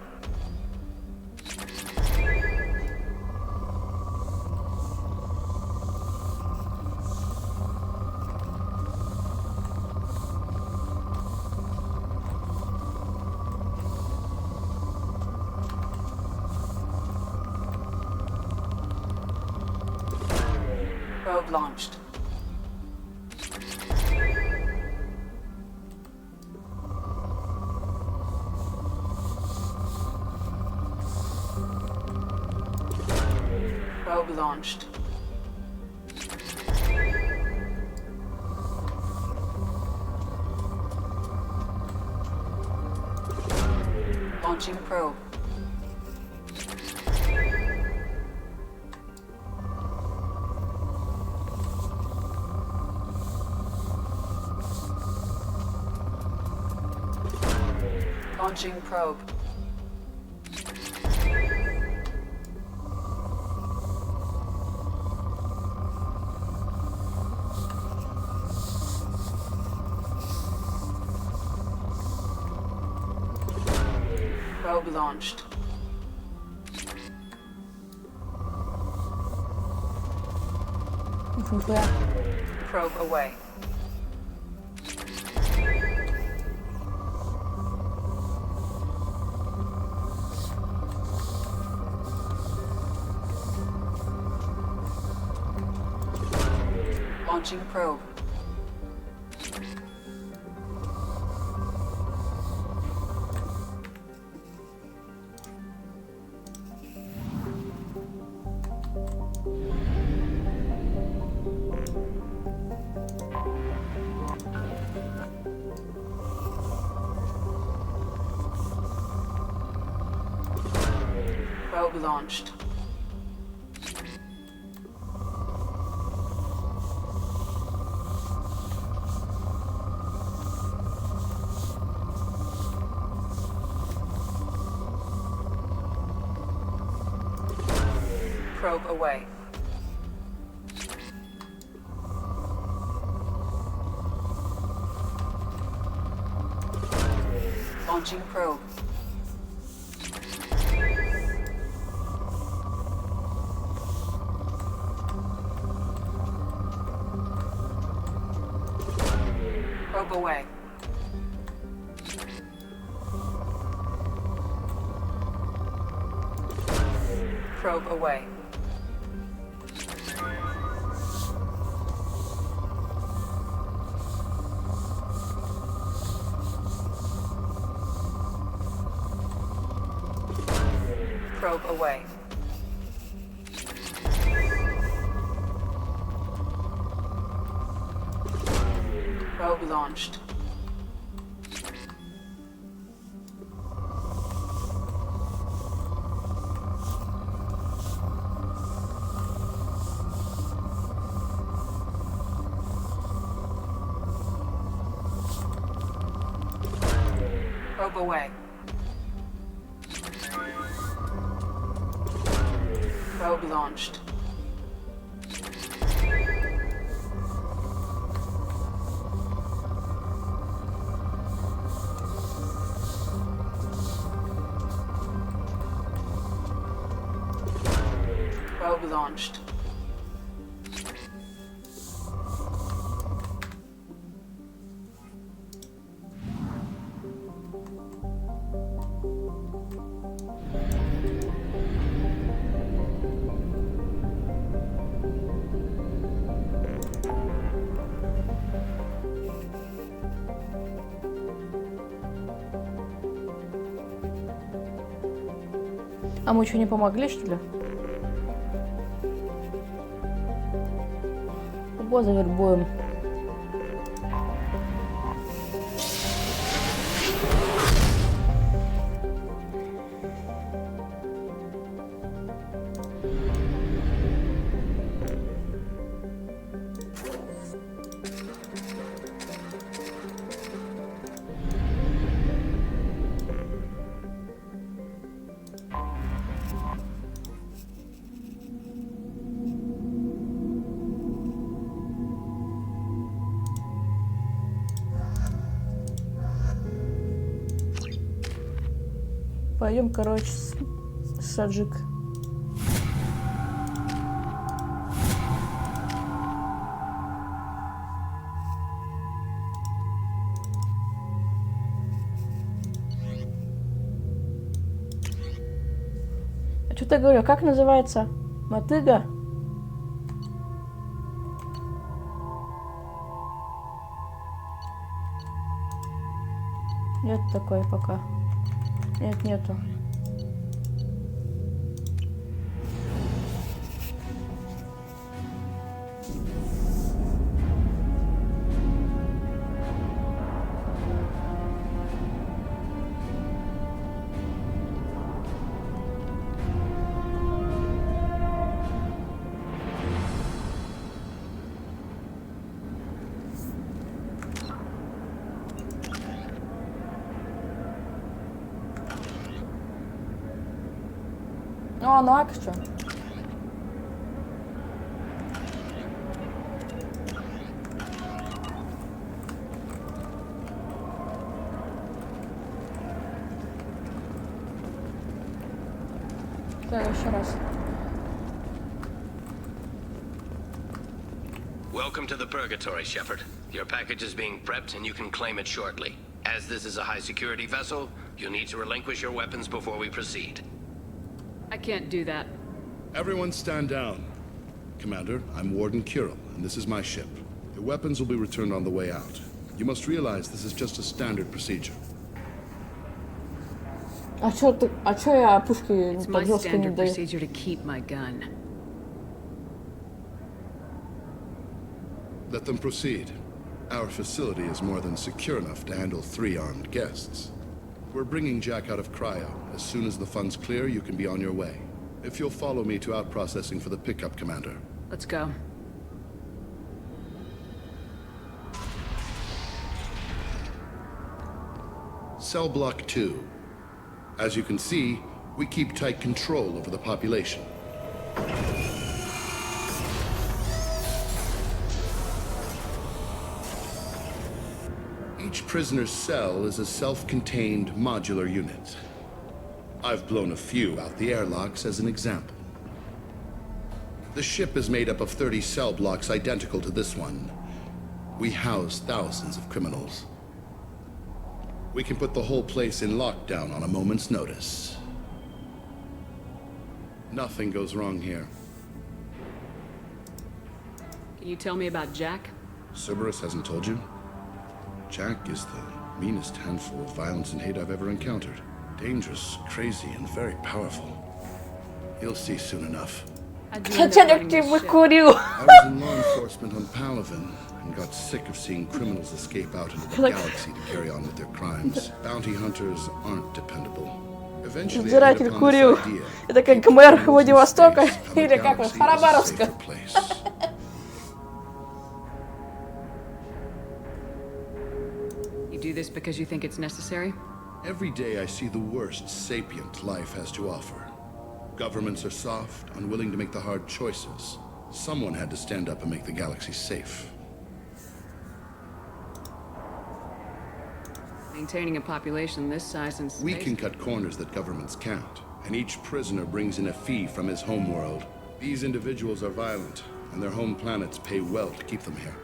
Probe launched. Probe launched. Launching probe. Launching probe. Probe launched. Probe away. Launching probe. Probe launched. Probe away. Launching probe. Probe away. Probe away. Probe away. Probe launched. Probe away. Probe launched. Probe launched. А мы что, не помогли, что ли? Кого завербуем? Пойдем, короче, Саджик. А что-то говорю, как называется? Мотыга? Нет такой пока. Нет, нету. O, no akcja. Tak, jeszcze raz. Welcome to the Purgatory, Shepard. Your package is being prepped and you can claim it shortly. As this is a high-security vessel, you'll need to relinquish your weapons before we proceed. I can't do that. Everyone stand down. Commander, I'm Warden Kirill, and this is my ship. The weapons will be returned on the way out. You must realize this is just a standard procedure. А чё я пушки It's my под жёсткой не standard даю? procedure to keep my gun. Let them proceed. Our facility is more than secure enough to handle 3 armed guests. We're bringing Jack out of cryo. As soon as the funds clear, you can be on your way. If you'll follow me to out-processing for the pickup, Commander. Let's go. Cell Block 2. As you can see, we keep tight control over the population. Each prisoner's cell is a self-contained modular unit. I've blown a few out the airlocks as an example. The ship is made up of 30 cell blocks identical to this one. We house thousands of criminals. We can put the whole place in lockdown on a moment's notice. Nothing goes wrong here. Can you tell me about Jack? Cerberus hasn't told you? Jack is the meanest handful of violence and hate I've ever encountered. Dangerous, crazy, and very powerful. You'll see soon enough. Чачаник ты выкурил. I was in law enforcement on Palaven and got sick of seeing criminals escape out into the galaxy to carry on with their crimes. Bounty hunters aren't dependable. Eventually, I hit Надзиратель upon курил. this idea. Это как мэр Владивостока или как он, Хабаровска. You do this because you think it's necessary? Every day I see the worst sapient life has to offer. Governments are soft, unwilling to make the hard choices. Someone had to stand up and make the galaxy safe. Maintaining a population this size in space... We can cut corners that governments can't, and each prisoner brings in a fee from his homeworld. These individuals are violent, and their home planets pay well to keep them here.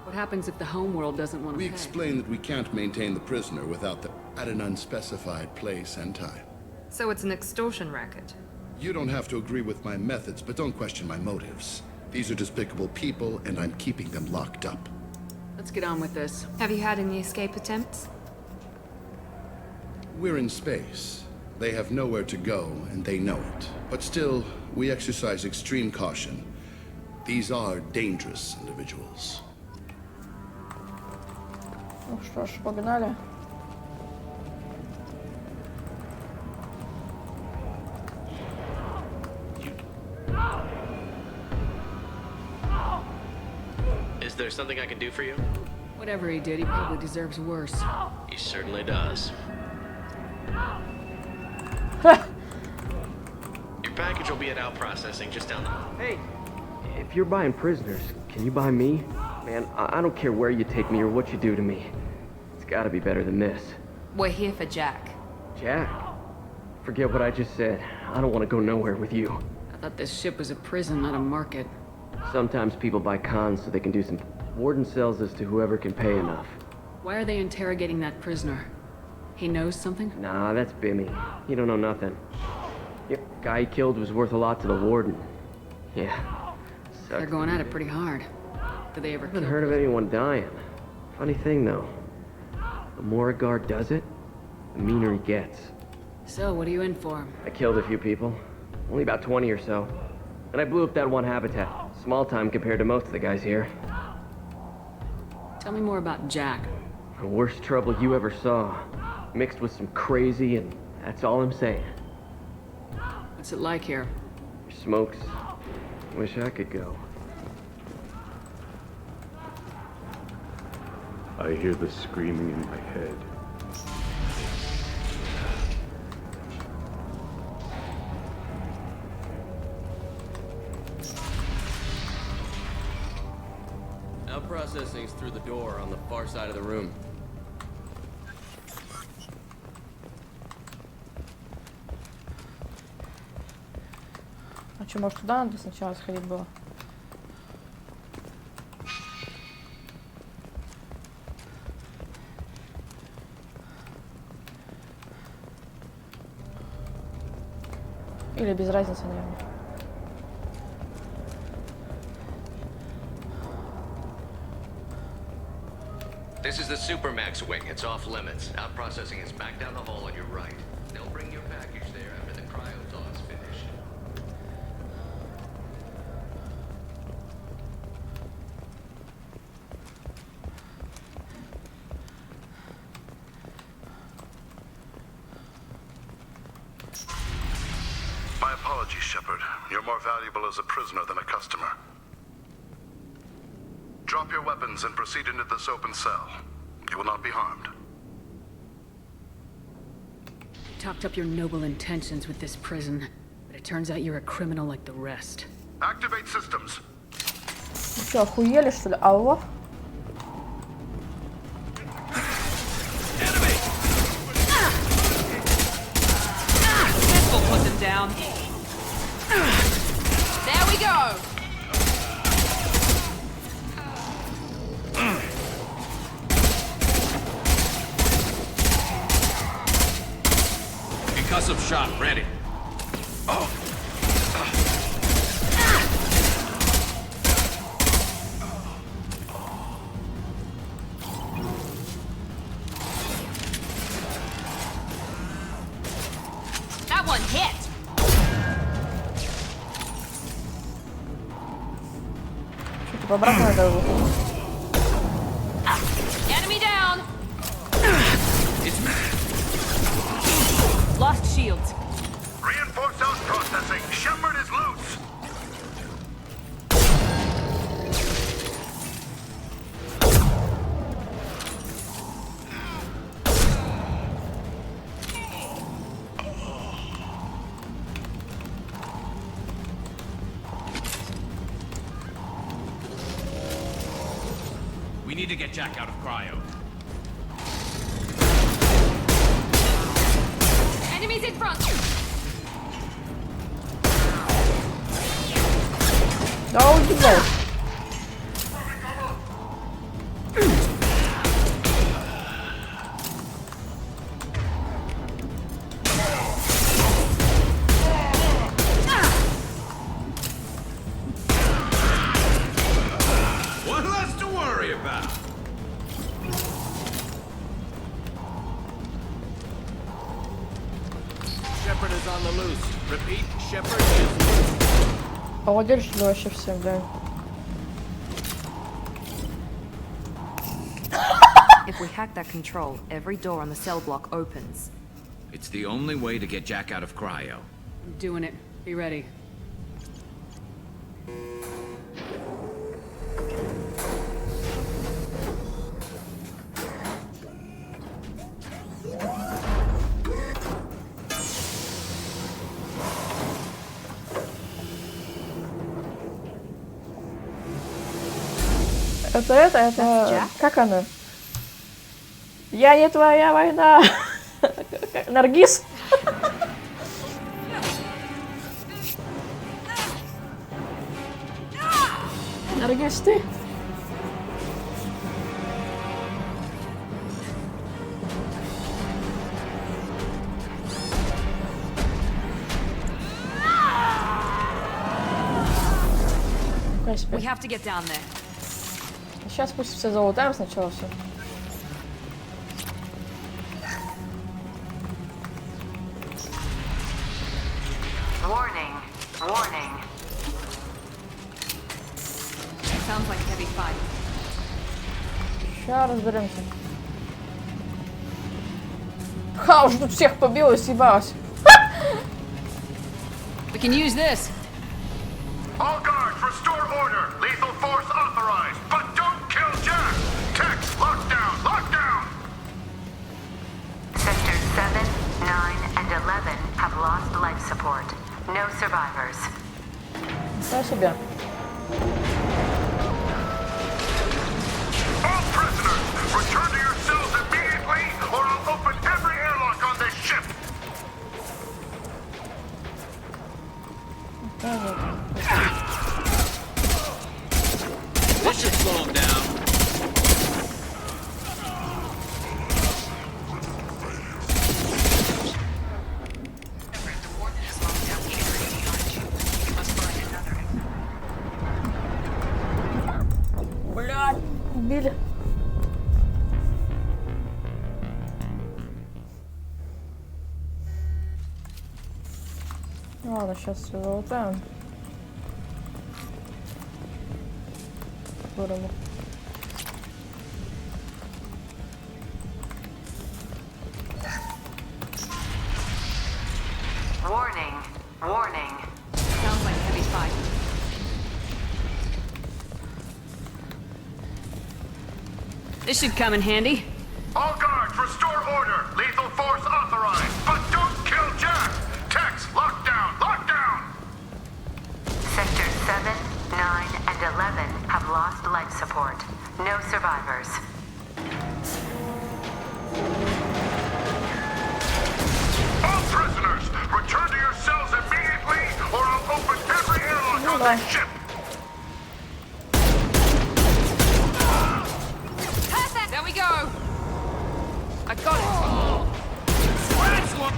What happens if the homeworld doesn't want to We pay? explain that we can't maintain the prisoner without them at an unspecified place and time. So it's an extortion racket. You don't have to agree with my methods, but don't question my motives. These are despicable people, and I'm keeping them locked up. Let's get on with this. Have you had any escape attempts? We're in space. They have nowhere to go, and they know it. But still, we exercise extreme caution. These are dangerous individuals. Ну что ж, погнали. Is there something I can do for you? Whatever he did, he probably deserves worse. He certainly does. Your package will be at out processing just down the hall. Hey, if you're buying prisoners, can you buy me? Man, I don't care where you take me or what you do to me. It's gotta be better than this. We're here for Jack. Jack? Forget what I just said. I don't want to go nowhere with you. I thought this ship was a prison, not a market. Sometimes people buy cons so they can do some... Warden sells this to whoever can pay enough. Why are they interrogating that prisoner? He knows something? Nah, that's Bimmy. He don't know nothing. The guy he killed was worth a lot to the Warden. Yeah. They're going at it pretty hard. Did they ever I haven't heard of anyone dying. Funny thing, though. The more a guard does it, the meaner he gets. So, what are you in for? I killed a few people. Only about 20 or so. And I blew up that one habitat. Small time compared to most of the guys here. Tell me more about Jack. The worst trouble you ever saw. Mixed with some crazy, and that's all I'm saying. What's it like here? Smokes. Wish I could go. I hear the screaming in my head. Out processing's through the door on the far side of the room. А что, может туда надо сначала сходить было? Или без разницы, наверное. This is the Supermax wing. It's off limits. Out processing is back down the hall on your right. They'll bring your package there after the cryothaw's finished. My apologies, Shepard. You're more valuable as a prisoner than a customer. Drop your weapons and proceed into this open cell. You will not be harmed. You talked up your noble intentions with this prison, but it turns out you're a criminal like the rest. Activate systems. Вы что, охуели, что ли? Алло? We'll put them down. There we go. Concussive shot ready. Oh. That one hit. Что, типа обратно надо выходить? Enemy down. Lost shields. Reinforce out processing. Shepard is loose. We need to get Jack out of cryo. Enemies in front. Да уйди, блядь. One less to worry about. on the loose. Repeat, Shepard is loose. Молодежь вообще всем, да. If we hack that control, every door on the cell block opens. It's the only way to get Jack out of cryo. I'm doing it. Be ready. Это, как она? Я не твоя война. Наргиз. Наргиз, ты? We have to get down there. Сейчас пусть все залутаем сначала все. Warning. Warning. Sounds like a heavy fight. Сейчас разберемся. Ха, уже тут всех побила и съебалась. We can use this. All guards, restore order. Lethal force authorized, but don't kill Jack. Tex, lockdown, lockdown. Sectors 7, 9, and 11 have lost life support. No survivors. Ничего себе. All prisoners, return to your cells immediately, or I'll open every airlock on this ship. This should slow him down. Блядь, убили. Ладно, сейчас все залутаем. Здорово. Warning. Warning. Sounds like a heavy fight. This should come in handy. All guards, restore order. Lethal force authorized, but don't kill Jack. Tex, lockdown, lockdown. Sectors 7, 9, and 11 have lost life support. No survivors. All prisoners, return to your cells immediately, or I'll open every airlock on this ship. Perfect! There we go! I got it! That's one!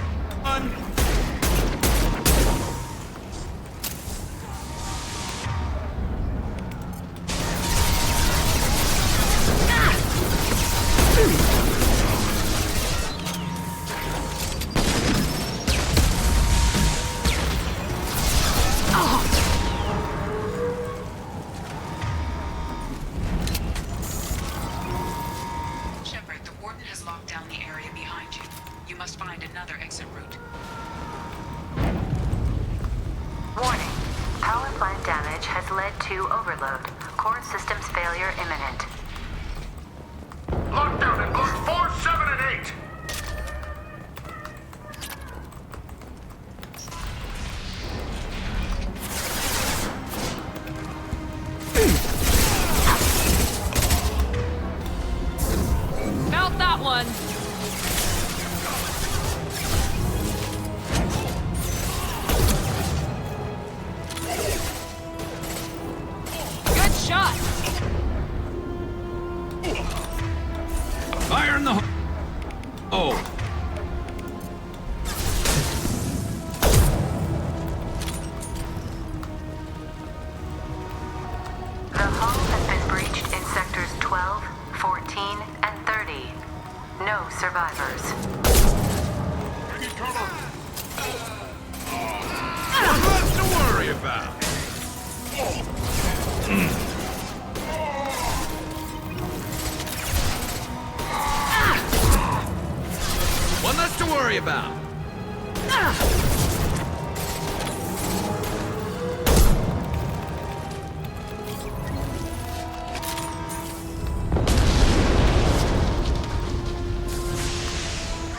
Shepard, the Warden has locked down the area behind you. You must find another exit route. Warning. Power plant damage has led to overload. Core systems failure imminent. Lockdown in blocks 4, 7, and 8. Felt that one! Good shot! Fire in the hole! about. One less to worry about.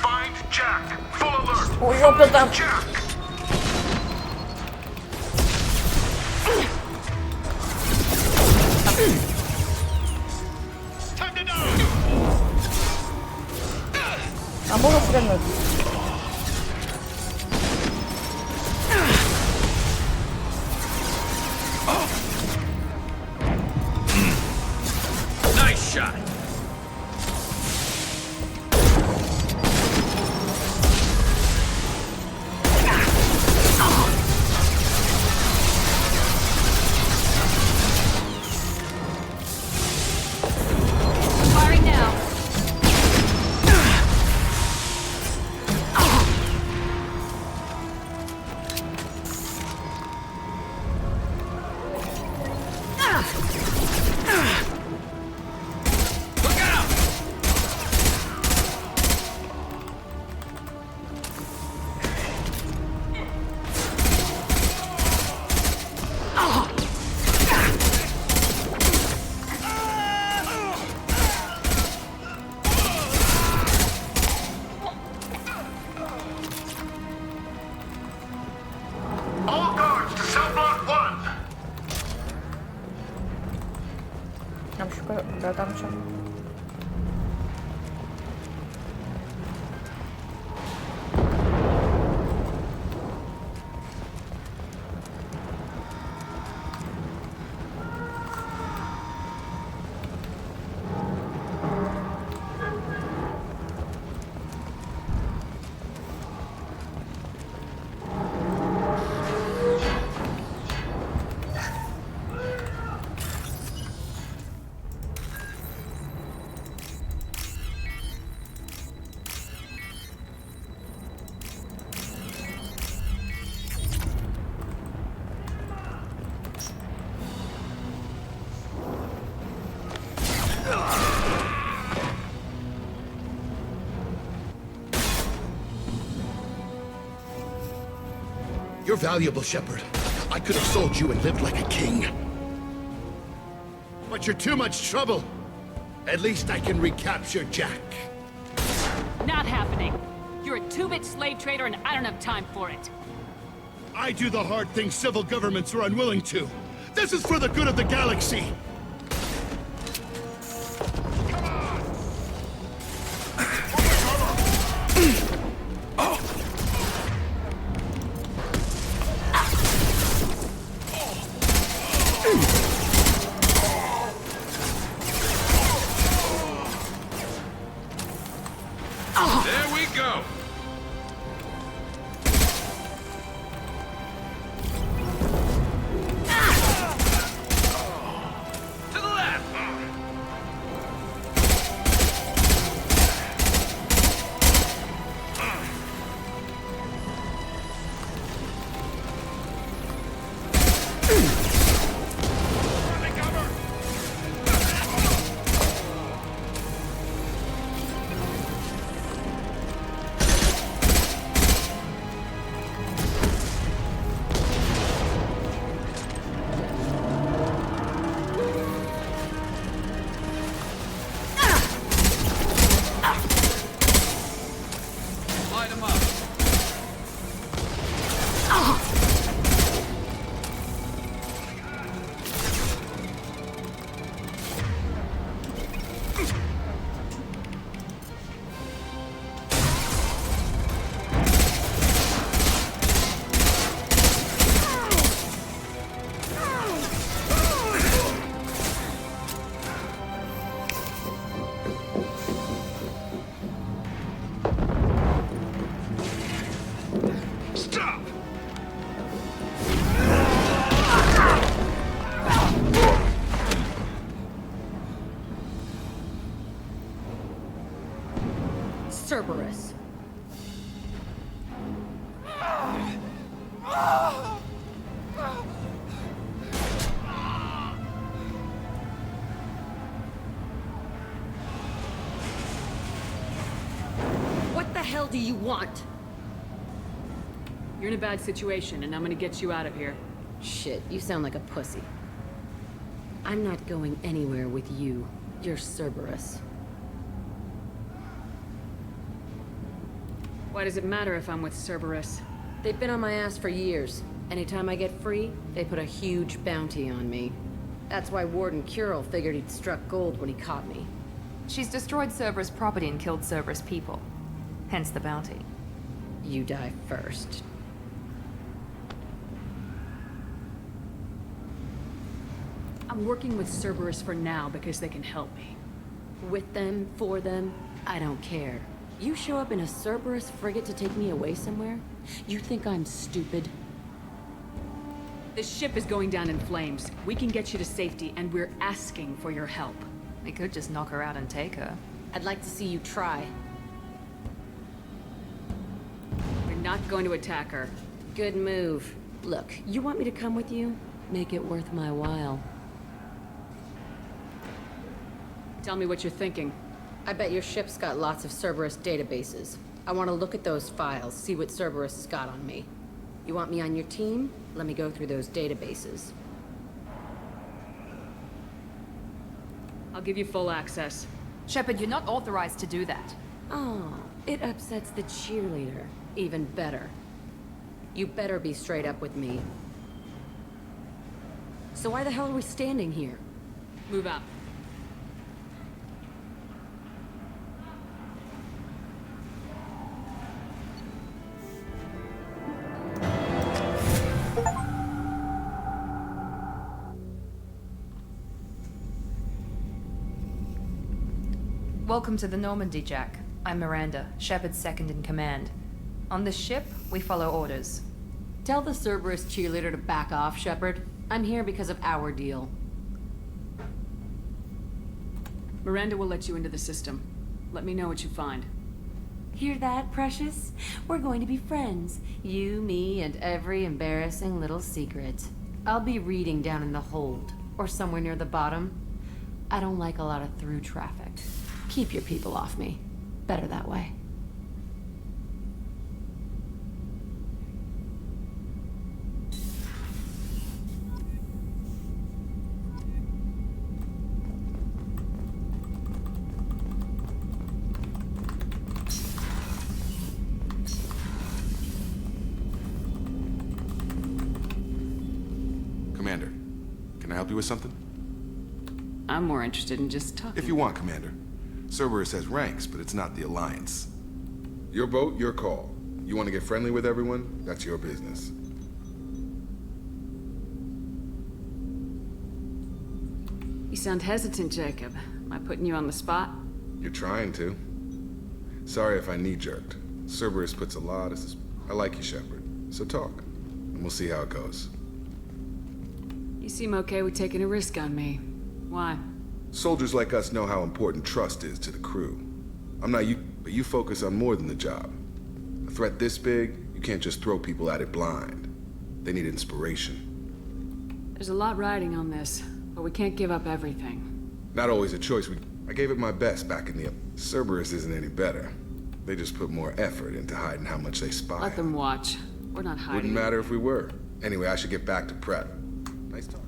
Find Jack. Full alert. Ой, ёпта там. Jack. А можно стрельнуть? Nice shot. Firing now. Look out! All guards to cell block 1. Там что? Да, там что? You're valuable, Shepard. I could have sold you and lived like a king. But you're too much trouble. At least I can recapture Jack. Not happening. You're a two-bit slave trader and I don't have time for it. I do the hard things civil governments are unwilling to. This is for the good of the galaxy. There we go. To the left. Light 'em up. Stop! Cerberus. do you want? You're in a bad situation, and I'm gonna get you out of here. Shit, you sound like a pussy. I'm not going anywhere with you. You're Cerberus. Why does it matter if I'm with Cerberus? They've been on my ass for years. Anytime I get free, they put a huge bounty on me. That's why Warden Curel figured he'd struck gold when he caught me. She's destroyed Cerberus property and killed Cerberus people. Hence the bounty. You die first. I'm working with Cerberus for now because they can help me. With them, for them, I don't care. You show up in a Cerberus frigate to take me away somewhere? You think I'm stupid? This ship is going down in flames. We can get you to safety, and we're asking for your help. We could just knock her out and take her. I'd like to see you try. We're not going to attack her. Good move. Look, you want me to come with you? Make it worth my while. Tell me what you're thinking. I bet your ship's got lots of Cerberus databases. I want to look at those files, see what Cerberus has got on me. You want me on your team? Let me go through those databases. I'll give you full access. Shepard, you're not authorized to do that. Oh, it upsets the cheerleader. Even better. You better be straight up with me. So why the hell are we standing here? Move out. Welcome to the Normandy, Jack. I'm Miranda, Shepard's second in command. On this ship, we follow orders. Tell the Cerberus cheerleader to back off, Shepard. I'm here because of our deal. Miranda will let you into the system. Let me know what you find. Hear that, Precious? We're going to be friends. You, me, and every embarrassing little secret. I'll be reading down in the hold, or somewhere near the bottom. I don't like a lot of through traffic. Keep your people off me. Better that way. Commander, can I help you with something? I'm more interested in just talking. If you want, Commander. Cerberus has ranks, but it's not the Alliance. Your boat, your call. You want to get friendly with everyone? That's your business. You sound hesitant, Jacob. Am I putting you on the spot? You're trying to. Sorry if I knee-jerked. Cerberus puts a lot of... I like you, Shepard. So talk, and we'll see how it goes. You seem okay with taking a risk on me. Why? Soldiers like us know how important trust is to the crew. I'm not you, but you focus on more than the job. A threat this big, you can't just throw people at it blind. They need inspiration. There's a lot riding on this, but we can't give up everything. Not always a choice. I gave it my best back in the... Cerberus isn't any better. They just put more effort into hiding how much they spy. Let them watch. We're not hiding. Wouldn't matter if we were. Anyway, I should get back to prep. Nice talk.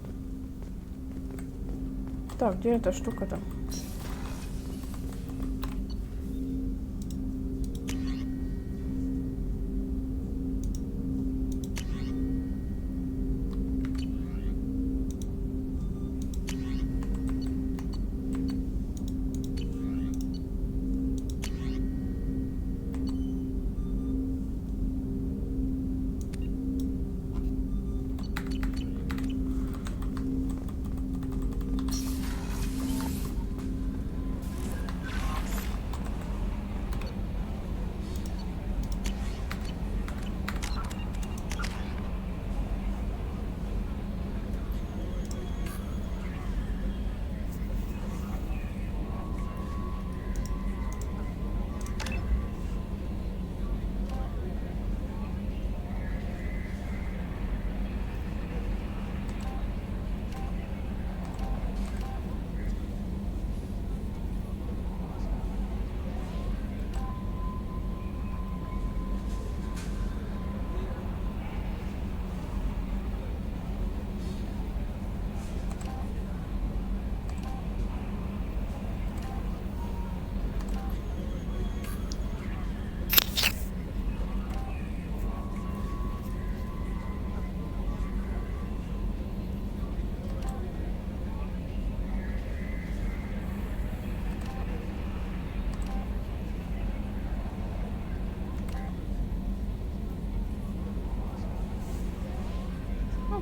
Так, где эта штука-то?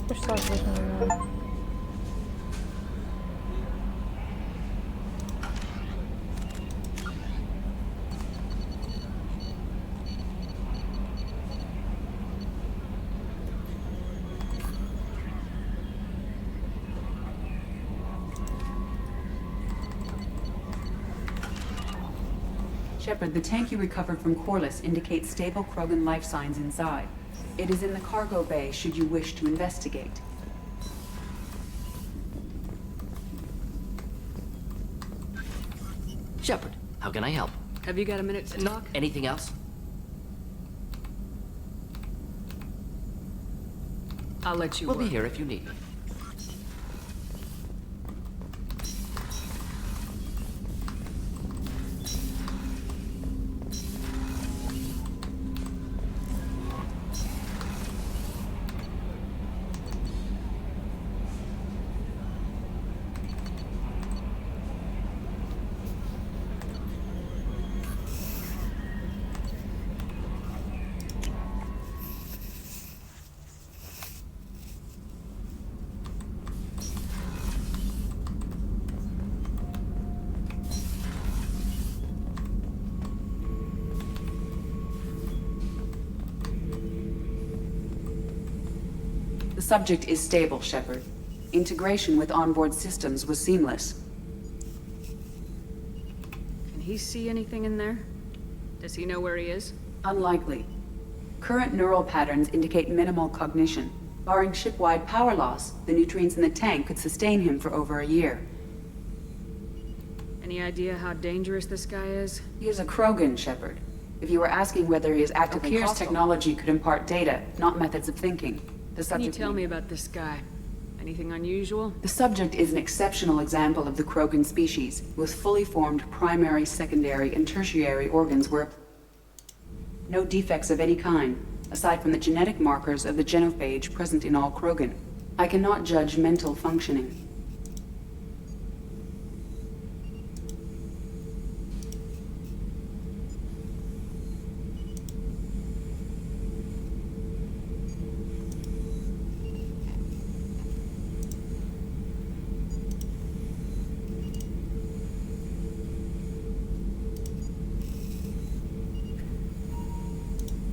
пусть так возьмем. Shepard, the tank you recovered from Corliss indicates stable Krogan life signs inside. It is in the cargo bay should you wish to investigate. Shepard, how can I help? Have you got a minute to talk? Anything else? I'll let you We'll work. be here if you need me. The subject is stable, Shepard. Integration with onboard systems was seamless. Can he see anything in there? Does he know where he is? Unlikely. Current neural patterns indicate minimal cognition. Barring ship-wide power loss, the nutrients in the tank could sustain him for over a year. Any idea how dangerous this guy is? He is a Krogan, Shepard. If you were asking whether he is actively Okir's technology could impart data, not methods of thinking. The Can you subject tell me about this guy? Anything unusual? The subject is an exceptional example of the Krogan species, with fully formed primary, secondary, and tertiary organs where no defects of any kind, aside from the genetic markers of the genophage present in all Krogan. I cannot judge mental functioning.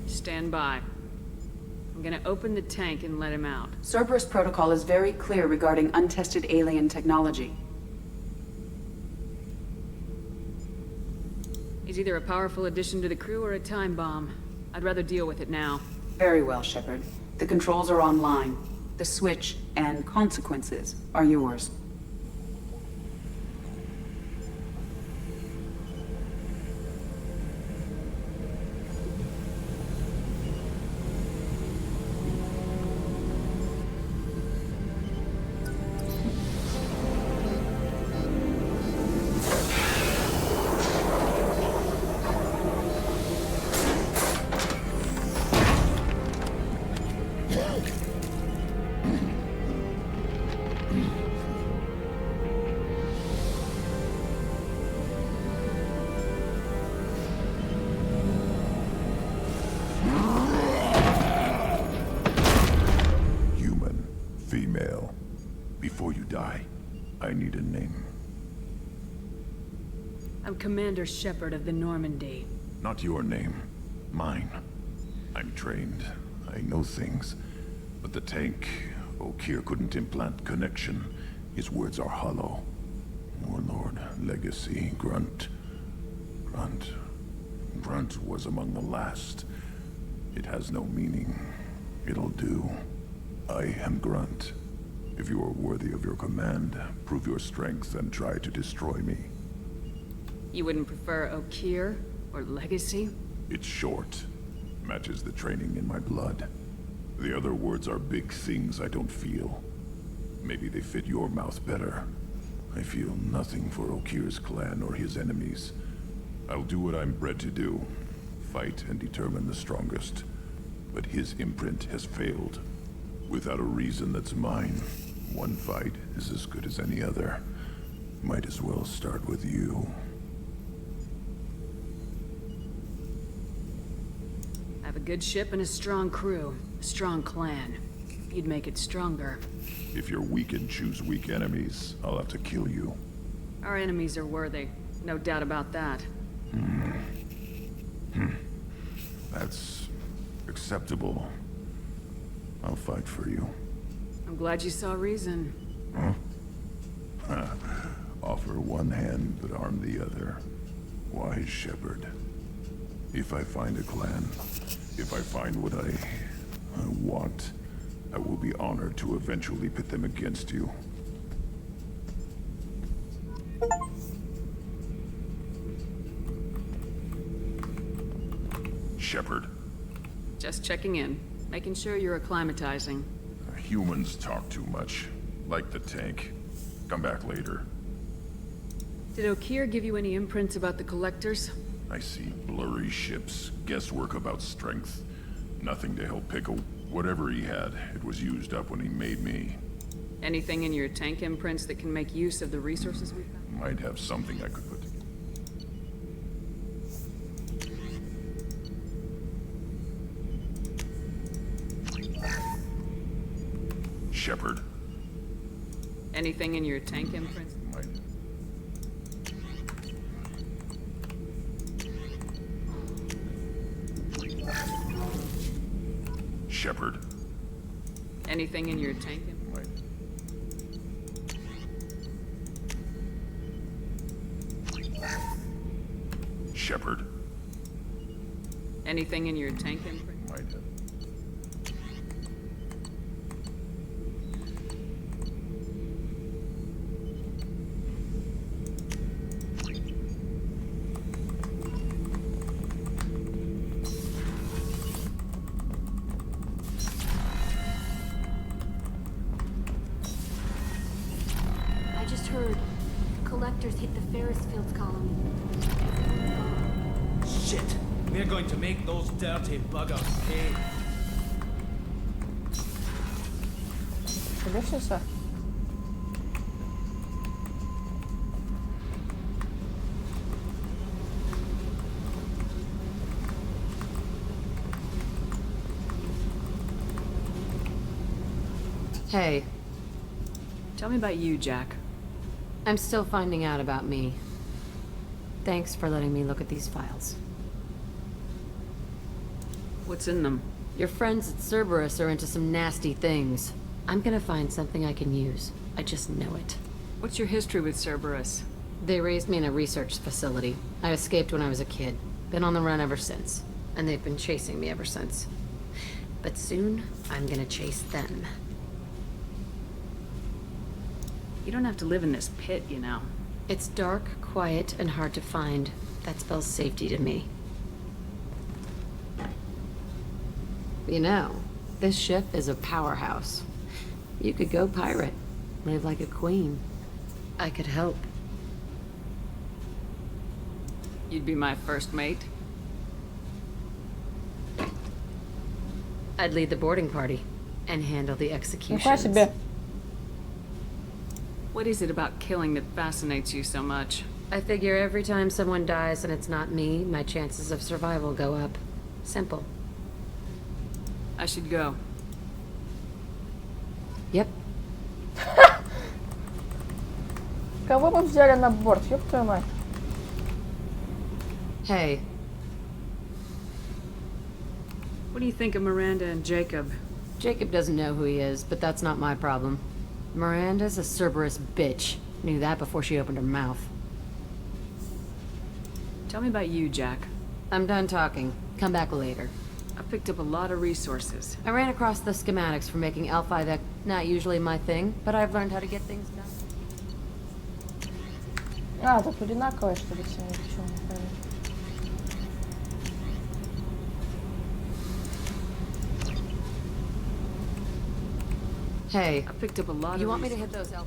Stand by. I'm gonna open the tank and let him out. Cerberus protocol is very clear regarding untested alien technology. He's either a powerful addition to the crew or a time bomb. I'd rather deal with it now. Very well, Shepard. The controls are online. The switch and consequences are yours. Female. Before you die, I need a name. I'm Commander Shepard of the Normandy. Not your name. Mine. I'm trained. I know things. But the tank, Okir couldn't implant connection. His words are hollow. Warlord, Legacy, Grunt. Grunt was among the last. It has no meaning. It'll do. I am Grunt. If you are worthy of your command, prove your strength and try to destroy me. You wouldn't prefer Okir or Legacy? It's short. Matches the training in my blood. The other words are big things I don't feel. Maybe they fit your mouth better. I feel nothing for Okir's clan or his enemies. I'll do what I'm bred to do. Fight and determine the strongest. But his imprint has failed. Without a reason that's mine, one fight is as good as any other. Might as well start with you. I have a good ship and a strong crew. A strong clan. you'd make it stronger. If you're weak and choose weak enemies, I'll have to kill you. Our enemies are worthy. No doubt about that. That's acceptable. I'll fight for you. I'm glad you saw reason. Offer one hand, but arm the other. Wise Shepard. If I find a clan, if I find what I want, I will be honored to eventually pit them against you. Shepard. Just checking in. Making sure you're acclimatizing. Humans talk too much. Like the tank. Come back later. Did Okeer give you any imprints about the Collectors? I see blurry ships, guesswork about strength. Nothing to help Pickle. Whatever he had, it was used up when he made me. Anything in your tank imprints that can make use of the resources we've got? Might have something I could put together. Shepard. Anything in your tank imprints? Might. Shepard. Anything in your tank imprints? Shepard. Anything in your tank imprint? Might have. I just heard Collectors hit the Ferris Fields colony. Shit! We're going to make those dirty buggers pay. Delicious. Hey. Tell me about you, Jack. I'm still finding out about me. Thanks for letting me look at these files. What's in them? Your friends at Cerberus are into some nasty things. I'm gonna find something I can use. I just know it. What's your history with Cerberus? They raised me in a research facility. I escaped when I was a kid. Been on the run ever since. And they've been chasing me ever since. But soon, I'm gonna chase them. You don't have to live in this pit, you know. It's dark, quiet, and hard to find. That spells safety to me. You know, this ship is a powerhouse. You could go pirate. Live like a queen. I could help. You'd be my first mate? I'd lead the boarding party and handle the executions. What is it about killing that fascinates you so much? I figure every time someone dies and it's not me, my chances of survival go up. Simple. I should go. Yep. Кого мы взяли на борт? Ёб твою мать. Hey. What do you think of Miranda and Jacob? Jacob doesn't know who he is, but that's not my problem. Miranda's a Cerberus bitch. Knew that before she opened her mouth. Tell me about you, Jack. I'm done talking. Come back later. I picked up a lot of resources. I ran across the schematics for making L5X. Not usually my thing, but I've learned how to get things done. А, тут одинаковое, что ли, все? Почему не пойму? Hey, I picked up a lot you of want me to hit those L5X?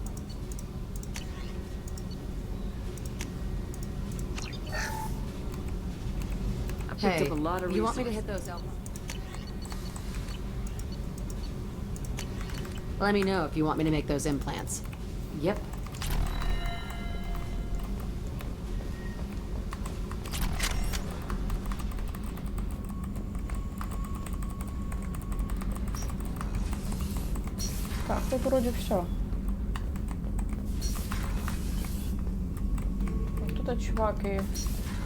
I picked up a lot of you want me to resources. hit those L5X? Let me know if you want me to make those implants. Yep. Так, тут вроде все. Тут чувак и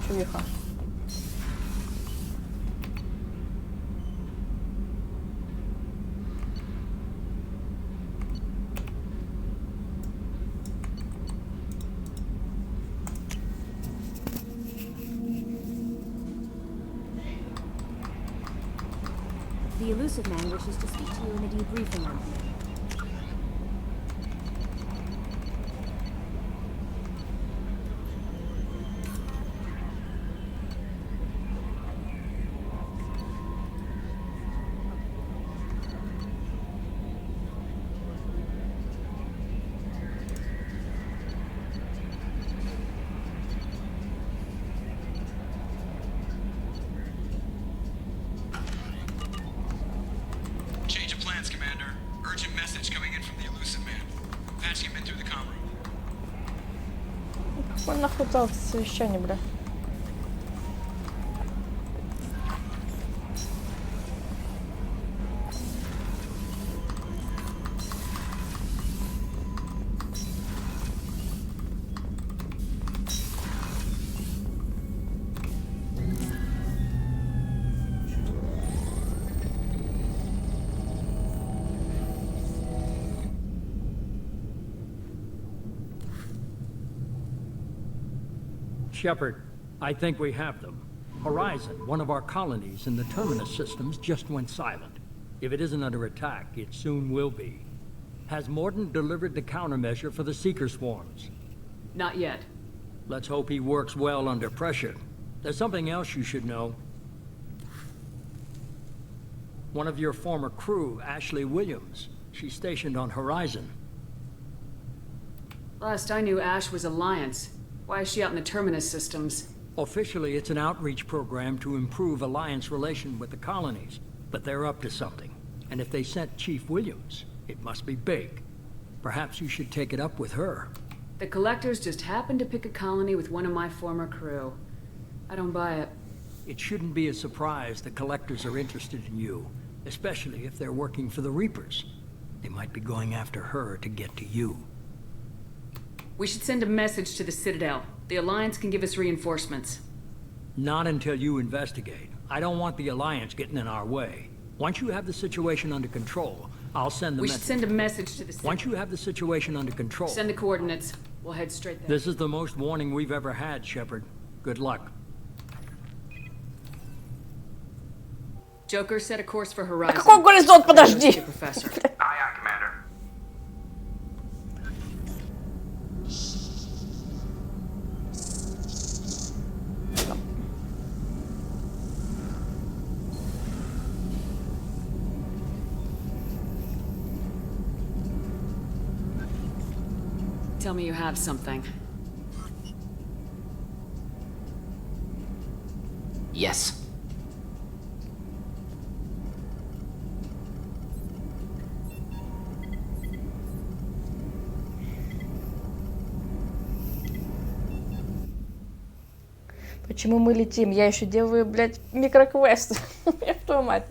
чувиха. The Elusive Man wishes to speak to you in a debriefing room. Change of plans, Commander. Urgent message coming in from the Elusive Man. Patching him in through the comm room. Он нахуй дал совещание, бля. Shepard, I think we have them. Horizon, one of our colonies in the Terminus systems, just went silent. If it isn't under attack, it soon will be. Has Mordin delivered the countermeasure for the Seeker swarms? Not yet. Let's hope he works well under pressure. There's something else you should know. One of your former crew, Ashley Williams. She's stationed on Horizon. Last I knew, Ash was Alliance. Why is she out in the Terminus systems? Officially, it's an outreach program to improve Alliance relation with the colonies, but they're up to something. And if they sent Chief Williams, it must be big. Perhaps you should take it up with her. The Collectors just happened to pick a colony with one of my former crew. I don't buy it. It shouldn't be a surprise the Collectors are interested in you, especially if they're working for the Reapers. They might be going after her to get to you. We should send a message to the Citadel. The Alliance can give us reinforcements. Not until you investigate. I don't want the Alliance getting in our way. Once you have the situation under control, I'll send the We should send a message to the Citadel. Once you have the situation under control... Send the coordinates. We'll head straight there. This is the most warning we've ever had, Shepard. Good luck. Joker set a course for Horizon. Какой горизонт, подожди! Professor. Aye, aye, Commander. Tell me you have something. Yes. Почему мы летим? Я еще делаю, блядь, микроквест. Я твою мать.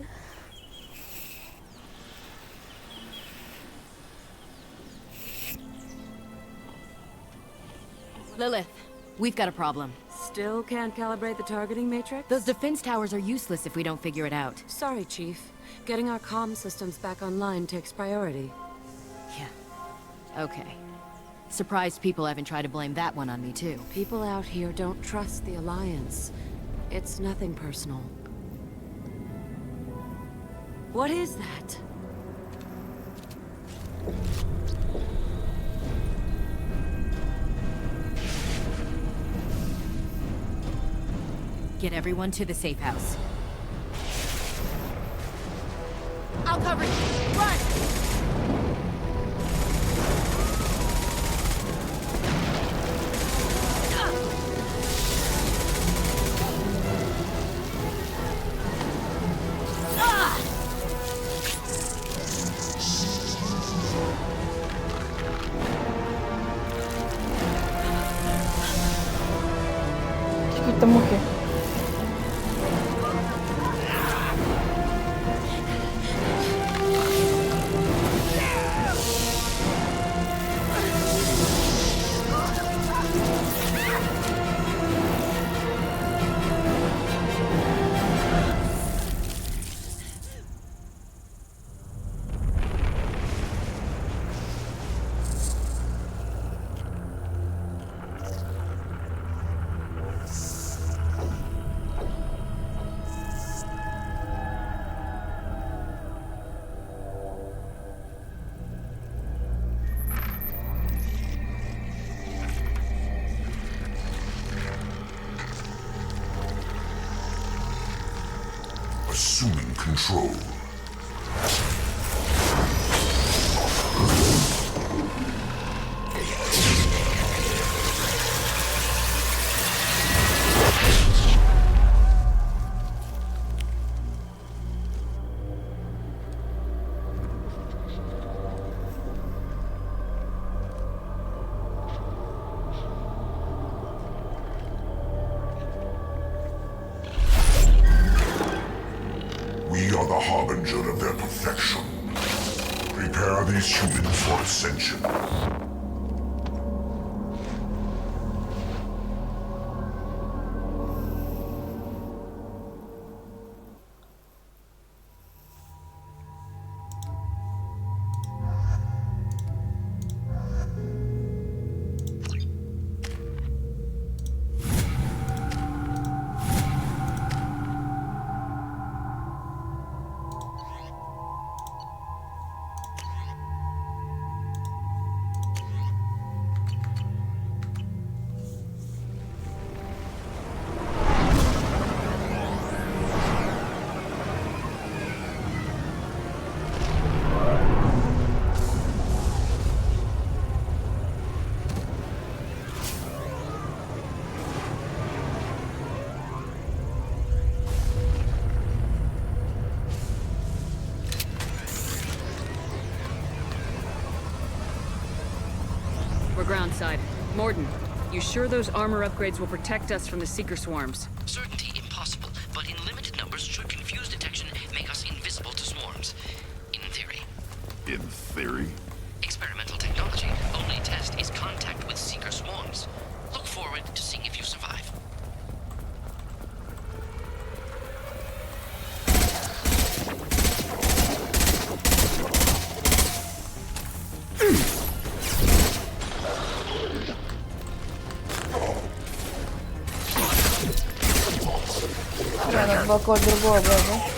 Lilith, we've got a problem. Still can't calibrate the targeting matrix? Those defense towers are useless if we don't figure it out. Sorry, Chief. Getting our comm systems back online takes priority. Yeah. Okay. Surprised people haven't tried to blame that one on me, too. People out here don't trust the Alliance. It's nothing personal. What is that? Get everyone to the safe house. I'll cover you. Run! Какие-то мухи. assuming control. We are the harbinger of their perfection. Prepare these humans for ascension. We're groundside. Mordin, you sure those armor upgrades will protect us from the Seeker swarms? Certainty impossible, but in limited numbers should confuse detection make us invisible to swarms. In theory. In theory? Experimental technology. Only test is contact with Seeker swarms. Look forward to seeing if you survive. Глубоко другого, да?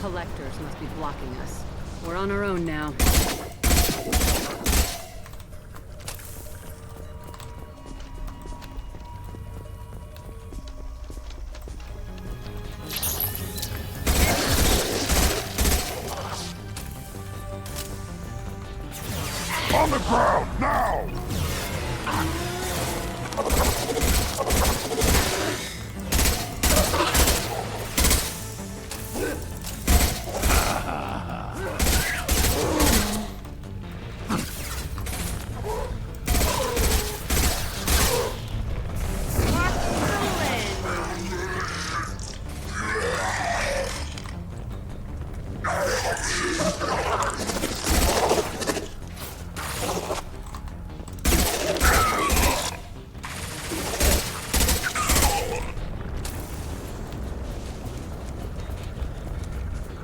Collectors must be blocking us. We're on our own now. On the ground, now!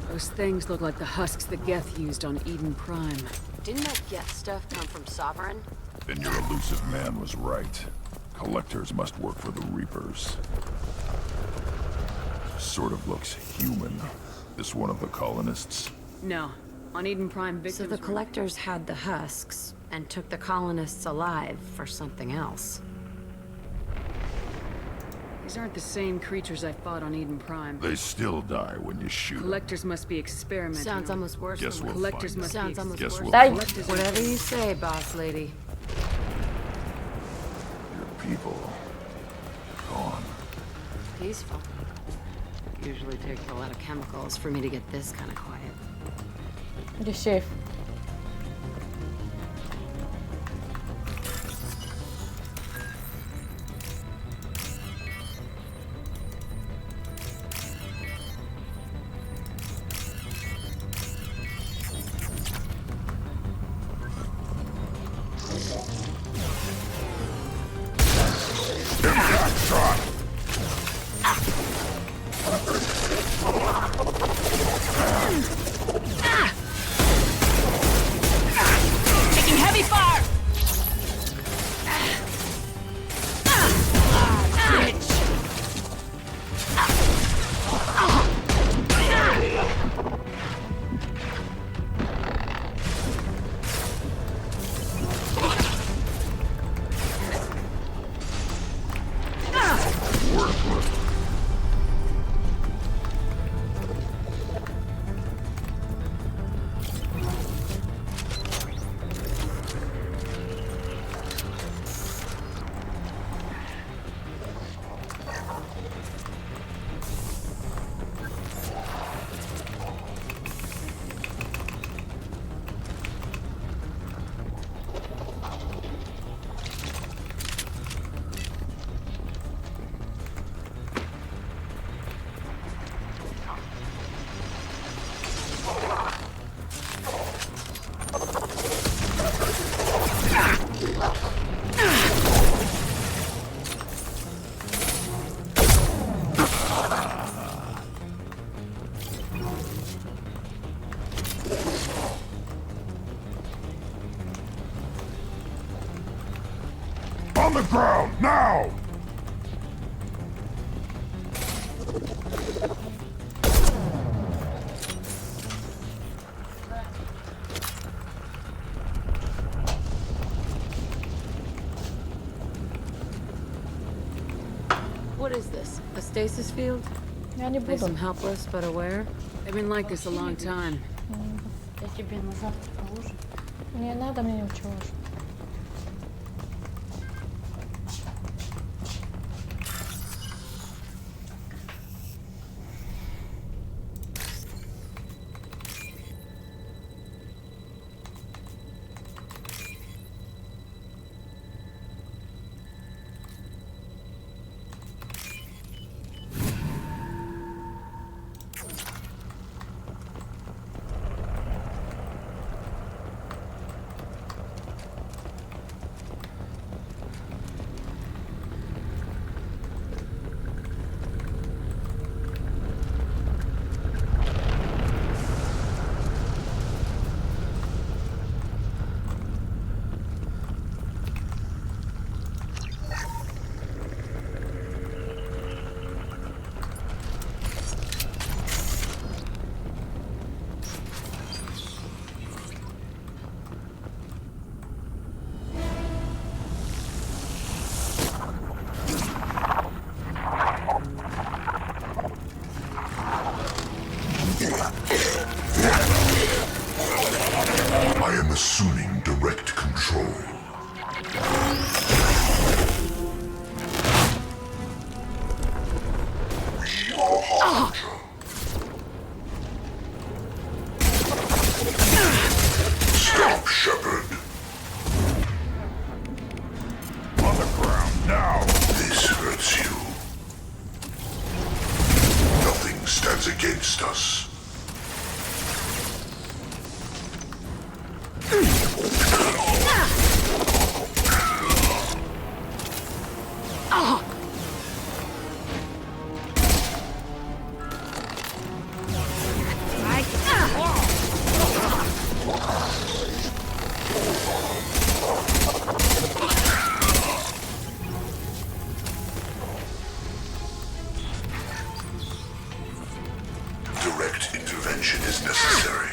Those things look like the husks that Geth used on Eden Prime. Didn't that Geth stuff come from Sovereign? Then your elusive man was right. Collectors must work for the Reapers. Sort of looks human. This one of the colonists? No. On Eden Prime, So victims the were- collectors had the husks and took the colonists alive for something else. These aren't the same creatures I fought on Eden Prime. They still die when you shoot 'em. Collectors must be experimenting. Sounds on- almost worse Guess than we'll Collectors find must out. be Sounds almost Guess worse. we'll Дай. find Collectors Whatever you say, boss lady. your people. Gone. Peaceful. Usually takes a lot of chemicals for me to get this kind of quiet. Где сейф? Taking heavy fire! On the ground, now! What is this? A stasis field? Я не Place буду. them helpless but aware? They've been like this a long time. Я тебе на завтра положу. Не надо мне ничего. I am assuming direct control. We are Hydra. Stop, Shepard. On the ground, now! This hurts you. Nothing stands against us. Direct intervention is necessary.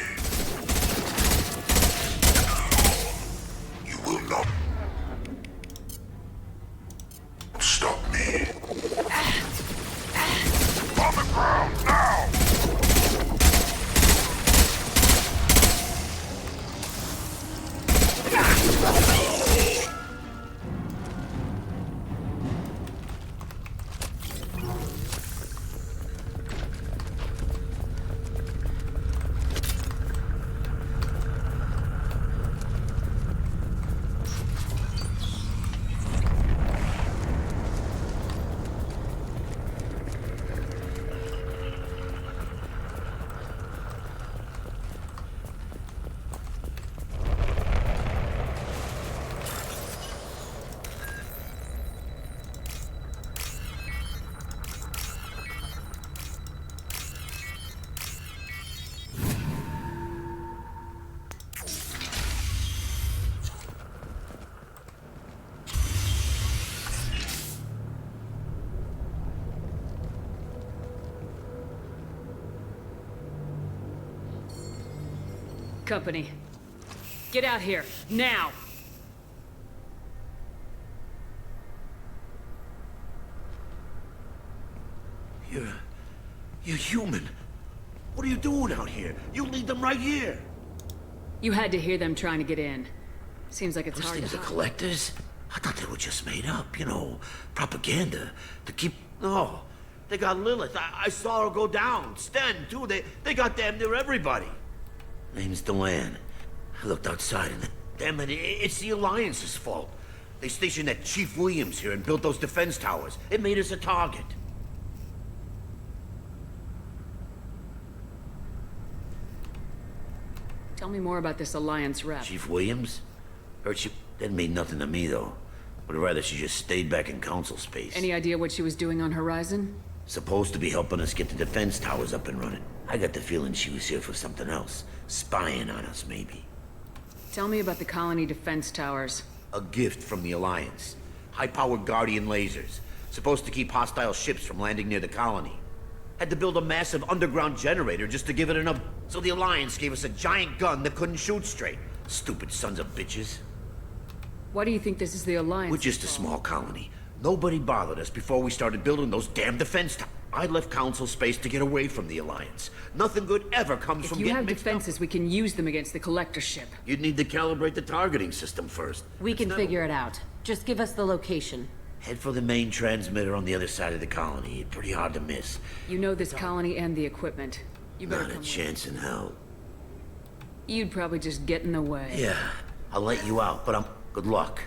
Company. Get out here, now! You're human. What are you doing out here? You lead them right here. You had to hear them trying to get in. Seems like it's Those hard things to are hide. collectors? I thought they were just made up, you know, propaganda to keep... No, they got Lilith. I saw her go down. Sten, too. They got damn near everybody. Name's Delan. I looked outside and damn it, it's the Alliance's fault. They stationed that Chief Williams here and built those defense towers. It made us a target. Tell me more about this Alliance rep. Chief Williams? Heard she... Didn't mean nothing to me, though. Would rather she just stayed back in Council space. Any idea what she was doing on Horizon? Supposed to be helping us get the defense towers up and running. I got the feeling she was here for something else. Spying on us, maybe. Tell me about the colony defense towers. A gift from the Alliance. High-powered Guardian lasers. Supposed to keep hostile ships from landing near the colony. Had to build a massive underground generator just to give it enough... So the Alliance gave us a giant gun that couldn't shoot straight. Stupid sons of bitches. Why do you think this is the Alliance? We're just a small colony. Nobody bothered us before we started building those damn defense towers. I left Council space to get away from the Alliance. Nothing good ever comes from If you getting have mixed defenses, we can use them against the Collector ship. You'd need to calibrate the targeting system first. We can figure it out. Just give us the location. Head for the main transmitter on the other side of the colony. Pretty hard to miss. You know this colony and the equipment. You better Not a come chance in hell. You'd probably just get in the way. Yeah, I'll let you out, but good luck.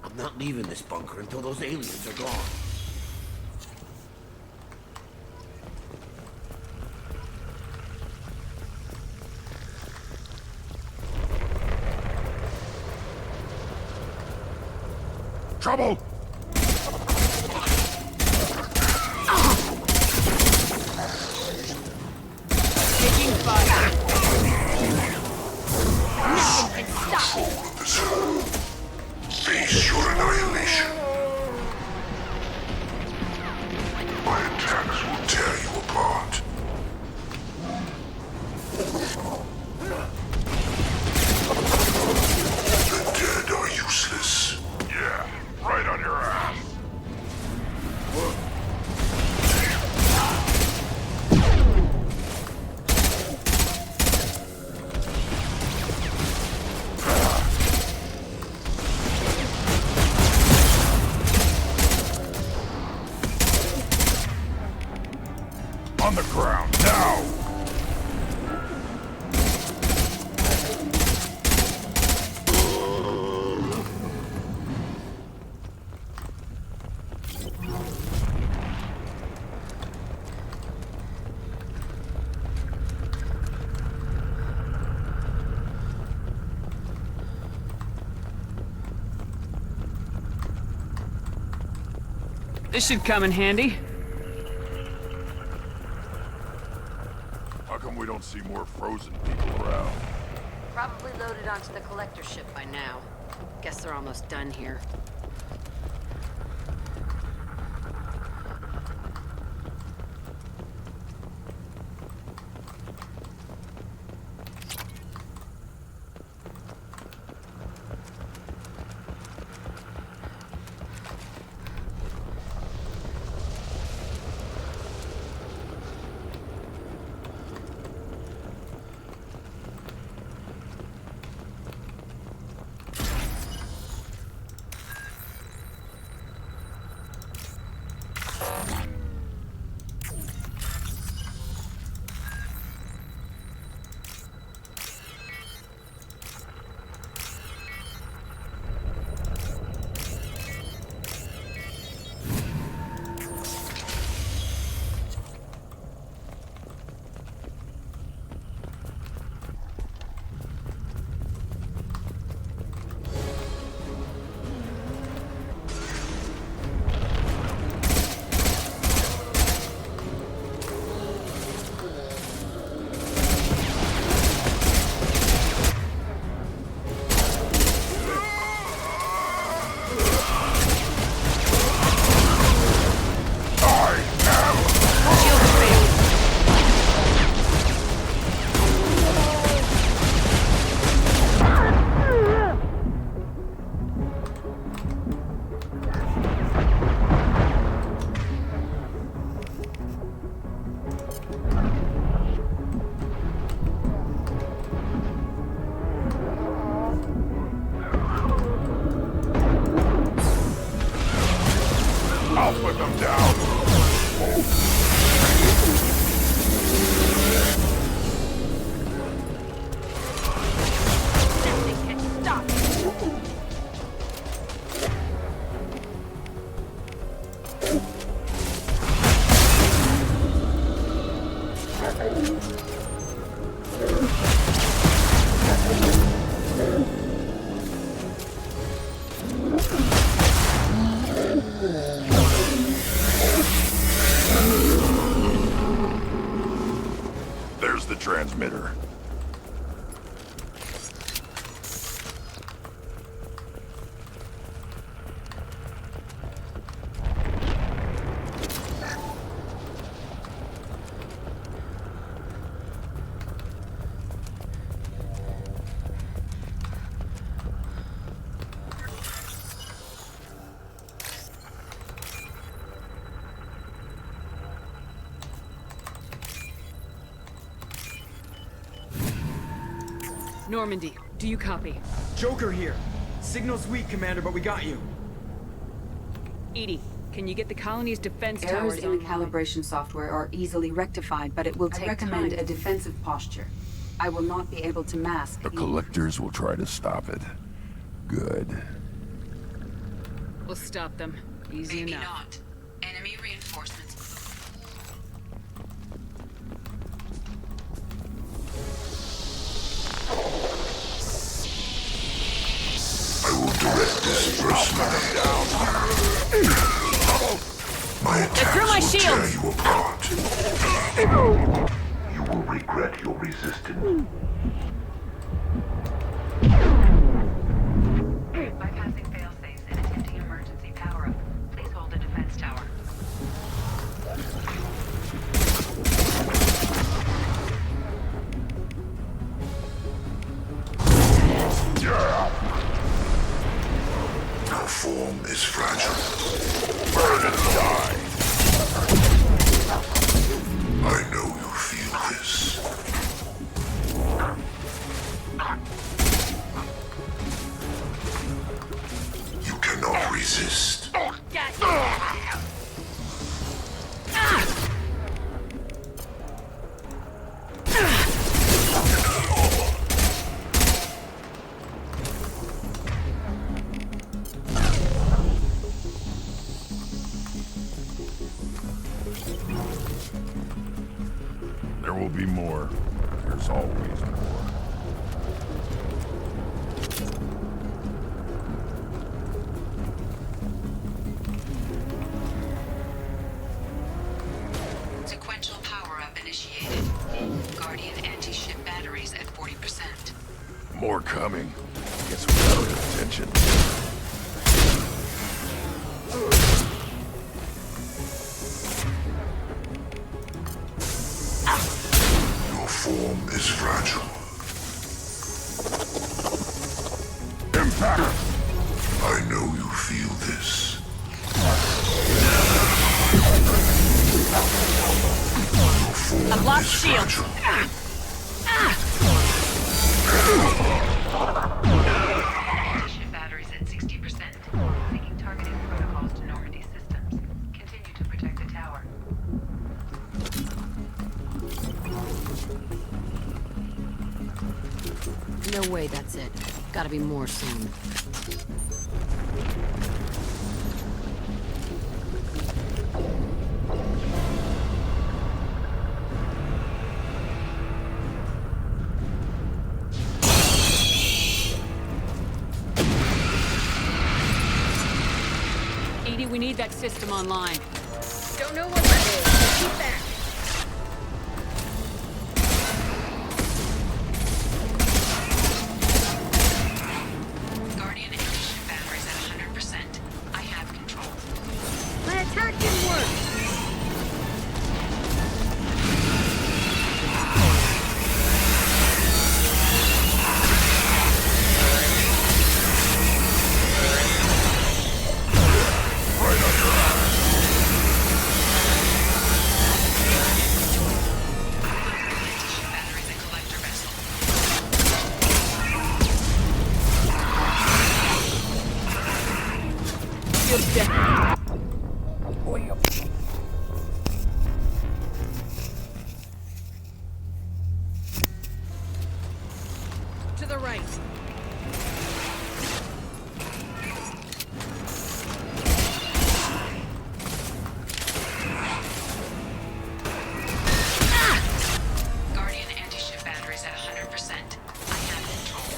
I'm not leaving this bunker until those aliens are gone. Trouble! Taking fire. Nothing can stop. Face your annihilation. My attacks will tear you apart. The dead are useless. Yeah, right on your ass. On the ground, now! This should come in handy. How come we don't see more frozen people around? Probably loaded onto the Collector ship by now. Guess they're almost done here. Normandy, do you copy? Joker here. Signal's weak, Commander, but we got you. EDI, can you get the colony's defense Errors towers in the online? calibration software are easily rectified, but it will take time. I recommend a defensive posture. I will not be able to mask. The collectors will try to stop it. Good. We'll stop them. Easy Maybe enough. not. Enemy reinforcements. I will direct disbursement down. My attacks through my will shields. tear you apart. You will regret your resistance. Bypassing failsafes and attempting emergency power-up. Please hold the defense tower. Your form is fragile. Burn and die. I know you feel this. You cannot resist. There will be more. There's always more. Sequential power-up initiated. Guardian anti-ship batteries at 40%. More coming. Guess we got his attention. Your form is fragile. Impact! I know you feel this. Your form I've lost is shields. fragile. Anti-ship batteries at 60%. Making targeted protocols to Normandy systems. Continue to protect the tower. No way that's it. Gotta be more soon. EDI, we need that system online. Don't know what that is. Keep that. Guardian anti-ship batteries at 100%. I have control. My attack didn't work. Anti-ship batteries at collector vessel. Shields down. To the right. Guardian anti-ship batteries at 100%. I have control.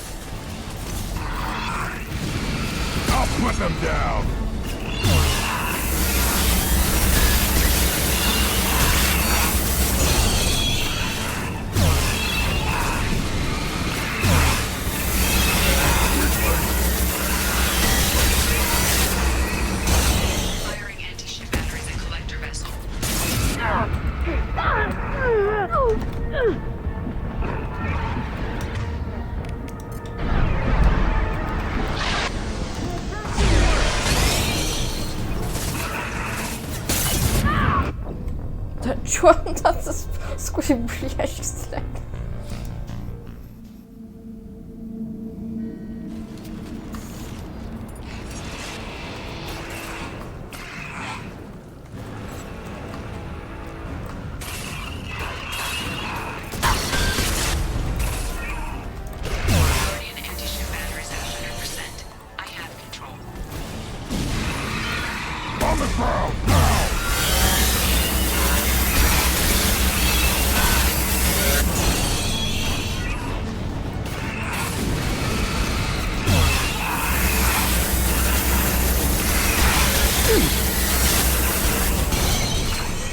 I'll put them down. Firing anti-ship batteries at collector vessel. Да чё надо сквозь блядь, On the ground, now!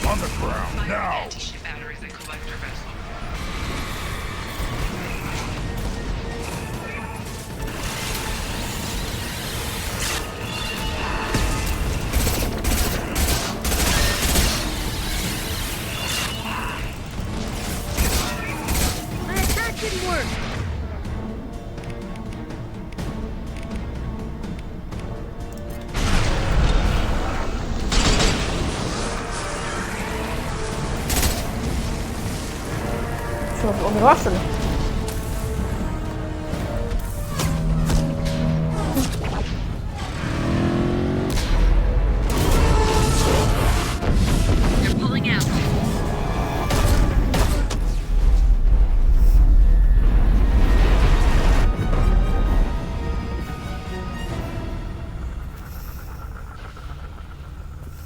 On the ground, now! Anti-ship batteries and collector vessel. My attack didn't work! Что, умерла, что ли? They're pulling out.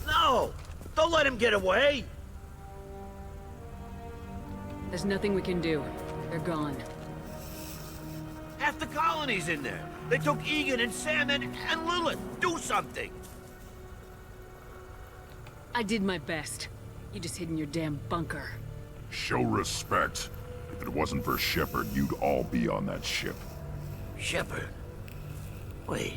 No! Don't let him get away! There's nothing we can do. They're gone. Half the colony's in there. They took Egan and Sam and Lilith. Do something! I did my best. You just hid in your damn bunker. Show respect. If it wasn't for Shepard, you'd all be on that ship. Shepard? Wait.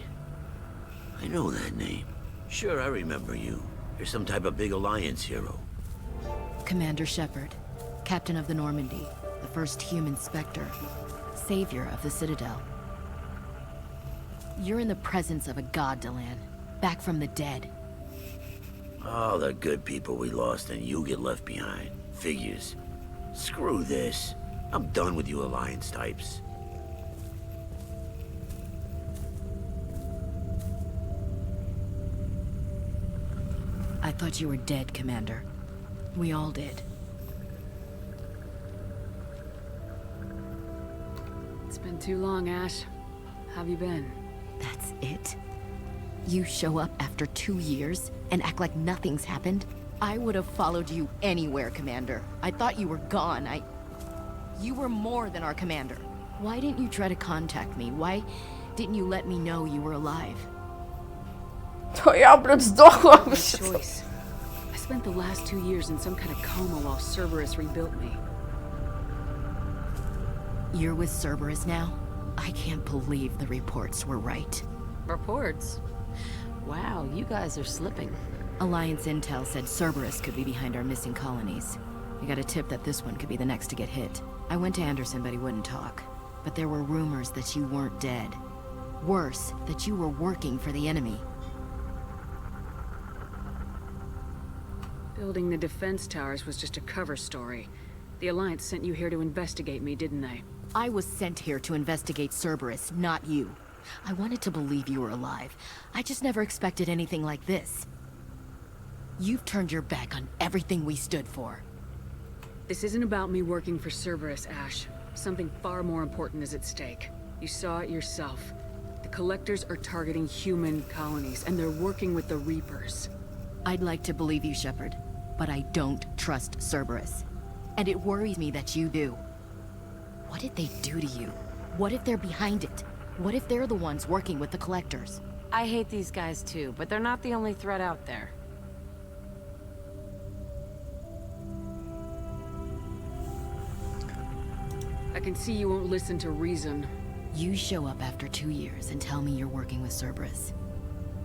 I know that name. Sure, I remember you. You're some type of big Alliance hero. Commander Shepard, Captain of the Normandy, the first human Spectre, savior of the Citadel. You're in the presence of a god, Delan, back from the dead. All the good people we lost and you get left behind. Figures. Screw this. I'm done with you Alliance types. I thought you were dead, Commander. We all did. It's been too long, Ash. How have you been? That's it? You show up after 2 years and act like nothing's happened? I would have followed you anywhere, Commander. I thought you were gone. You were more than our commander. Why didn't you try to contact me? Why didn't you let me know you were alive? То я, блядь, сдохла. No choice. I spent the last 2 years in some kind of coma while Cerberus rebuilt me. You're with Cerberus now? I can't believe the reports were right. Reports? Wow, you guys are slipping. Alliance intel said Cerberus could be behind our missing colonies. We got a tip that this one could be the next to get hit. I went to Anderson, but he wouldn't talk. But there were rumors that you weren't dead. Worse, that you were working for the enemy. Building the defense towers was just a cover story. The Alliance sent you here to investigate me, didn't they? I was sent here to investigate Cerberus, not you. I wanted to believe you were alive. I just never expected anything like this. You've turned your back on everything we stood for. This isn't about me working for Cerberus, Ash. Something far more important is at stake. You saw it yourself. The Collectors are targeting human colonies, and they're working with the Reapers. I'd like to believe you, Shepard, but I don't trust Cerberus. And it worries me that you do. What did they do to you? What if they're behind it? What if they're the ones working with the Collectors? I hate these guys too, but they're not the only threat out there. I can see you won't listen to reason. You show up after 2 years and tell me you're working with Cerberus.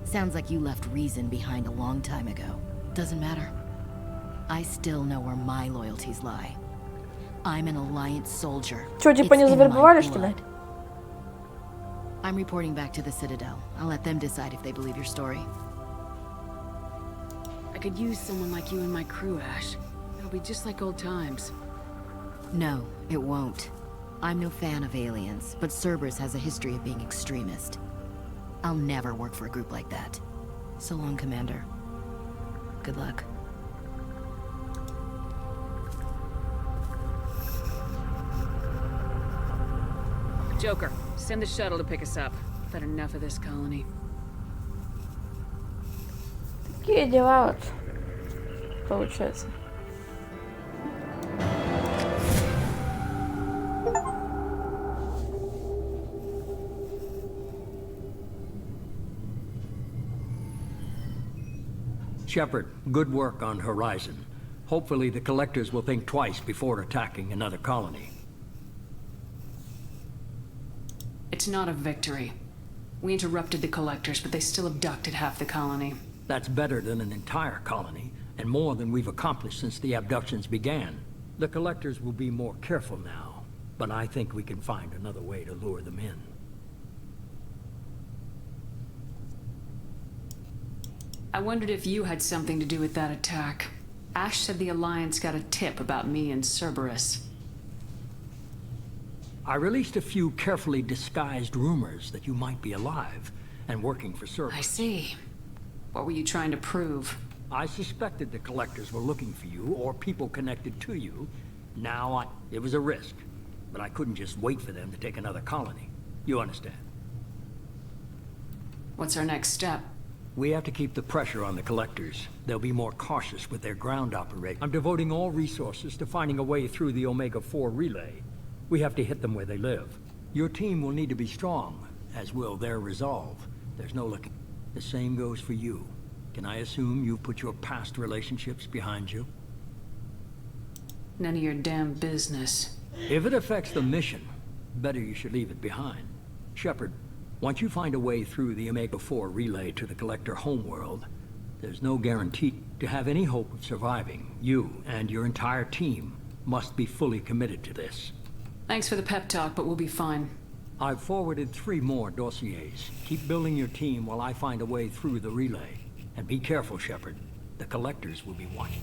Sounds like you left reason behind a long time ago. Doesn't matter. I still know where my loyalties lie. I'm an Alliance soldier. Чё, типа не завербовали, что ли? I'm reporting back to the Citadel. I'll let them decide if they believe your story. I could use someone like you in my crew, Ash. It'll be just like old times. No, it won't. I'm no fan of aliens, but Cerberus has a history of being extremist. I'll never work for a group like that. So long, Commander. Good luck. Joker, send the shuttle to pick us up. I've had enough of this colony. Такие дела вот, получается. Shepard, good work on Horizon. Hopefully the Collectors will think twice before attacking another colony. It's not a victory. We interrupted the Collectors, but they still abducted half the colony. That's better than an entire colony, and more than we've accomplished since the abductions began. The Collectors will be more careful now, but I think we can find another way to lure them in. I wondered if you had something to do with that attack. Ash said the Alliance got a tip about me and Cerberus. I released a few carefully disguised rumors that you might be alive and working for Cerberus. I see. What were you trying to prove? I suspected the Collectors were looking for you, or people connected to you. It was a risk, but I couldn't just wait for them to take another colony. You understand? What's our next step? We have to keep the pressure on the Collectors. They'll be more cautious with their ground operation. I'm devoting all resources to finding a way through the Omega-4 relay. We have to hit them where they live. Your team will need to be strong, as will their resolve. There's no looking. The same goes for you. Can I assume you've put your past relationships behind you? None of your damn business. If it affects the mission, better you should leave it behind. Shepard, once you find a way through the Omega-4 relay to the Collector homeworld, there's no guarantee to have any hope of surviving. You and your entire team must be fully committed to this. Thanks for the pep talk, but we'll be fine. I've forwarded 3 more dossiers. Keep building your team while I find a way through the relay. And be careful, Shepard. The Collectors will be watching.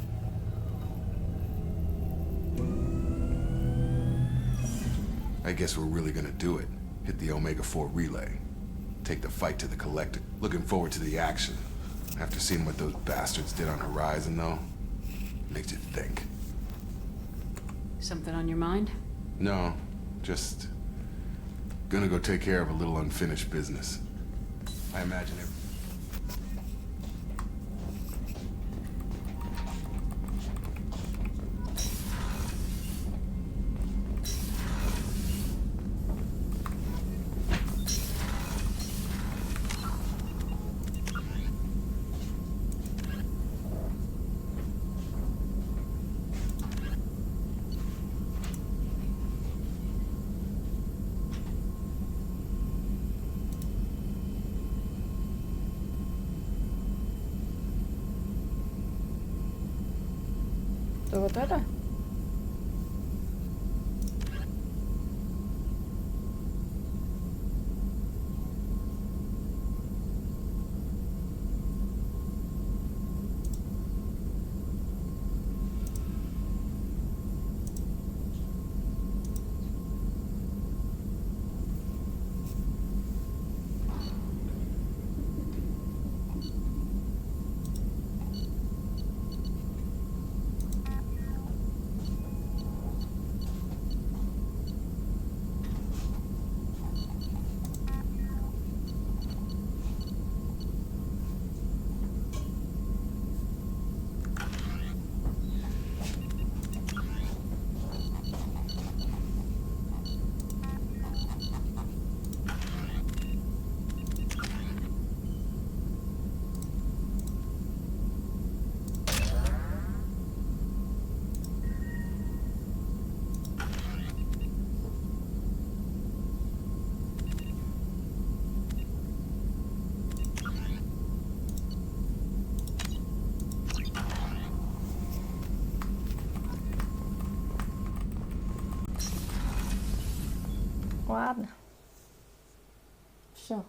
I guess we're really gonna do it. Hit the Omega-4 relay. Take the fight to the Collector. Looking forward to the action. After seeing what those bastards did on Horizon, though, makes you think. Something on your mind? No, just gonna go take care of a little unfinished business. I imagine it. Вот это? Ладно. Все.